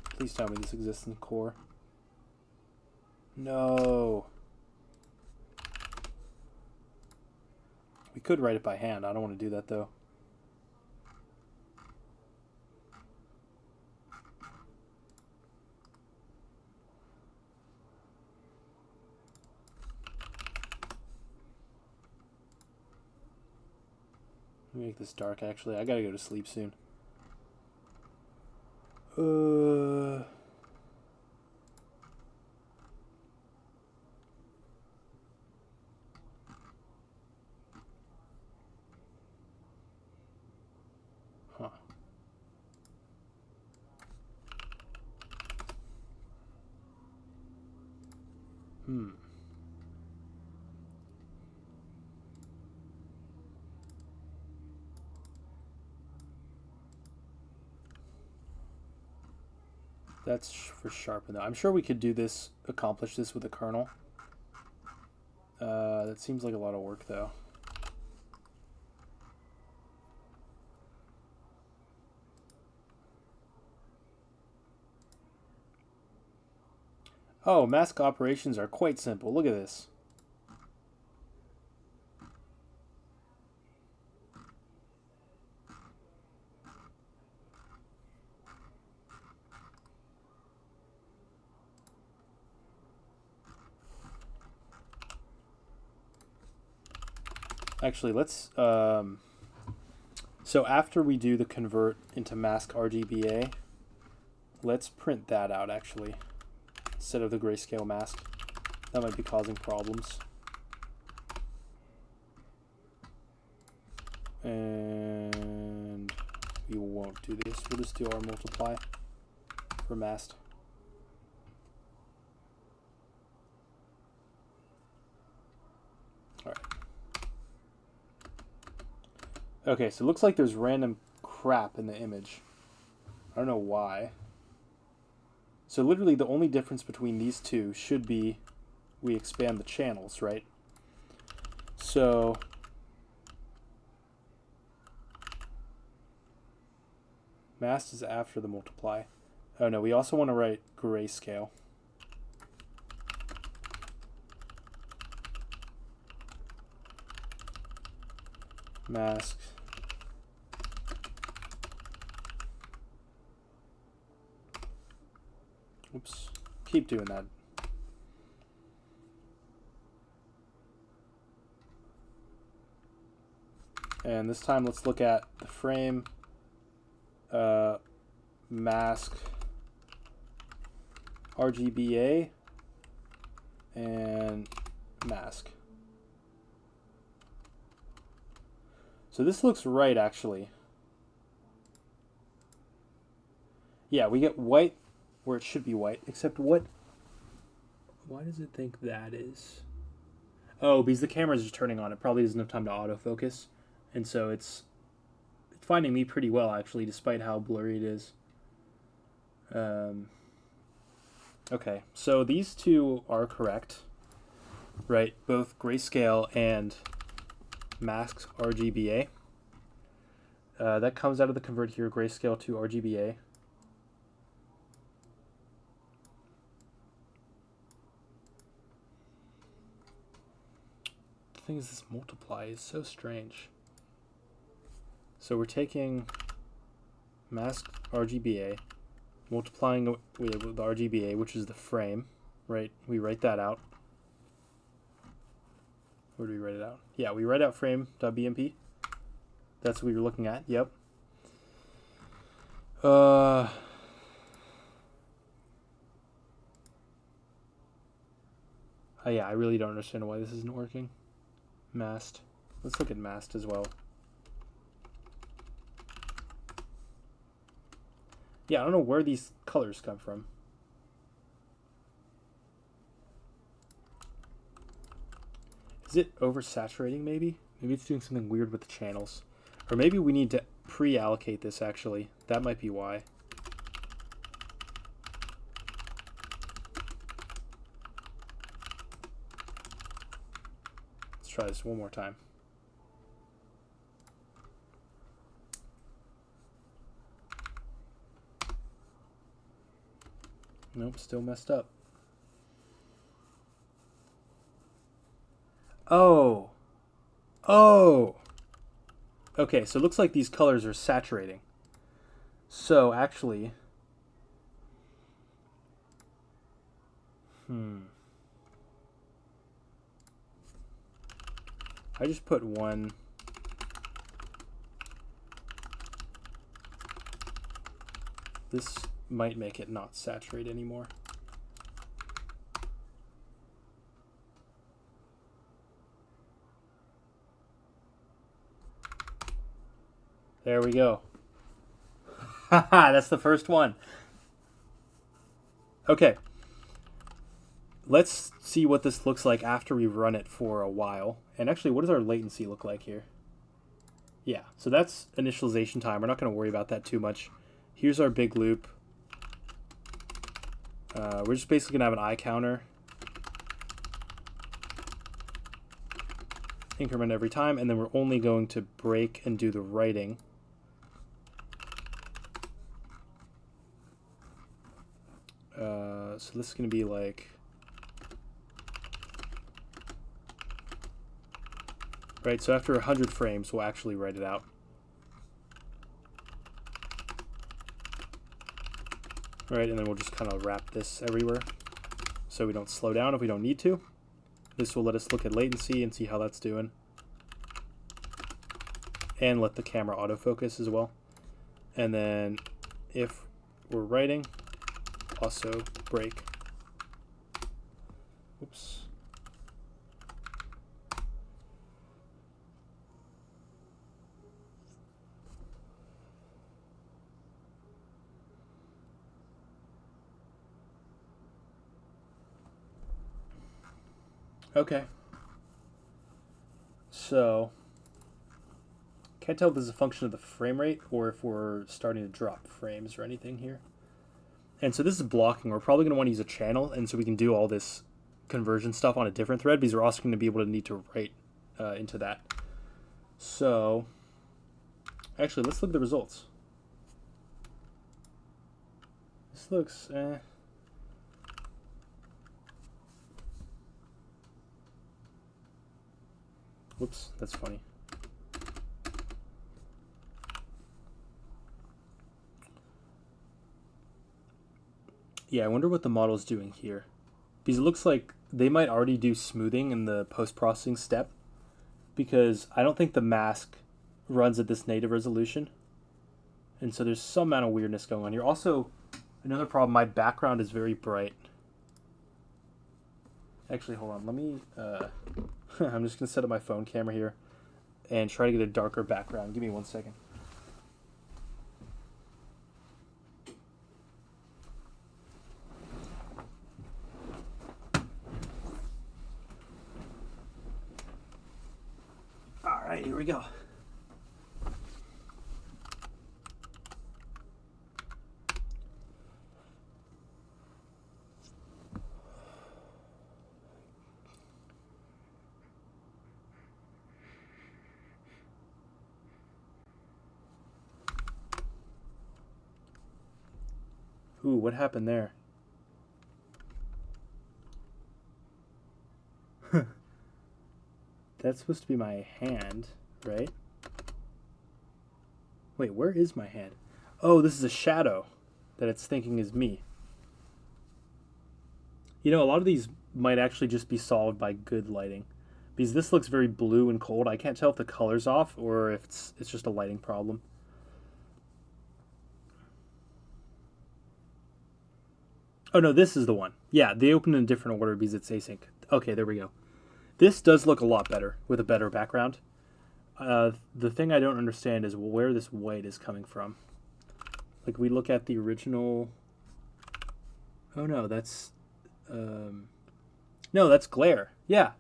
Please tell me this exists in core. No. We could write it by hand. I don't want to do that though. Let me make this dark actually. I gotta go to sleep soon. Huh. That's for sharpen though. I'm sure we could do this, accomplish this with a kernel. That seems like a lot of work though. Oh, mask operations are quite simple. Look at this. Actually, let's so after we do the convert into mask RGBA, let's print that out actually instead of the grayscale mask. That might be causing problems. And we won't do this. We'll just do our multiply for masked. All right. Okay, so it looks like there's random crap in the image. I don't know why. So literally the only difference between these two should be we expand the channels, right? So masked is after the multiply. Oh no, we also want to write grayscale. Mask. Oops. Keep doing that. And this time let's look at the frame, mask, RGBA, and mask. So this looks right actually. Yeah, we get white where it should be white, except why does it think that is? Oh, because the camera's just turning on. It probably doesn't have time to autofocus. And so it's finding me pretty well, actually, despite how blurry it is. Okay, so these two are correct, right? Both grayscale and masks RGBA. That comes out of the convert here, grayscale to RGBA. The thing is, this multiply is so strange. So we're taking mask RGBA, multiplying with the RGBA, which is the frame, right? We write that out. Where do we write it out? Yeah, we write out frame.bmp. That's what we were looking at. Yep. Oh yeah, I really don't understand why this isn't working. Masked. Let's look at masked as well. Yeah, I don't know where these colors come from. Is it oversaturating maybe? Maybe it's doing something weird with the channels. Or maybe we need to pre-allocate this actually. That might be why. Let's try this one more time. Nope, still messed up. Oh. Oh! Okay, so it looks like these colors are saturating. So, actually... I just put one... This might make it not saturate anymore. There we go. Haha, that's the first one. Okay. Let's see what this looks like after we run it for a while. And actually, what does our latency look like here? Yeah, so that's initialization time. We're not going to worry about that too much. Here's our big loop. We're just basically going to have an eye counter. Increment every time, and then we're only going to break and do the writing. So this is going to be like... Right, so after 100 frames, we'll actually write it out. Right, and then we'll just kind of wrap this everywhere so we don't slow down if we don't need to. This will let us look at latency and see how that's doing. And let the camera autofocus as well. And then if we're writing, also break. Oops. Okay. So, can't tell if this is a function of the frame rate or if we're starting to drop frames or anything here. And so this is blocking. We're probably going to want to use a channel, and so we can do all this conversion stuff on a different thread because we're also going to be able to need to write into that. So, actually, let's look at the results. This looks... Whoops, that's funny. Yeah, I wonder what the model's doing here. Because it looks like they might already do smoothing in the post-processing step, because I don't think the mask runs at this native resolution. And so there's some amount of weirdness going on here. Also, another problem, my background is very bright. Actually, hold on, let me... I'm just going to set up my phone camera here and try to get a darker background. Give me 1 second. All right, here we go. Ooh, what happened there? That's supposed to be my hand, right? Wait, where is my hand? Oh, this is a shadow that it's thinking is me. You know, a lot of these might actually just be solved by good lighting. Because this looks very blue and cold. I can't tell if the color's off or if it's just a lighting problem. Oh no, this is the one. Yeah, they open in a different order because it's async. Okay, there we go. This does look a lot better with a better background. The thing I don't understand is where this white is coming from. Like, we look at the original... Oh no, that's... No, that's glare. Yeah,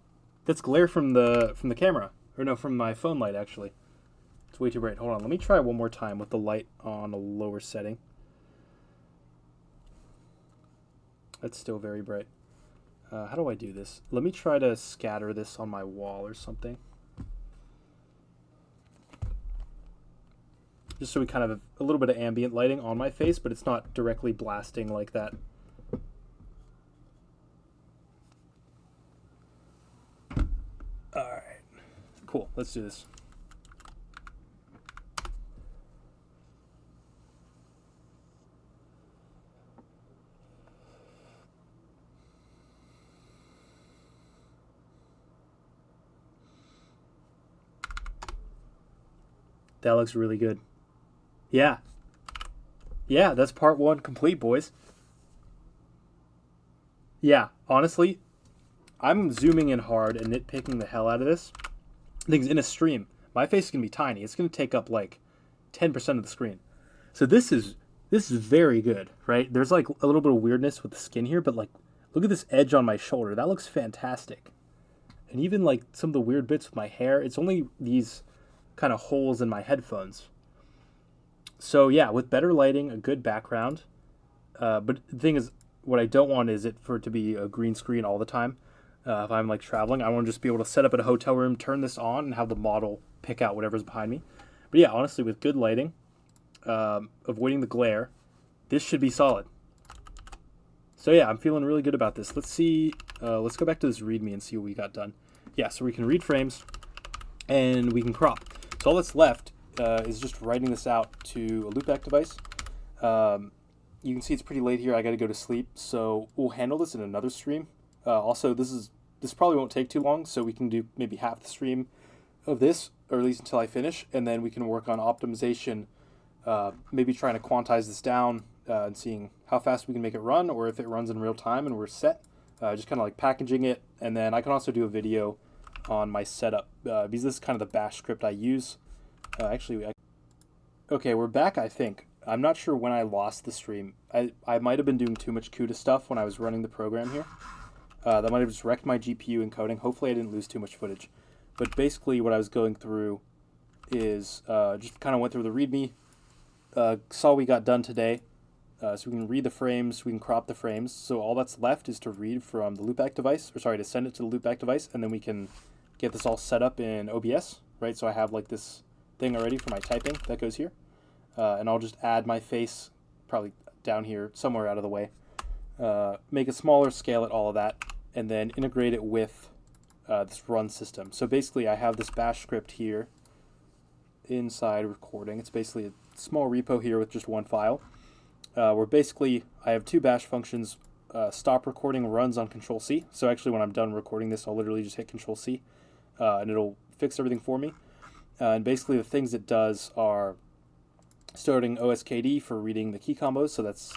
that's glare from the camera. Or no, from my phone light, actually. It's way too bright. Hold on, let me try one more time with the light on a lower setting. That's still very bright. How do I do this? Let me try to scatter this on my wall or something. Just so we kind of have a little bit of ambient lighting on my face, but it's not directly blasting like that. Alright. Cool. cool. Let's do this. That looks really good. Yeah. Yeah, that's part 1 complete, boys. Yeah, honestly, I'm zooming in hard and nitpicking the hell out of this. Things in a stream, my face is going to be tiny. It's going to take up like 10% of the screen. So this is very good, right? There's like a little bit of weirdness with the skin here, but like look at this edge on my shoulder. That looks fantastic. And even like some of the weird bits with my hair, it's only these kind of holes in my headphones. So yeah, with better lighting, a good background. But the thing is, what I don't want is it for it to be a green screen all the time. If I'm like traveling, I want to just be able to set up at a hotel room, turn this on, and have the model pick out whatever's behind me. But yeah, honestly, with good lighting, avoiding the glare, this should be solid. So yeah, I'm feeling really good about this. Let's see. Let's go back to this README and see what we got done. Yeah, so we can read frames, and we can crop. So all that's left is just writing this out to a loopback device. You can see it's pretty late here. I got to go to sleep, so we'll handle this in another stream. Also, this probably won't take too long, so we can do maybe half the stream of this, or at least until I finish, and then we can work on optimization, maybe trying to quantize this down and seeing how fast we can make it run, or if it runs in real time and we're set. Just kind of like packaging it, and then I can also do a video on my setup, because this is kind of the bash script I use. Okay, we're back, I think. I'm not sure when I lost the stream. I might have been doing too much CUDA stuff when I was running the program here. That might have just wrecked my GPU encoding. Hopefully I didn't lose too much footage. But basically what I was going through is just kind of went through the README, saw we got done today. So we can read the frames, we can crop the frames. So all that's left is to read from the loopback device, or sorry, to send it to the loopback device, and then we can get this all set up in OBS, right? So I have like this thing already for my typing that goes here. And I'll just add my face probably down here, somewhere out of the way. Make it smaller, scale it, all of that, and then integrate it with this run system. So basically I have this bash script here inside recording. It's basically a small repo here with just one file. Where basically I have two bash functions. Stop recording runs on Control-C. So actually when I'm done recording this, I'll literally just hit Control-C and it'll fix everything for me. And basically the things it does are starting OSKD for reading the key combos, so that's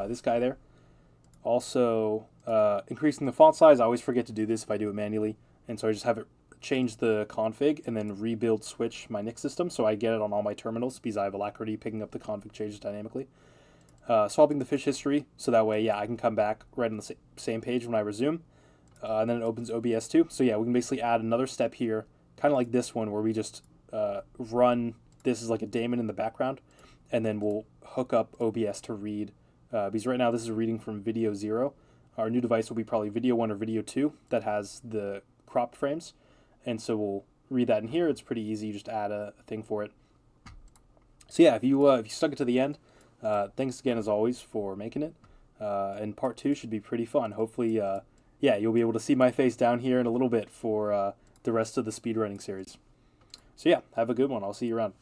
this guy there. Also increasing the font size. I always forget to do this if I do it manually, and so I just have it change the config and then rebuild switch my NIC system so I get it on all my terminals because I have Alacrity picking up the config changes dynamically. Swapping the fish history, so that way, yeah, I can come back right on the same page when I resume. And then it opens OBS too. So yeah, we can basically add another step here, kind of like this one where we just run this as like a daemon in the background, and then we'll hook up OBS to read. Because right now this is reading from video 0. Our new device will be probably video 1 or video 2 that has the cropped frames. And so we'll read that in here. It's pretty easy. You just add a thing for it. So yeah, if you stuck it to the end, thanks again as always for making it. And part 2 should be pretty fun. Hopefully, yeah, you'll be able to see my face down here in a little bit for the rest of the speedrunning series. So yeah, have a good one. I'll see you around.